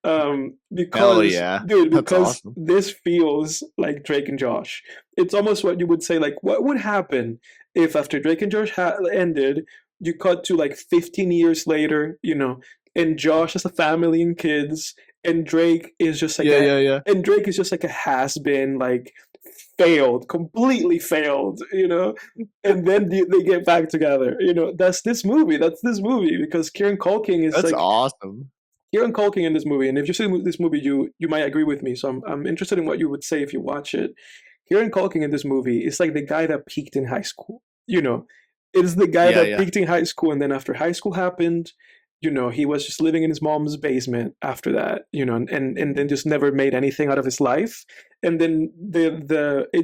S1: Because, dude, because awesome. This feels like Drake and Josh. It's almost what you would say, like, what would happen if after Drake and Josh ended, you cut to like 15 years later, and Josh has a family and kids, and Drake is just like and Drake is just like a has-been, like completely failed, and then they get back together. That's this movie. Because Kieran Culkin is
S2: That's
S1: like
S2: awesome.
S1: Kieran Culkin in this movie, and if you see this movie, you might agree with me. So I'm interested in what you would say if you watch it. Kieran Culkin in this movie is like the guy that peaked in high school. It's the guy that peaked in high school, and then after high school happened, he was just living in his mom's basement after that, and then just never made anything out of his life. And then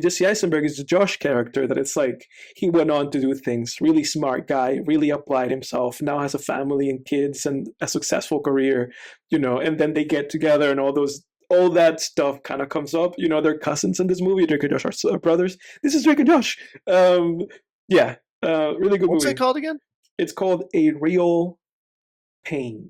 S1: Jesse Eisenberg is the Josh character that it's like he went on to do things. Really smart guy, really applied himself. Now has a family and kids and a successful career, and then they get together and all that stuff kind of comes up. They're cousins in this movie. Drake and Josh are brothers. This is Drake and Josh. Yeah, really good movie.
S2: What's it called again?
S1: It's called A Real Pain.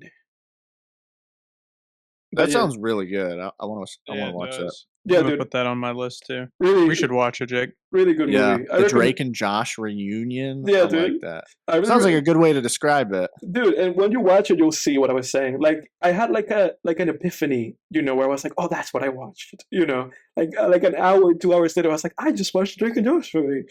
S2: That sounds really good. I want to watch that.
S3: Yeah, I'm gonna put that on my list too.
S1: Really,
S3: we should watch it, Jake.
S1: Really good movie.
S2: The Drake and Josh reunion.
S1: Yeah,
S2: I
S1: dude.
S2: like that. Sounds like a good way to describe it,
S1: dude. And when you watch it, you'll see what I was saying. Like I had like an epiphany, where I was like, oh, that's what I watched. Like an hour, 2 hours later, I was like, I just watched Drake and Josh movie.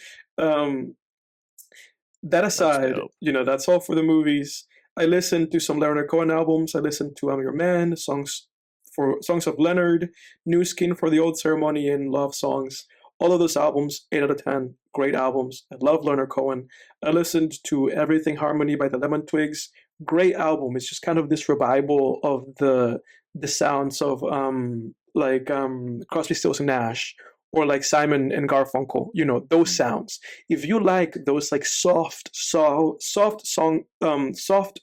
S1: That aside, that's all for the movies. I listened to some Leonard Cohen albums. I listened to I'm Your Man, songs of Leonard, New Skin for the Old Ceremony, and Love Songs. All of those albums, 8 out of 10, great albums. I love Leonard Cohen. I listened to Everything Harmony by the Lemon Twigs. Great album. It's just kind of this revival of the sounds of Crosby, Stills and Nash, or like Simon and Garfunkel, those sounds. If you like those like soft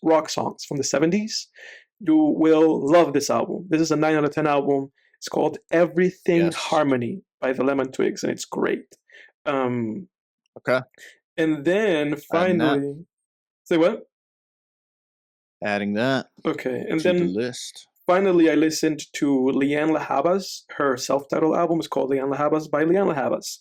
S1: rock songs from the 70s, you will love this album. This is a 9 out of 10 album. It's called Everything Harmony by the Lemon Twigs, and it's great.
S2: Okay.
S1: And then finally, say what?
S2: Adding that.
S1: Okay, and
S2: to
S1: then
S2: the list.
S1: Finally, I listened to Lianne Havas. Her self-titled album is called Lianne Havas by Lianne Havas.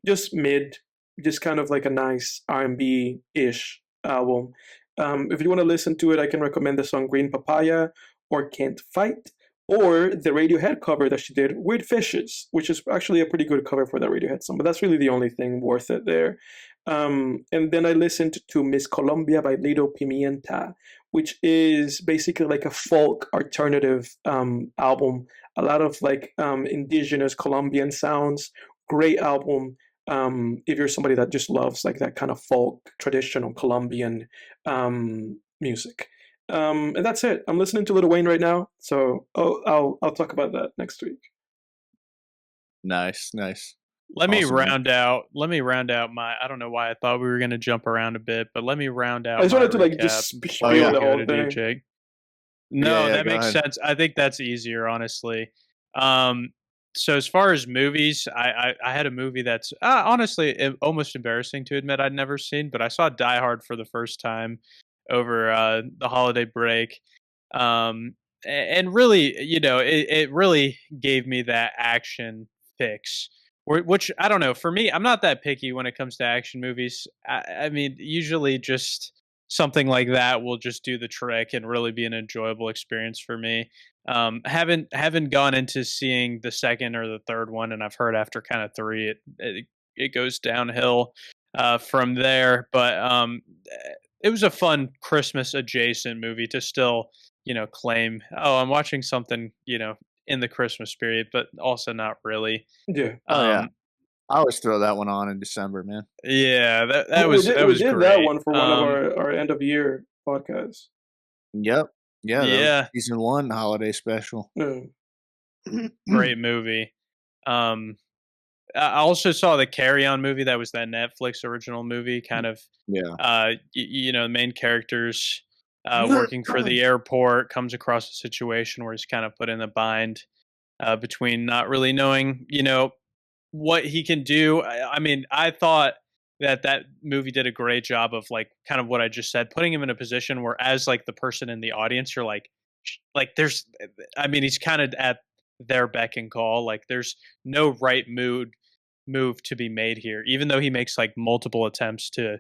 S1: Just kind of like a nice R&B-ish album. If you want to listen to it, I can recommend the song Green Papaya or Can't Fight, or the Radiohead cover that she did, Weird Fishes, which is actually a pretty good cover for that Radiohead song, but that's really the only thing worth it there. And then I listened to Miss Colombia by Lido Pimienta, which is basically like a folk alternative album. A lot of like indigenous Colombian sounds. Great album. If you're somebody that just loves like that kind of folk, traditional Colombian music. And that's it. I'm listening to Lil Wayne right now, so I'll talk about that next week.
S2: Nice.
S3: Let me round out my. I don't know why I thought we were going to jump around a bit, but let me round out.
S1: I just wanted to like just spiel the whole thing.
S3: Jake. No, that makes sense. I think that's easier, honestly. So as far as movies, I had a movie that's honestly almost embarrassing to admit I'd never seen, but I saw Die Hard for the first time over the holiday break. And really, it really gave me that action fix. Which I don't know. For me, I'm not that picky when it comes to action movies. I mean, usually just something like that will just do the trick and really be an enjoyable experience for me. Haven't gone into seeing the second or the third one, and I've heard after kind of 3, it goes downhill from there. But it was a fun Christmas adjacent movie to still, claim, oh, I'm watching something, in the Christmas period, but also not really.
S1: Yeah.
S2: I always throw that one on in December, man.
S3: Yeah, that was great.
S1: We did that one for one of our end of year podcasts.
S2: Yep. Yeah. Season 1 holiday special.
S3: Great movie. I also saw the Carry On movie. That was that Netflix original movie. Kind of, the main characters working for the airport comes across a situation where he's kind of put in a bind between not really knowing, what he can do. I mean, I thought that movie did a great job of like kind of what I just said, putting him in a position where as like the person in the audience, you're like there's, I mean, he's kind of at their beck and call. Like there's no right move to be made here, even though he makes like multiple attempts to,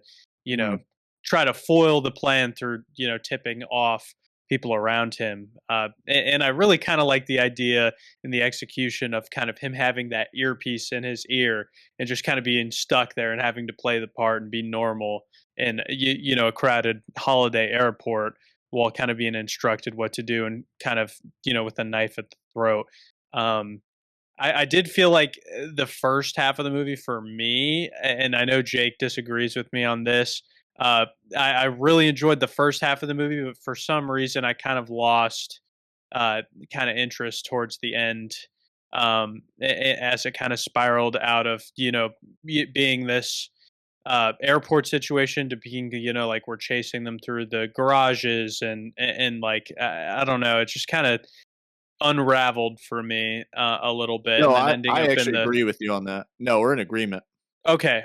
S3: try to foil the plan through, tipping off people around him. And I really kind of like the idea in the execution of kind of him having that earpiece in his ear and just kind of being stuck there and having to play the part and be normal in a crowded holiday airport while kind of being instructed what to do and kind of with a knife at the throat. Um, I did feel like the first half of the movie for me, and I know Jake disagrees with me on this. I really enjoyed the first half of the movie, but for some reason I kind of lost kind of interest towards the end, as it kind of spiraled out of being this airport situation to being like we're chasing them through the garages and like I don't know, it just kind of unraveled for me a little bit,
S2: No,
S3: and then ending
S2: I
S3: up in
S2: actually
S3: the
S2: agree with you on that. No, we're in agreement.
S3: okay.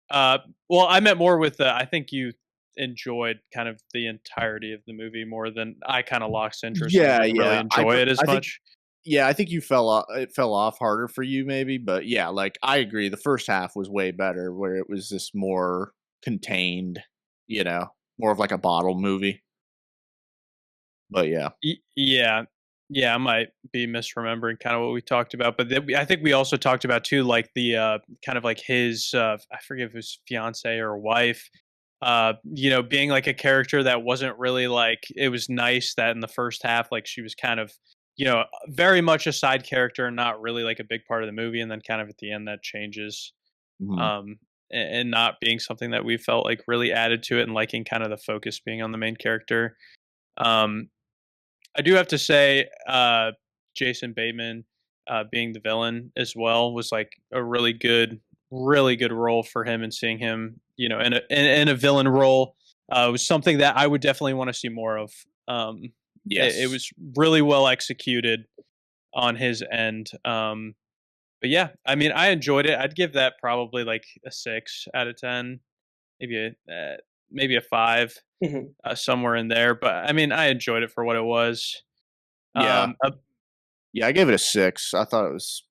S3: Uh, well, I meant more with the. I think you enjoyed kind of the entirety of the movie more than I kind of lost interest and
S2: Yeah,
S3: didn't really
S2: yeah.
S3: enjoy it as
S2: I think
S3: much.
S2: yeah, I think you fell off. It fell off harder for you, maybe. But yeah, like I agree. The first half was way better, where it was this more contained, you know, more of like a bottle movie. But yeah,
S3: Yeah, yeah, I might be misremembering kind of what we talked about, but I think we also talked about too, like the kind of like his I forget if it was fiance or wife, being like a character that wasn't really like it was nice that in the first half, like she was kind of very much a side character and not really like a big part of the movie, and then kind of at the end that changes,
S2: mhm.
S3: um, and not being something that we felt like really added to it, and liking kind of the focus being on the main character. Um, I do have to say, Jason Bateman being the villain as well was like a really good role for him, and seeing him, in a villain role was something that I would definitely want to see more of. It
S2: Yes,
S3: was really well executed on his end. But yeah, I mean, I enjoyed it. I'd give that probably like a 6 out of 10, maybe a 5,
S1: Mhm.
S3: somewhere in there. But I mean, I enjoyed it for what it was.
S2: yeah,
S3: Uh,
S2: yeah. I gave it a 6. I thought it was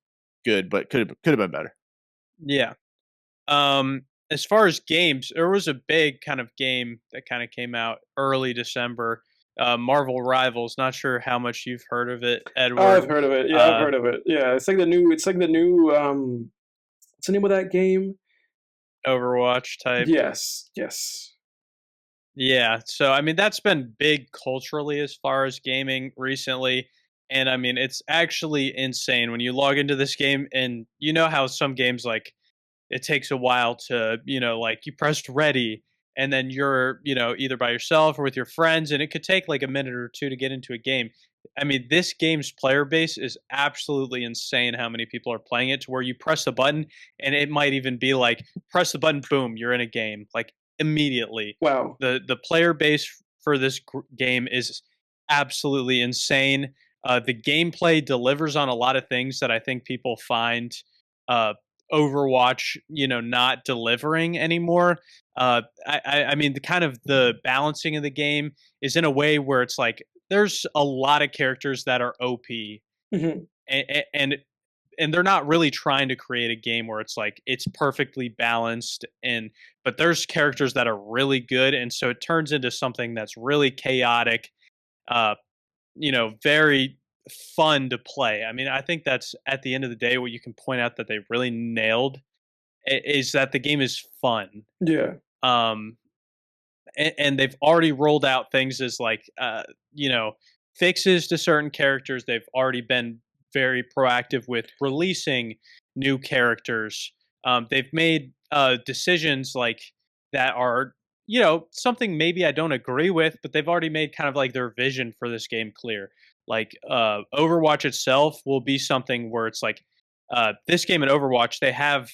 S2: good, but could have been better.
S3: yeah. As far as games, there was a big kind of game that kind of came out early December. Marvel Rivals. Not sure how much you've heard of it,
S1: Oh, I've
S3: Edward.
S1: heard of it. Yeah, I've
S3: Uh,
S1: heard of it. Yeah, it's like the new. It's like the new. What's the name of that game?
S3: Overwatch type.
S1: Yes, yes.
S3: Yeah. So I mean, that's been big culturally as far as gaming recently. And I mean, it's actually insane when you log into this game, and you know how some games like it takes a while to, like you pressed ready and then you're, either by yourself or with your friends, and it could take like a minute or two to get into a game. I mean, this game's player base is absolutely insane how many people are playing it, to where you press a button and it might even be like press the button, boom, you're in a game like immediately.
S1: Wow.
S3: The player base for this game is absolutely insane. The gameplay delivers on a lot of things that I think people find uh, Overwatch, not delivering anymore. I mean, the kind of the balancing of the game is in a way where it's like there's a lot of characters that are OP,
S1: Hmm.
S3: and and they're not really trying to create a game where it's like it's perfectly balanced, and but there's characters that are really good, and so it turns into something that's really chaotic, uh, very fun to play. I mean, I think that's at the end of the day what you can point out that they really nailed is that the game is fun.
S1: Yeah.
S3: Um, and they've already rolled out things as like fixes to certain characters. They've already been very proactive with releasing new characters. They've made decisions like that are something maybe I don't agree with, but they've already made kind of like their vision for this game clear. Like Overwatch itself will be something where it's like this game in Overwatch, they have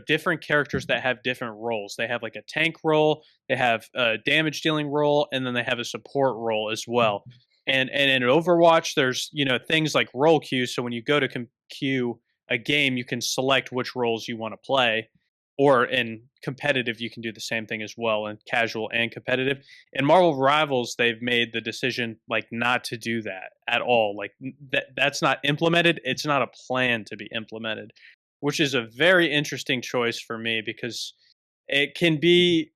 S3: different characters that have different roles. They have like a tank role, they have a damage dealing role, and then they have a support role as well. And in Overwatch, there's things like role queues. So when you go to queue a game, you can select which roles you want to play. Or in competitive, you can do the same thing as well, in casual and competitive. In Marvel Rivals, they've made the decision like not to do that at all. Like that's not implemented. It's not a plan to be implemented, which is a very interesting choice for me because it can be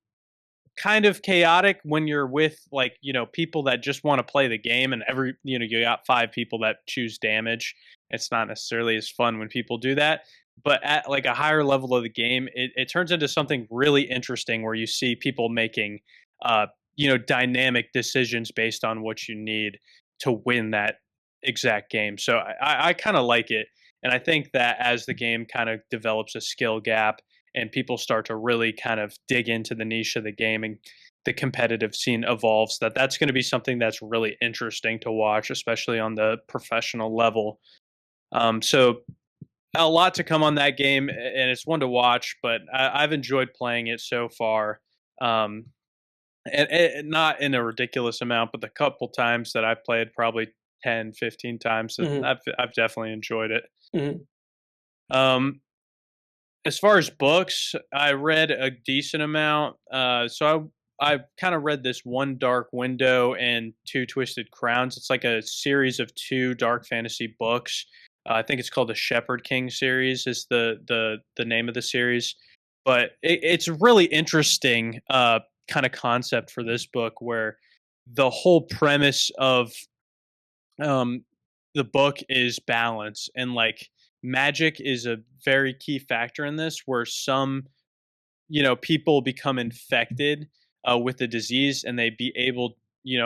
S3: kind of chaotic when you're with like, people that just want to play the game, and you got 5 people that choose damage. It's not necessarily as fun when people do that. But at like a higher level of the game, it turns into something really interesting where you see people making, dynamic decisions based on what you need to win that exact game. So I kind of like it. And I think that as the game kind of develops a skill gap and people start to really kind of dig into the niche of the game and the competitive scene evolves, that's going to be something that's really interesting to watch, especially on the professional level. So a lot to come on that game, and it's one to watch, but I've enjoyed playing it so far. Um, and not in a ridiculous amount, but the couple times that I've played, probably 10, 15 times,
S1: Mhm.
S3: I've definitely enjoyed it.
S1: Mhm.
S3: Um, as far as books, I read a decent amount. So I kind of read this One Dark Window and Two Twisted Crowns. It's like a series of 2 dark fantasy books. I think it's called the Shepherd King series is the name of the series. But it's really interesting kind of concept for this book, where the whole premise of um, the book is balance, and like magic is a very key factor in this, where some people become infected with the disease, and they be able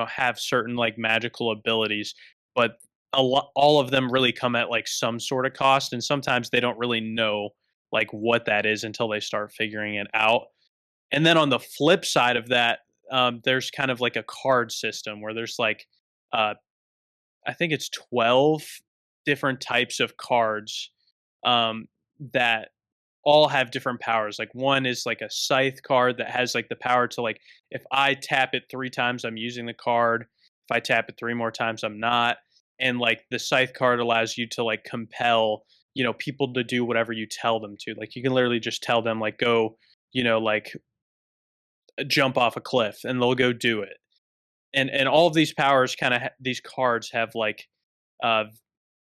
S3: have certain like magical abilities, but all of them really come at like some sort of cost, and sometimes they don't really know like what that is until they start figuring it out. And then on the flip side of that, there's kind of like a card system where there's like uh, I think it's 12 different types of cards that all have different powers. Like one is like a scythe card that has like the power to like, if I tap it 3 times, I'm using the card. If I tap it 3 more times, I'm not. And like the scythe card allows you to like compel, people to do whatever you tell them to. Like you can literally just tell them like go, like jump off a cliff, and they'll go do it. And all of these powers kind of these cards have like uh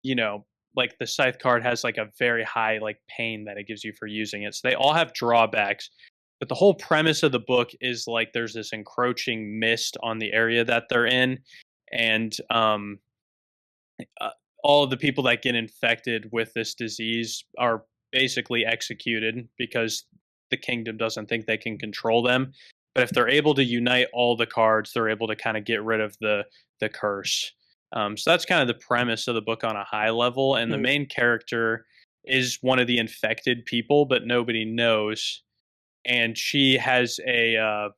S3: you know like the scythe card has like a very high like pain that it gives you for using it, so they all have drawbacks. But the whole premise of the book is like there's this encroaching mist on the area that they're in, and uh, all of the people that get infected with this disease are basically executed because the kingdom doesn't think they can control them. But if they're able to unite all the cards, they're able to kind of get rid of the curse. So that's kind of the premise of the book on a high level. And the
S1: Mhm.
S3: main character is one of the infected people, but nobody knows. And she has a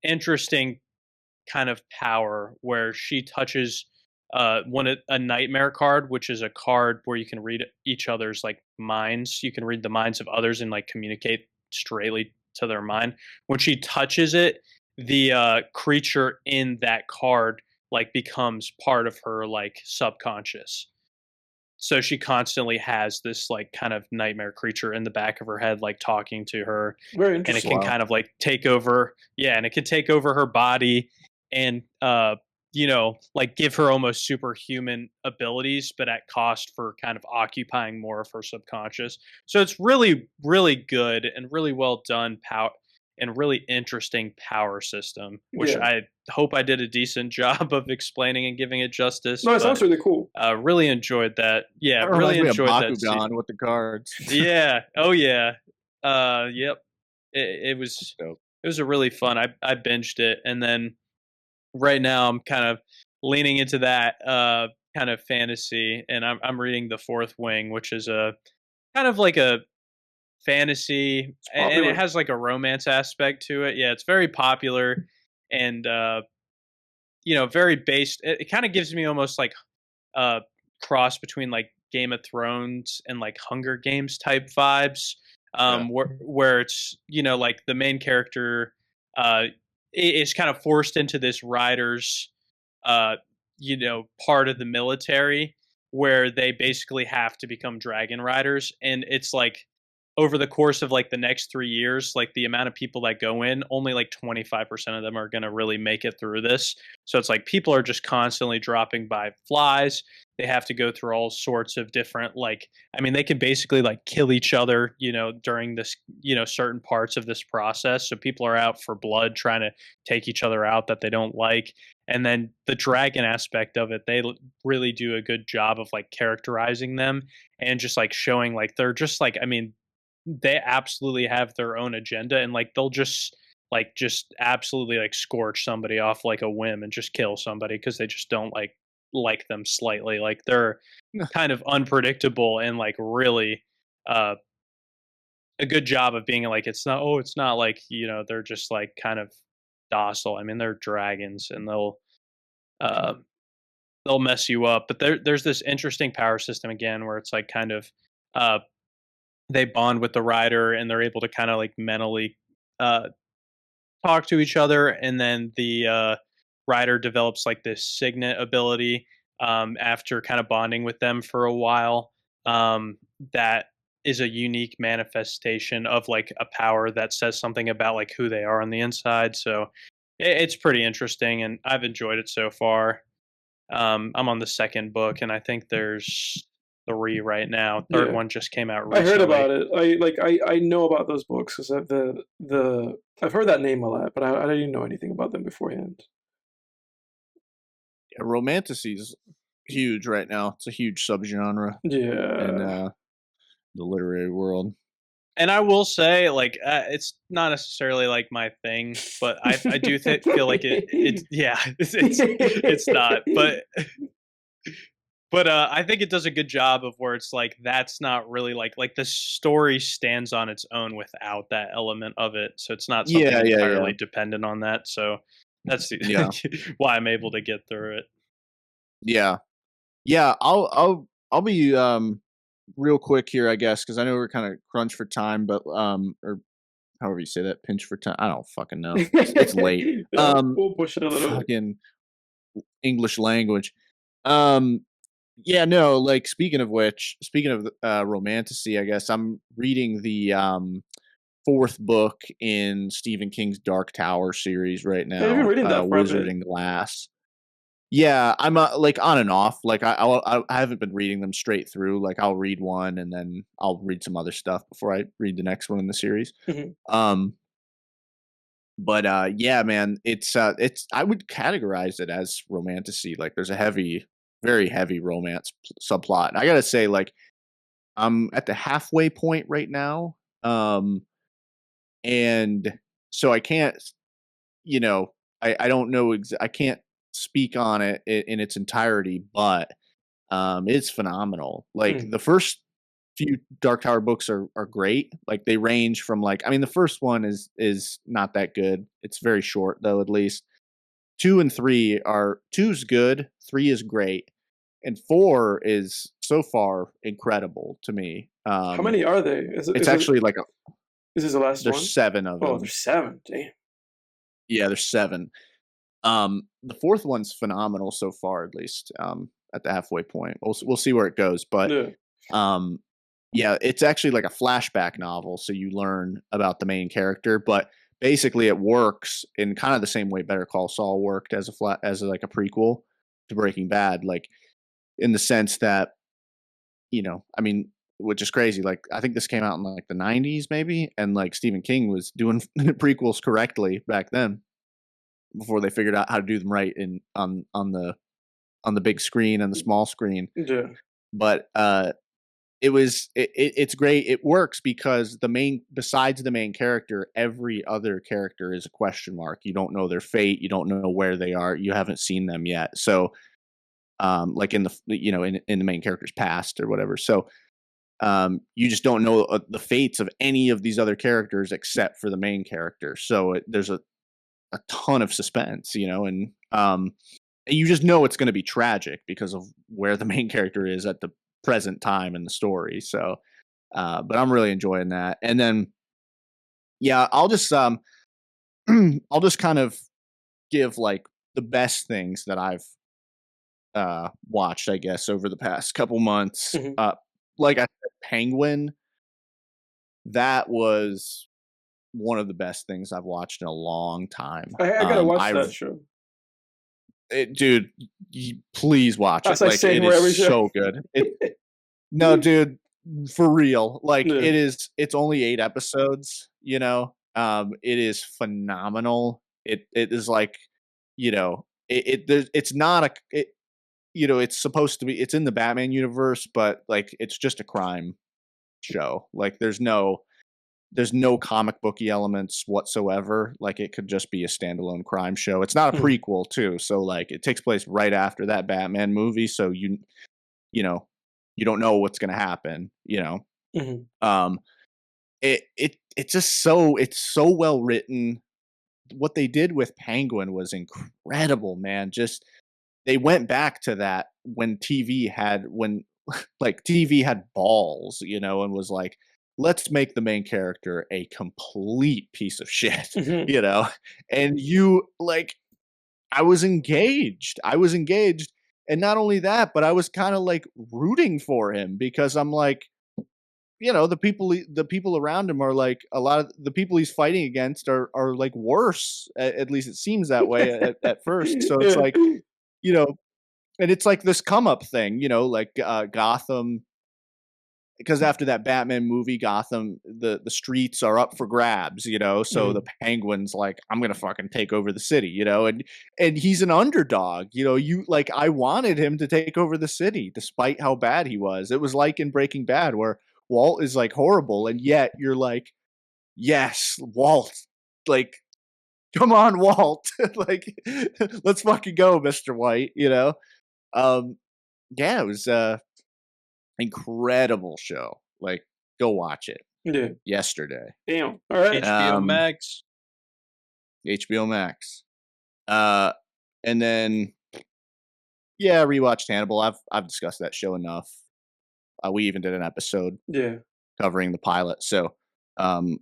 S3: interesting kind of power where she touches a nightmare card, which is a card where you can read each other's like minds. You can read the minds of others and like communicate straightly to their mind. When she touches it, the creature in that card like becomes part of her like subconscious. So she constantly has this like kind of nightmare creature in the back of her head like talking to her,
S1: Very
S3: and it
S1: interesting.
S3: can
S2: Wow.
S3: kind of like take over, yeah, and it can take over her body, and like give her almost superhuman abilities, but at cost for kind of occupying more of her subconscious. So it's really really good and really well done and really interesting power system, which
S1: Yeah.
S3: I hope I did a decent job of explaining and giving it justice.
S1: No, it
S3: But
S1: sounds really cool.
S3: really enjoyed that. Yeah,
S2: That
S3: really
S2: reminds me of
S3: enjoyed that
S2: Bakugan with the cards.
S3: yeah. Oh yeah. Yep. It was
S2: Dope.
S3: it was a really fun. I binged it, and then right now I'm kind of leaning into that kind of fantasy, and I'm reading The Fourth Wing, which is a kind of like a fantasy,
S1: It's
S3: and it
S1: popular.
S3: has like a romance aspect to it. Yeah, it's very popular, and very based. It kind of gives me almost like uh cross between like Game of Thrones and like Hunger Games type vibes.
S2: Yeah.
S3: Where it's like the main character is kind of forced into this writer's uh part of the military, where they basically have to become dragon riders, and it's like over the course of like the next 3 years, like the amount of people that go in, only like 25% of them are going to really make it through this. So it's like people are just constantly dropping by flies. They have to go through all sorts of different, like, I mean, they can basically like kill each other, during this, certain parts of this process. So people are out for blood trying to take each other out that they don't like. And then the dragon aspect of it, they really do a good job of like characterizing them and just like showing like they're just like, I mean, they absolutely have their own agenda, and like they'll just absolutely like scorch somebody off like a whim and just kill somebody because they just don't like them slightly. Like they're kind of unpredictable and like really uh a good job of being like, it's not like, they're just like kind of docile. I mean, they're dragons and uh they'll mess you up. But there's this interesting power system again where it's like kind of uh they bond with the rider and they're able to kind of like mentally uh talk to each other, and then the rider develops like this signet ability after kind of bonding with them for a while, that is a unique manifestation of like a power that says something about like who they are on the inside. So it's pretty interesting and I've enjoyed it so far. I'm on the second book and I think there's three right now. Third
S1: Yeah.
S3: one just came out
S1: I heard
S3: recently.
S1: about it. I know about those books because I've heard that name a lot, but I didn't know anything about them beforehand.
S2: Yeah, romantasy is huge right now. It's a huge subgenre in
S1: Yeah.
S2: the literary world.
S3: And I will say, like, it's not necessarily like my thing, but I do feel like it's yeah, it's not, but I think it does a good job of where it's like that's not really like the story stands on its own without that element of it, so it's not something
S2: Yeah,
S3: entirely dependent on that. So that's
S2: yeah,
S3: why I'm able to get through it.
S2: yeah, yeah. I'll be real quick here, I guess, because I know we're kind of crunched for time, but or however you say that, pinch for time. I don't fucking know. It's late.
S1: Yeah, we'll push it a little bit.
S2: Fucking English language. Um, yeah, no. Like speaking of romantasy, I guess I'm reading the fourth book in Stephen King's Dark Tower series right
S1: Yeah, you've been
S2: now,
S1: reading that for a bit.
S2: Wizarding Glass. Yeah, I'm like on and off. Like I haven't been reading them straight through. Like I'll read one and then I'll read some other stuff before I read the next one in the series.
S1: Mhm.
S2: But yeah, man, it's I would categorize it as romantasy. Like there's a very heavy romance subplot. And I gotta say, like I'm at the halfway point right now, and so I can't, I don't know I can't speak on it in its entirety, but it's phenomenal. Like
S1: Mm.
S2: the first few Dark Tower books are great. Like they range from like, I mean, the first one is not that good. It's very short though, at least. 2's good, 3 is great, and 4 is so far incredible to me.
S1: How many are they?
S2: It's actually like
S1: Is this the last one?
S2: there's 7 of
S1: Oh,
S2: them.
S1: there's 7. Damn.
S2: Yeah, there's 7. The fourth one's phenomenal so far, at least. At the halfway point, we'll see where it goes. But
S1: Yeah.
S2: yeah, it's actually like a flashback novel, so you learn about the main character. But basically, it works in kind of the same way Better Call Saul worked as like a prequel to Breaking Bad, like in the sense that I mean, which is crazy. Like I think this came out in like the '90s, maybe, and like Stephen King was doing prequels correctly back then before they figured out how to do them right on the big screen and the small screen.
S1: Yeah.
S2: But it's great. It works because besides the main character, every other character is a question mark. You don't know their fate. You don't know where they are. You haven't seen them yet. So, like in in the main character's past or whatever. So, you just don't know the fates of any of these other characters except for the main character. So there's a ton of suspense, and you just know it's going to be tragic because of where the main character is at the present time in the story. So, but I'm really enjoying that. And then, yeah, I'll just I'll just kind of give like the best things that I've watched, I guess, over the past couple months.
S1: Mhm.
S2: Like I said, Penguin that was one of the best things I've watched in a long time.
S1: I gotta watch that show.
S2: Dude, please watch
S1: As
S2: it.
S1: I
S2: Like,
S1: say
S2: it
S1: for every
S2: is
S1: show.
S2: so good. No, dude, for real. Like,
S1: Yeah.
S2: it's only 8 episodes, you know. It is phenomenal. It is like, you know, it's not a you know, it's supposed to be, it's in the Batman universe, but like it's just a crime show. Like there's no comic booky elements whatsoever. Like it could just be a standalone crime show. It's not a prequel too, so like it takes place right after that Batman movie, so you know, you don't know what's going to happen, you know. It's just it's so well written. What they did with Penguin was incredible, man. Just they went back to that when like TV had balls, you know, and was like, let's make the main character a complete piece of shit, you know. And you like, I was engaged. And not only that, but I was kind of like rooting for him because I'm like, you know, the people around him are like, a lot of the people he's fighting against are like worse. At least it seems that way at first. So it's like, you know, and it's like this come up thing, you know, like Gotham, because after that Batman movie, Gotham, the streets are up for grabs, you know. So the Penguin's like, I'm gonna fucking take over the city, you know, and he's an underdog, you know. You like, I wanted him to take over the city despite how bad he was. It was like in Breaking Bad where Walt is like horrible, and yet you're like, yes, Walt, like, come on, Walt, like, let's fucking go, Mr. White, you know. Yeah, it was incredible show. Like, go watch it.
S1: Yeah.
S2: Yesterday.
S1: Damn. All right.
S3: HBO Max.
S2: HBO Max. And then yeah, rewatched Hannibal. I've discussed that show enough. We even did an episode covering the pilot. So I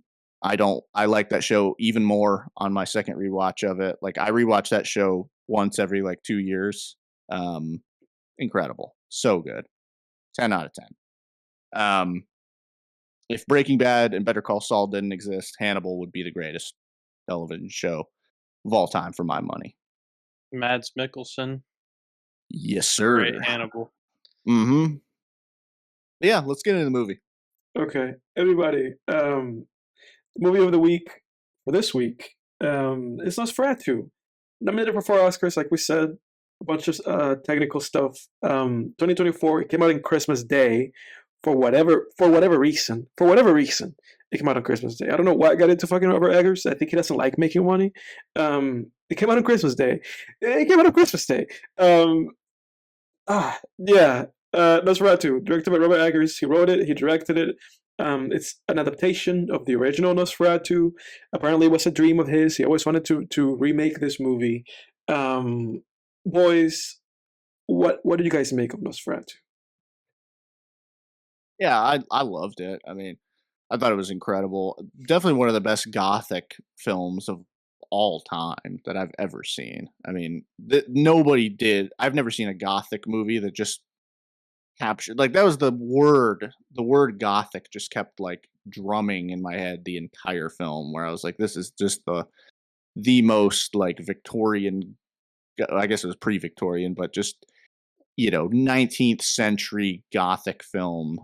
S2: like that show even more on my second rewatch of it. Like I rewatch that show once every like 2 years. Incredible. So good. 10 out of 10. If Breaking Bad and Better Call Saul didn't exist, Hannibal would be the greatest television show of all time for my money.
S3: Mads Mikkelsen.
S2: Yes, sir.
S3: Great Hannibal.
S2: Yeah, let's get into the movie.
S1: Okay, everybody. Movie of the week for this week is Nosferatu. Nominated for 4 Oscars, like we said. A bunch of technical stuff. 2024. It came out on Christmas Day. For whatever reason, it came out on Christmas Day. I don't know what got into fucking Robert Eggers. I think he doesn't like making money. It came out on Christmas Day. Nosferatu, directed by Robert Eggers. He wrote it. He directed it. It's an adaptation of the original Nosferatu. Apparently, it was a dream of his. He always wanted to remake this movie. Boys, what did you guys make of Nosferatu?
S2: Yeah, I loved it. I mean, I thought it was incredible. Definitely one of the best gothic films of all time that I've ever seen. I mean, nobody did. I've never seen a gothic movie that just captured, like, that was the word gothic just kept like drumming in my head the entire film, where I was like, this is just the most like Victorian, I guess it was pre-Victorian, but just, you know, 19th century gothic film.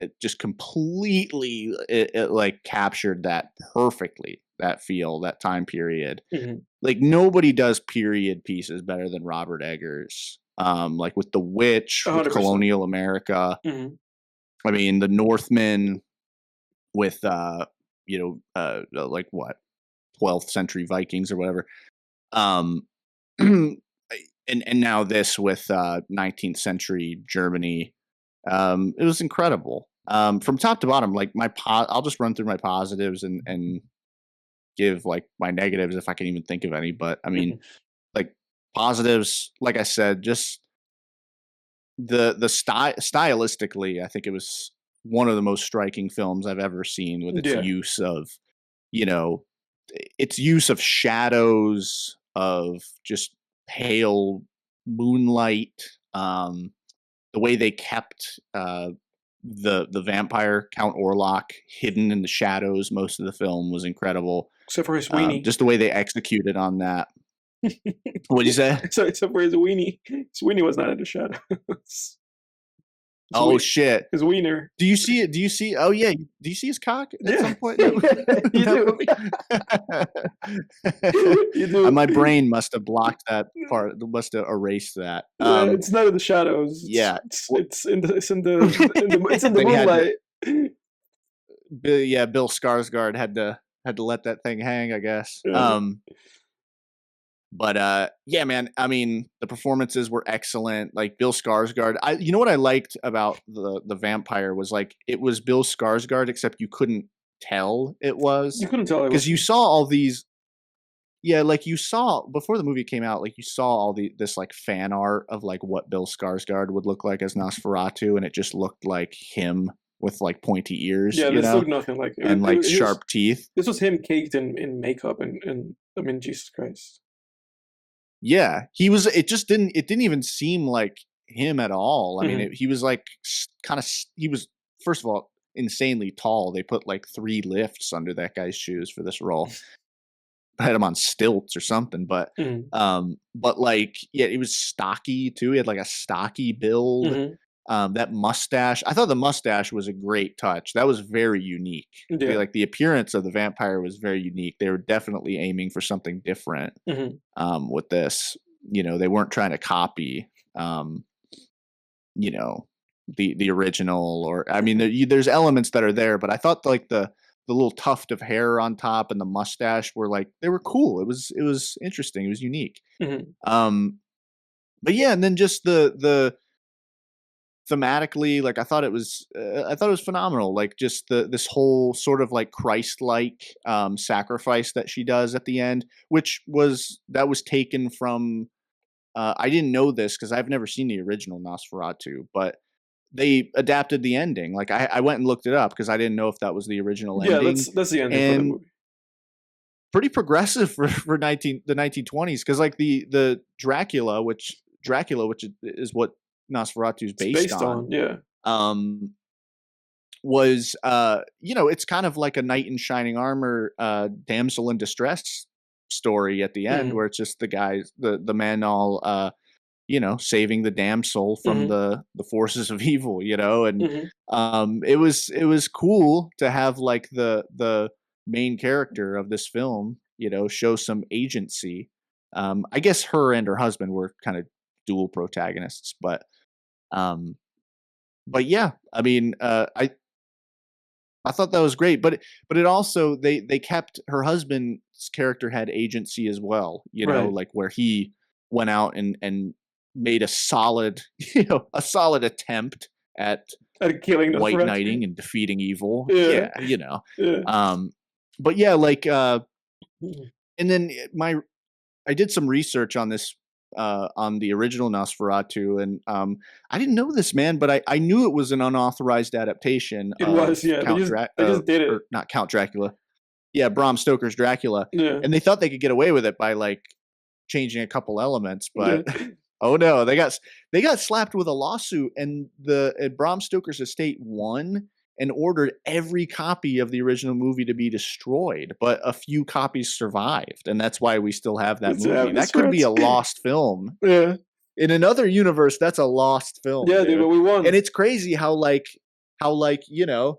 S2: It just completely it like captured that perfectly, that feel, that time period. Like nobody does period pieces better than Robert Eggers. Like with The Witch,
S1: 100%.
S2: with colonial America. I mean, The Northman with like what, 12th century Vikings or whatever. And now this with 19th century Germany. It was incredible. From top to bottom, like I'll just run through my positives and give like my negatives if I can even think of any. But I mean, like positives, like I said, just the stylistically, I think it was one of the most striking films I've ever seen, with its use of, you know, its use of shadows, of just pale moonlight, the way they kept the vampire Count Orlok hidden in the shadows most of the film was incredible.
S1: Except for his weenie.
S2: Just the way they executed on that. What'd you say?
S1: So except for his weenie. His weenie was not in the shadows.
S2: Shit.
S1: His wiener.
S2: Do you see it? Do you see? Oh yeah. Do you see his cock at some point?
S1: You do.
S2: My brain must have blocked that part. Must have erased that.
S1: It's not in the shadows. It's in the moonlight.
S2: Bill Skarsgård had to let that thing hang, I guess.
S1: Yeah.
S2: But yeah, man. I mean, the performances were excellent. Like Bill Skarsgård. You know what I liked about the vampire was like it was Bill Skarsgård, except you couldn't tell it was.
S1: You couldn't tell
S2: because you saw all these. Yeah, like you saw before the movie came out, like you saw all this like fan art of like what Bill Skarsgård would look like as Nosferatu, and it just looked like him with like pointy ears.
S1: Yeah, this looked nothing like it.
S2: And like sharp teeth.
S1: This was him caked in makeup, and I mean, Jesus Christ.
S2: Yeah, he was. It didn't even seem like him at all. I mean, he was like he was, first of all, insanely tall. They put like 3 lifts under that guy's shoes for this role. Had him on stilts or something, but like, yeah, he was stocky too. He had like a stocky build. That mustache, I thought the mustache was a great touch. That was very unique. Yeah. Like the appearance of the vampire was very unique. They were definitely aiming for something different with this. You know, they weren't trying to copy, you know, the original, or I mean, there's elements that are there, but I thought like the little tuft of hair on top and the mustache were like, they were cool. It was interesting. It was unique. But yeah, and then just the thematically, like I thought it was phenomenal. Like just this whole sort of like Christ-like sacrifice that she does at the end, which was taken from. I didn't know this because I've never seen the original Nosferatu, but they adapted the ending. Like I went and looked it up because I didn't know if that was the original ending.
S1: Yeah, that's the ending for the movie.
S2: Pretty progressive for the 1920s, because like the Dracula, which is what Nosferatu's based on.
S1: Yeah.
S2: Was you know, it's kind of like a knight in shining armor, damsel in distress story at the end, where it's just the guys, the men all you know, saving the damsel from the forces of evil, you know, and it was cool to have like the main character of this film, you know, show some agency. I guess her and her husband were kind of dual protagonists, but yeah, I mean, I thought that was great, but it also they kept her husband's character had agency as well, you know, like where he went out and made a solid attempt at killing white knighting and defeating evil. Yeah, you know. Yeah. But yeah, like and then I did some research on this on the original Nosferatu, and I didn't know this, man, but I knew it was an unauthorized adaptation.
S1: It was, yeah. They just did it.
S2: Not Count Dracula. Yeah, Bram Stoker's Dracula.
S1: Yeah.
S2: And they thought they could get away with it by like changing a couple elements, but oh no, they got slapped with a lawsuit, and Bram Stoker's estate won and ordered every copy of the original movie to be destroyed, but a few copies survived, and that's why we still have that movie. That could be a lost film.
S1: Yeah.
S2: In another universe, that's a lost film.
S1: Yeah, dude, but we won.
S2: And it's crazy how you know,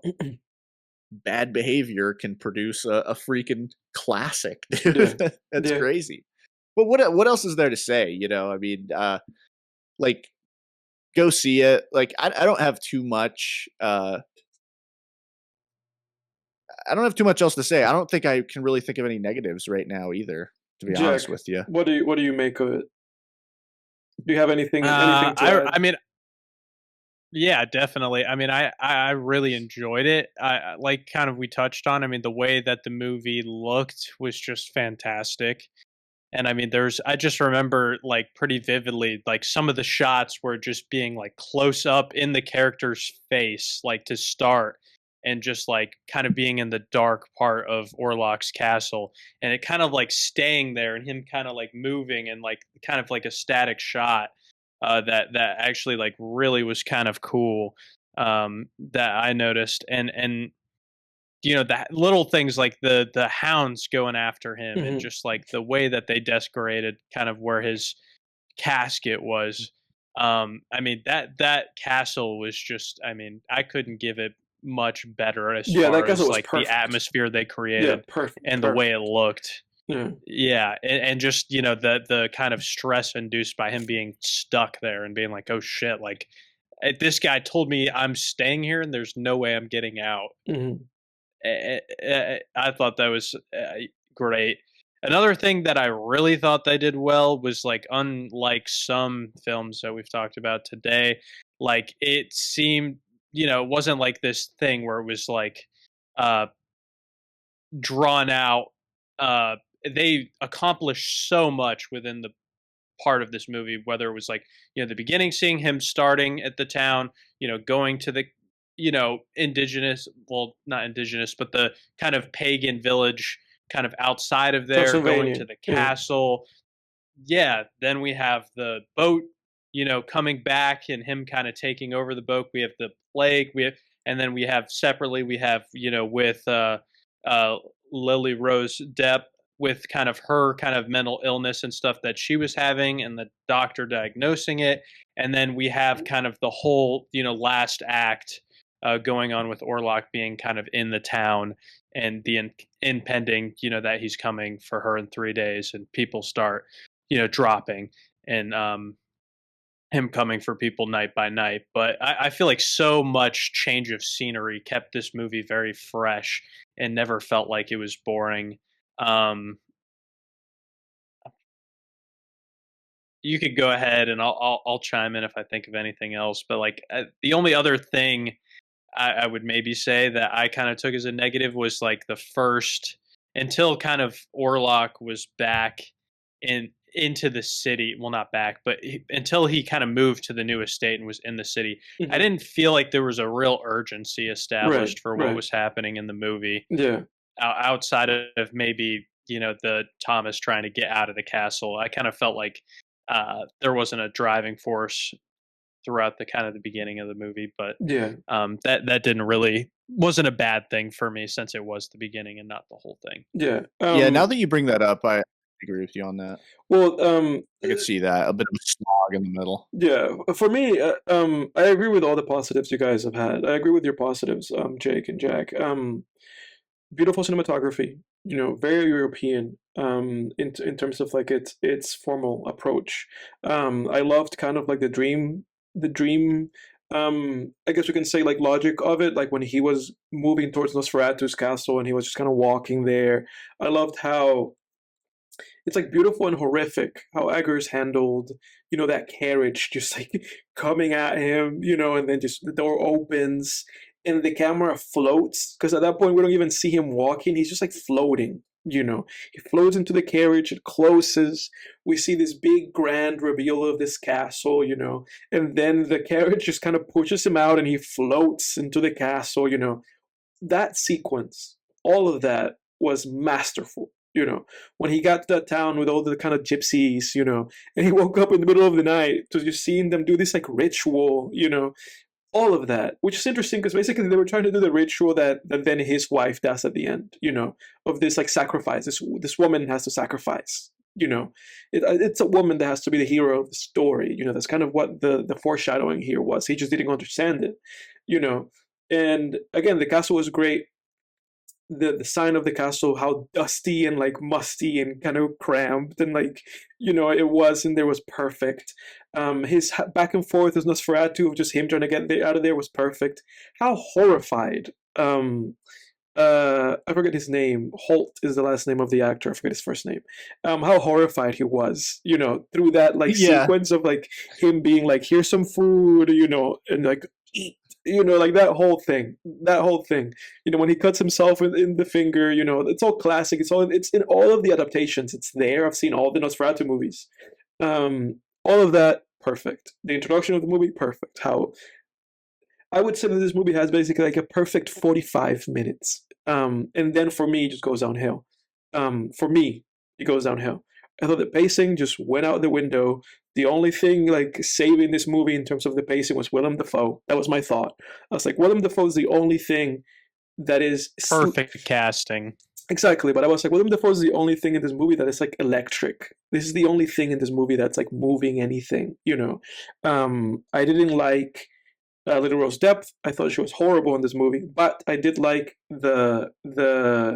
S2: bad behavior can produce a freaking classic, dude. Yeah. That's crazy. But what else is there to say? You know, I mean, like, go see it. Like, I don't have too much. I don't have too much else to say. I don't think I can really think of any negatives right now either, to be honest with you.
S1: What do you make of it? Do you have anything to add?
S3: I mean, yeah, definitely. I mean, I really enjoyed it. I like kind of we touched on. I mean, the way that the movie looked was just fantastic. And I mean, I just remember like pretty vividly, like some of the shots were just being like close up in the character's face, like to start, and just like kind of being in the dark part of Orlok's castle, and it kind of like staying there and him kind of like moving and like kind of like a static shot that actually like really was kind of cool. that I noticed, and the little things like the hounds going after him, and
S1: Mm-hmm.
S3: just like the way that they decorated kind of where his casket was. I mean, that castle was just, I mean, I couldn't give it much better as
S1: Yeah, that
S3: far
S1: castle
S3: as
S1: was
S3: like the
S1: perfect.
S3: atmosphere they
S1: Yeah,
S3: created
S1: perfect.
S3: and the way it looked.
S1: Yeah.
S3: Yeah, and just the kind of stress induced by him being stuck there and being like, oh shit, like this guy told me I'm staying here and there's no way I'm getting out.
S1: Mm-hmm.
S3: I thought that was great. Another thing that I really thought they did well was, like, unlike some films that we've talked about today, like, it seemed, it wasn't like this thing where it was like uh drawn out. uh they accomplished so much within the part of this movie, whether it was like, the beginning, seeing him starting at the town, going to the, indigenous, well, not indigenous, but the kind of pagan village kind of outside of there, going
S1: Transylvania.
S3: to the
S1: Yeah.
S3: castle. Yeah, then we have the boat, coming back and him kind of taking over the boat. We have the plague. And then we have separately, we have, with uh, Lily Rose Depp, with kind of her kind of mental illness and stuff that she was having, and the doctor diagnosing it. And then we have kind of the whole, last act going on with Orlok being kind of in the town, and the impending, that he's coming for her in 3 days, and people start, dropping, and him coming for people night by night. But I feel like so much change of scenery kept this movie very fresh and never felt like it was boring. Um, you could go ahead, and I'll chime in if I think of anything else. But like, the only other thing I would maybe say that I kind of took as a negative was like the first, until kind of Orlok was back into the city. Well, not back, but until he kind of moved to the new estate and was in the city. I
S1: Mm-hmm.
S3: didn't feel like there was a real urgency
S1: Right.
S3: established for what
S1: Right.
S3: was happening in the movie,
S1: Yeah.
S3: outside of maybe, the Thomas trying to get out of the castle. I kind of felt like there wasn't a driving force throughout the kind of the beginning of the movie, but
S1: Yeah.
S3: that didn't really, wasn't a bad thing for me, since it was the beginning and not the whole thing.
S1: Yeah.
S2: Yeah, now that you bring that up, I agree with you on that.
S1: Well,
S2: I could see that, a bit of a slog in the middle.
S1: yeah, for me, I agree with all the positives you guys have had. I agree with your positives, Jake and Jack. Beautiful cinematography, very European, in terms of like its formal approach. I loved kind of like the dream, I guess we can say, like, logic of it, like when he was moving towards Nosferatu's castle and he was just kind of walking there. I loved how it's like beautiful and horrific how Eggers handled, that carriage just like coming at him, and then just the door opens and the camera floats, because at that point we don't even see him walking. He's just like floating. He floats into the carriage, it closes. We see this big grand reveal of this castle, and then the carriage just kind of pushes him out and he floats into the castle. That sequence, all of that was masterful. When he got to that town with all the kind of gypsies, and he woke up in the middle of the night to just seeing them do this like ritual, all of that, which is interesting because basically they were trying to do the ritual that then his wife does at the end, of this like sacrifice. This woman has to sacrifice. It's a woman that has to be the hero of the story. That's kind of what the foreshadowing here was. He just didn't understand it. And again, the castle was great. The sign of the castle, how dusty and like musty and kind of cramped and like, it was, and there was perfect. His back and forth as Nosferatu, of just him trying to get out of there, was perfect. How horrified, I forget his name. Holt is the last name of the actor. I forget his first name. How horrified he was, through that like sequence of like him being like, here's some food, and like eat, like that whole thing. When he cuts himself in the finger, it's all classic. It's in all of the adaptations. It's there. I've seen all the Nosferatu movies. All of that, perfect. The introduction of the movie, perfect. How I would say that this movie has basically like a perfect 45 minutes. And then for me, it just goes downhill. For me, it goes downhill. I thought the pacing just went out the window. The only thing like saving this movie in terms of the pacing was Willem Dafoe. That was my thought. I was like, Willem Dafoe is the only thing that is
S3: perfect casting.
S1: Exactly, but I was like, Willem Dafoe is the only thing in this movie that is like electric. This is the only thing in this movie that's like moving anything, you know. I didn't like Little Rose Depth. I thought she was horrible in this movie, but I did like the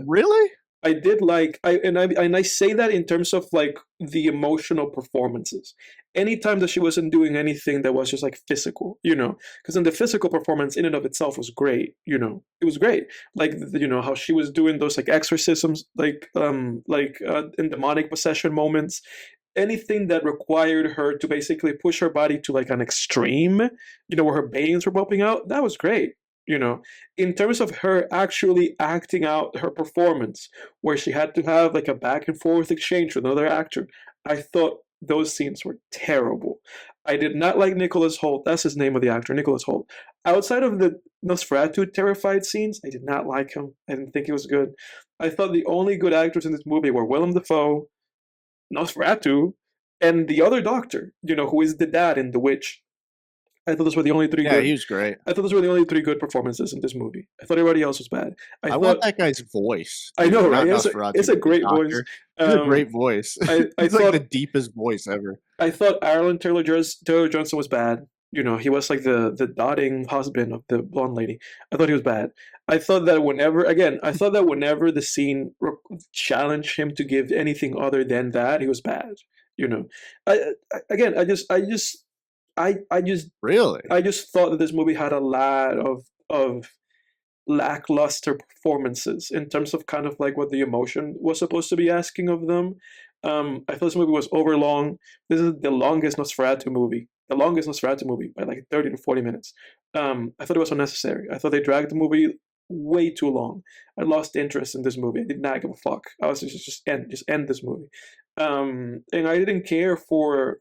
S2: Really?
S1: I did like I say that in terms of like the emotional performances. Anytime that she wasn't doing anything that was just like physical, you know, because then the physical performance in and of itself was great, you know, it was great. Like you know how she was doing those like exorcisms, in demonic possession moments. Anything that required her to basically push her body to like an extreme, you know, where her veins were popping out, that was great. You know, in terms of her actually acting out her performance, where she had to have like a back and forth exchange with another actor, I thought those scenes were terrible. I did not like Nicholas Hoult. That's his name of the actor, Nicholas Hoult. Outside of the Nosferatu terrified scenes, I did not like him. I didn't think he was good. I thought the only good actors in this movie were Willem Dafoe, Nosferatu, and the other doctor, you know, who is the dad in The Witch. I thought those were the only three
S2: Yeah,
S1: good.
S2: he was great.
S1: I thought those were the only three good performances in this movie. I thought everybody else was bad.
S2: I want that guy's voice.
S1: I know, right?
S2: Nosferatu,
S1: It's a great voice.
S2: It's a great voice.
S1: I
S2: It's
S1: thought,
S2: like the deepest voice ever.
S1: I thought Ireland Taylor Johnson was bad. You know, he was like the dotting husband of the blonde lady. I thought he was bad. I thought that whenever the scene challenged him to give anything other than that, he was bad. You know, I just
S2: Really?
S1: I just thought that this movie had a lot of lackluster performances in terms of kind of like what the emotion was supposed to be asking of them. I thought this movie was overlong. This is the longest Nosferatu movie. The longest Nosferatu movie by like 30 to 40 minutes. I thought it was unnecessary. I thought they dragged the movie way too long. I lost interest in this movie. I did not give a fuck. I was just end this movie. And I didn't care for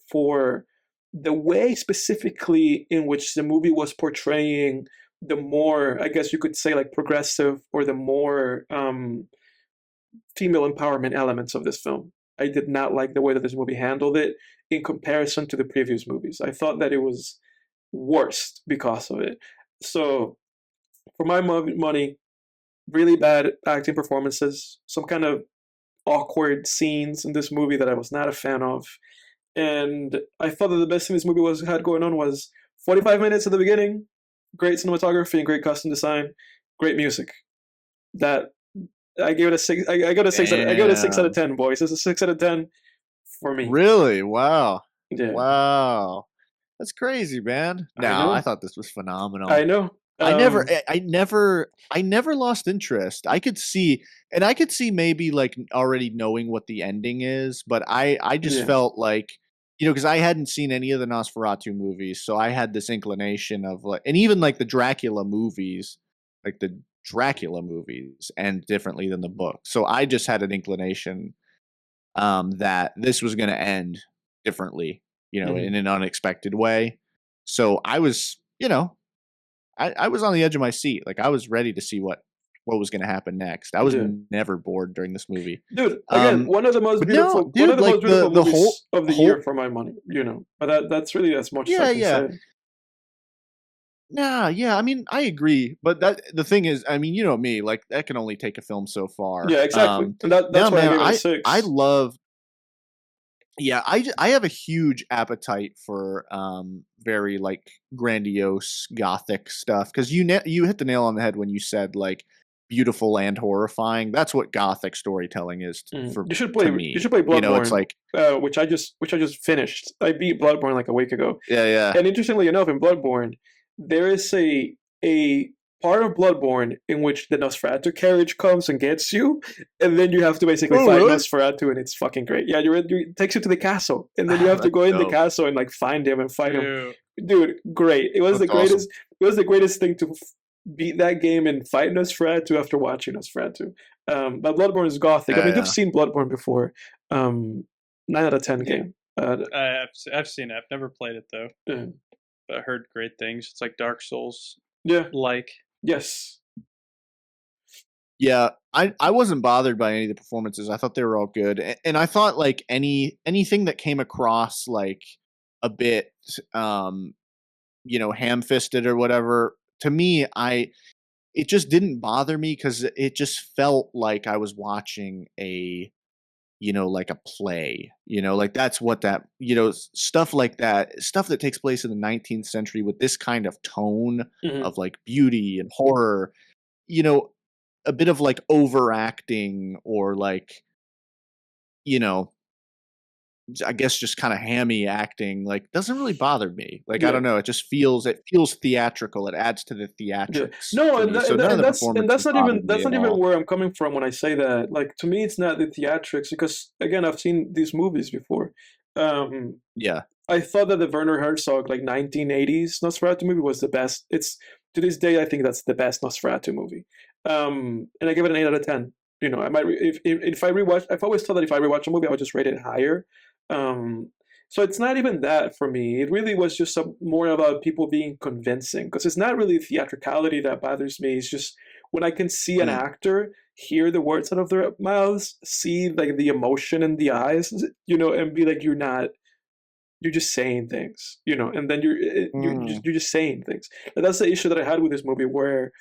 S1: the way specifically in which the movie was portraying the more, I guess you could say, like progressive or the more female empowerment elements of this film. I did not like the way that this movie handled it in comparison to the previous movies. I thought that it was worst because of it. So, for my money, really bad acting performances, some kind of awkward scenes in this movie that I was not a fan of. And I thought that the best thing this movie had going on was 45 minutes at the beginning, great cinematography and great costume design, great music. That I gave it a 6. I got a 6. I got a 6 out of 10, boys. It's a 6 out of 10 for me.
S2: Really? Wow.
S1: Yeah.
S2: Wow. That's crazy, man. No, I thought this was phenomenal.
S1: I know.
S2: I never lost interest. I could see maybe like already knowing what the ending is, but I just felt like, you know, because I hadn't seen any of the Nosferatu movies, so I had this inclination of like, and even like the Dracula movies, end differently than the book. So I just had an inclination that this was going to end differently, you know, in an unexpected way. So I was, you know, I was on the edge of my seat. Like I was ready to see what was going to happen next. I was never bored during this movie.
S1: Dude, again, one of the most beautiful, movies of the year for my money, you know. But that's really as much as I can say.
S2: Nah, yeah, I mean, I agree, but the thing is, I mean, you know me, like that can only take a film so far.
S1: Yeah, exactly. And that's why I gave it a 6.
S2: I love. Yeah, I have a huge appetite for very like grandiose gothic stuff because you hit the nail on the head when you said like beautiful and horrifying. That's what gothic storytelling is for
S1: you should play
S2: me.
S1: You should play Bloodborne.
S2: You know, it's like
S1: which I just finished. I beat Bloodborne like a week ago.
S2: Yeah.
S1: And interestingly enough, in Bloodborne, there is a part of Bloodborne in which the Nosferatu carriage comes and gets you, and then you have to basically fight Nosferatu, and it's fucking great. Yeah, it takes you to the castle, and then you have to go in the castle and like find him and fight him. Dude, great! It was the greatest. Awesome. It was the greatest thing to beat that game and fight Nosferatu after watching Nosferatu. But Bloodborne is gothic. I mean, you've seen Bloodborne before. 9 out of 10 game.
S3: I've seen it. I've never played it though.
S1: Yeah.
S3: But I heard great things. It's like Dark Souls.
S1: Yeah.
S3: Like.
S1: Yes.
S2: Yeah, I wasn't bothered by any of the performances. I thought they were all good, and I thought like anything that came across like a bit, ham-fisted or whatever. To me, it just didn't bother me because it just felt like I was watching like a play. Like that's what that stuff like that, stuff that takes place in the 19th century with this kind of tone of like beauty and horror. A bit of like overacting or like, I guess just kind of hammy acting, like doesn't really bother me. Like I don't know, it feels theatrical. It adds to the theatrics.
S1: No,
S2: for me. So none of the
S1: that's
S2: performances
S1: not even
S2: bothered me at all.
S1: where I'm coming from when I say that. Like to me, it's not the theatrics because again, I've seen these movies before.
S2: Yeah.
S1: I thought that the Werner Herzog like 1980s Nosferatu movie was the best. It's to this day I think that's the best Nosferatu movie. And I give it an 8 out of 10. I might if I rewatch. I've always thought that if I rewatch a movie, I would just rate it higher. So it's not even that for me. It really was just more about people being convincing because it's not really theatricality that bothers me. It's just when I can see an actor hear the words out of their mouths, see like the emotion in the eyes, and be like, you're just saying things, and then you're just saying things. And that's the issue that I had with this movie, where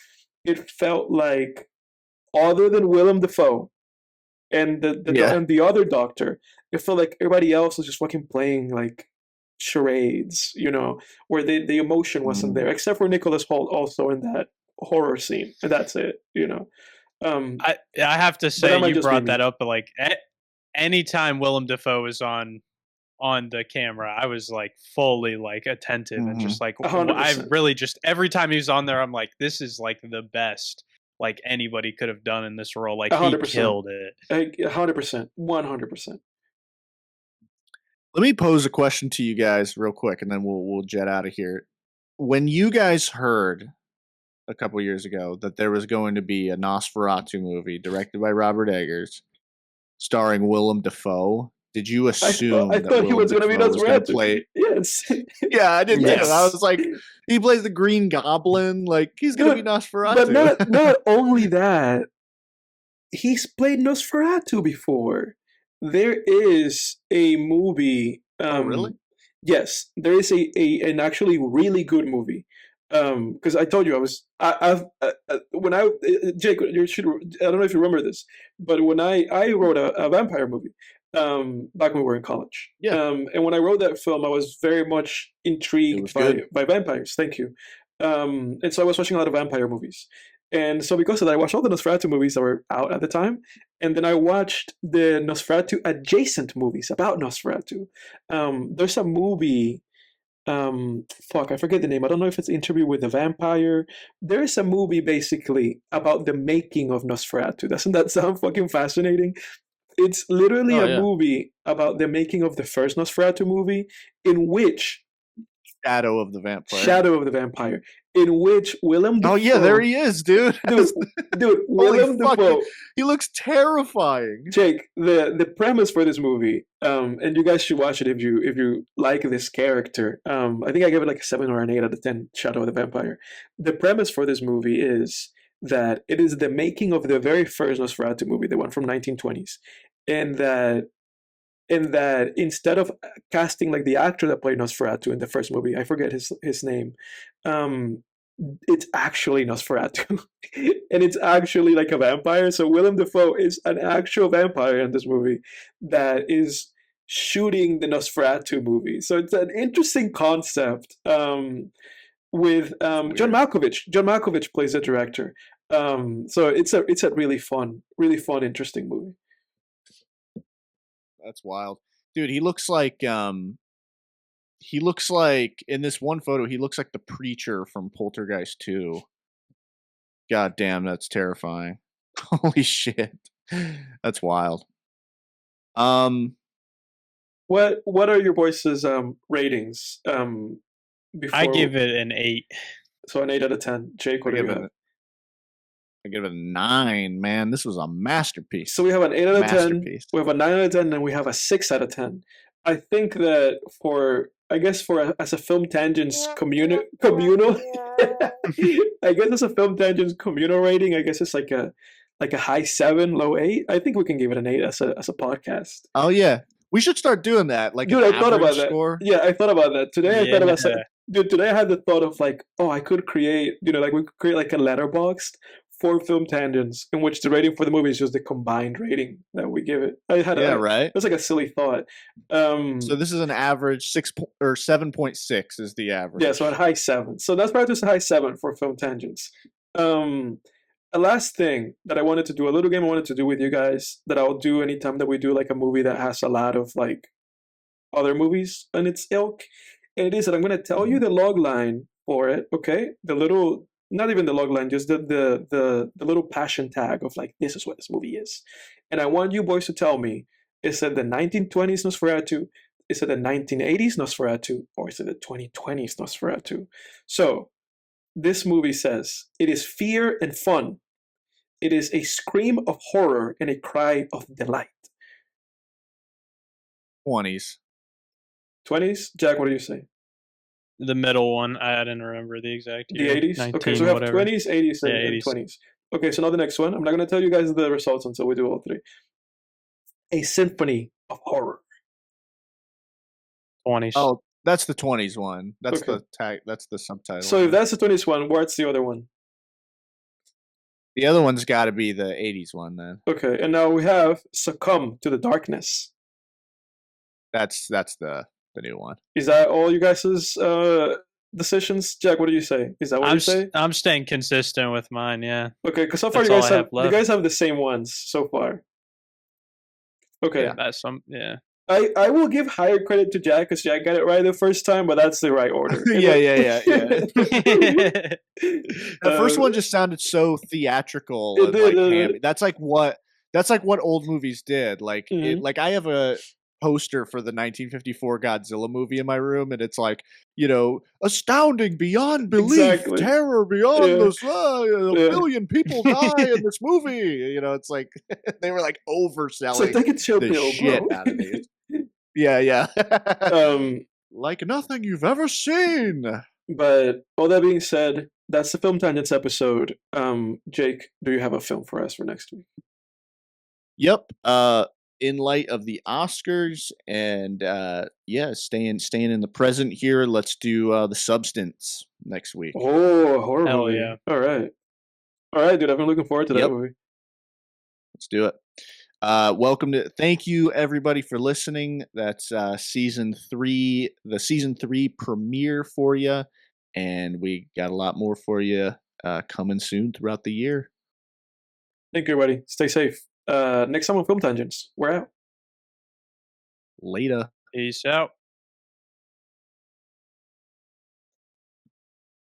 S1: it felt like, other than Willem Dafoe and the other doctor, it felt like everybody else was just fucking playing like charades, where the emotion wasn't there, except for Nicholas Hoult also in that horror scene, and that's it.
S3: I have to say, you brought that up, but like anytime Willem Dafoe is on the camera, I was like fully like attentive and just like
S1: 100%.
S3: I really just every time he was on there, I'm like, this is like the best like anybody could have done in this role. Like 100%. He killed it.
S1: 100%, 100%.
S2: Let me pose a question to you guys real quick, and then we'll jet out of here. When you guys heard a couple years ago that there was going to be a Nosferatu movie directed by Robert Eggers, starring Willem Dafoe, did you assume
S1: I thought he was going to be Nosferatu? Yes.
S2: Yeah, I did too. I was like, he plays the Green Goblin. Like, he's going to be Nosferatu.
S1: But not only that, he's played Nosferatu before. There is a movie.
S2: Oh, really?
S1: Yes, there is an actually really good movie. Because I told you Jake, I don't know if you remember this, but when I wrote a vampire movie, back when we were in college.
S2: Yeah.
S1: And when I wrote that film, I was very much intrigued by vampires. Thank you. And so I was watching a lot of vampire movies. And so because of that, I watched all the Nosferatu movies that were out at the time. And then I watched the Nosferatu adjacent movies about Nosferatu. There's a movie, I forget the name. I don't know if it's Interview with the Vampire. There is a movie basically about the making of Nosferatu. Doesn't that sound fucking fascinating? It's literally a movie about the making of the first Nosferatu movie, in which
S2: Shadow of the Vampire,
S1: in which Willem Dafoe...
S2: Oh yeah, there he is, dude.
S1: Dude, Willem Dafoe.
S2: He looks terrifying.
S1: Jake, the premise for this movie, and you guys should watch it if you like this character. I think I gave it like a 7 or an 8 out of 10. Shadow of the Vampire. The premise for this movie is that it is the making of the very first Nosferatu movie, the one from 1920s, and that instead of casting like the actor that played Nosferatu in the first movie, I forget his name, it's actually Nosferatu, and it's actually like a vampire. So Willem Dafoe is an actual vampire in this movie that is shooting the Nosferatu movie. So it's an interesting concept. With John Malkovich. John Malkovich plays the director. So it's a really fun, interesting movie.
S2: That's wild, dude. He looks like in this one photo, he looks like the preacher from Poltergeist 2. God damn, that's terrifying. Holy shit, that's wild.
S1: What are your boys' ratings?
S3: I give it an 8.
S1: So an 8 out of 10. Jake, what do you have?
S2: I give it a 9, man. This was a masterpiece.
S1: So we have an 8 out of 10. We have a 9 out of 10, and we have a 6 out of 10. I think that as a Film Tangents communal I guess as a Film Tangents communal rating, I guess it's like a like a high 7, low 8. I think we can give it an 8 as a podcast.
S2: Oh yeah, we should start doing that. Like,
S1: dude,
S2: an
S1: I thought about
S2: score.
S1: that. Yeah, I thought about that today. I thought about, dude. Today I had the thought of like, oh, I could create, like we could create like a letterbox for Film Tangents in which the rating for the movie is just the combined rating that we give it.
S2: Right.
S1: It's like a silly thought.
S2: So this is an average 7.6 is the average.
S1: Yeah, so a high 7. So that's probably just a high 7 for Film Tangents. A last thing that I wanted to do, a little game I wanted to do with you guys that I'll do anytime that we do like a movie that has a lot of like other movies in its ilk. And it is that I'm going to tell you the log line for it, okay? The little, not even the log line, just the little passion tag of like, this is what this movie is. And I want you boys to tell me, is it the 1920s Nosferatu? Is it the 1980s Nosferatu? Or is it the 2020s Nosferatu? So, this movie says, it is fear and fun. It is a scream of horror and a cry of delight.
S2: 20s.
S1: 20s? Jack, what do you say?
S3: The middle one. I didn't remember the exact year.
S1: The 80s? Okay, so we have 20s, 80s, and 20s. Okay, so now the next one. I'm not going to tell you guys the results until we do all three. A symphony of horror.
S3: 20s.
S2: Oh, that's the 20s one. That's the tag. That's the subtitle.
S1: So if that's the 20s one, what's the other one?
S2: The other one's got to be the 80s one then.
S1: Okay, and now we have Succumb to the Darkness.
S2: That's the new one.
S1: Is that all you guys' decisions? Jack, what do you say? Is that what you say?
S3: I'm staying consistent with mine, yeah.
S1: Okay, because so far you guys have the same ones so far. Okay.
S3: Yeah, that's yeah.
S1: I will give higher credit to Jack because Jack got it right the first time, but that's the right order.
S2: yeah. The first one just sounded so theatrical. That's like what old movies did. Like, like I have a poster for the 1954 Godzilla movie in my room, and it's like, astounding beyond belief, terror beyond this. A billion people die in this movie. It's like they were like overselling the shit out of these. Yeah. Like nothing you've ever seen.
S1: But all that being said, that's the Film Tangents episode. Jake, do you have a film for us for next week?
S2: Yep. In light of the Oscars and staying in the present here, let's do The Substance next week.
S1: Oh, horror
S3: Hell
S1: movie.
S3: Yeah.
S1: All right, dude. I've been looking forward to that movie.
S2: Let's do it. Thank you everybody for listening. That's season 3, the season 3 premiere for you, and we got a lot more for you coming soon throughout the year.
S1: Thank you, everybody. Stay safe. Next time on Film Tangents, we're out.
S2: Later.
S3: Peace out.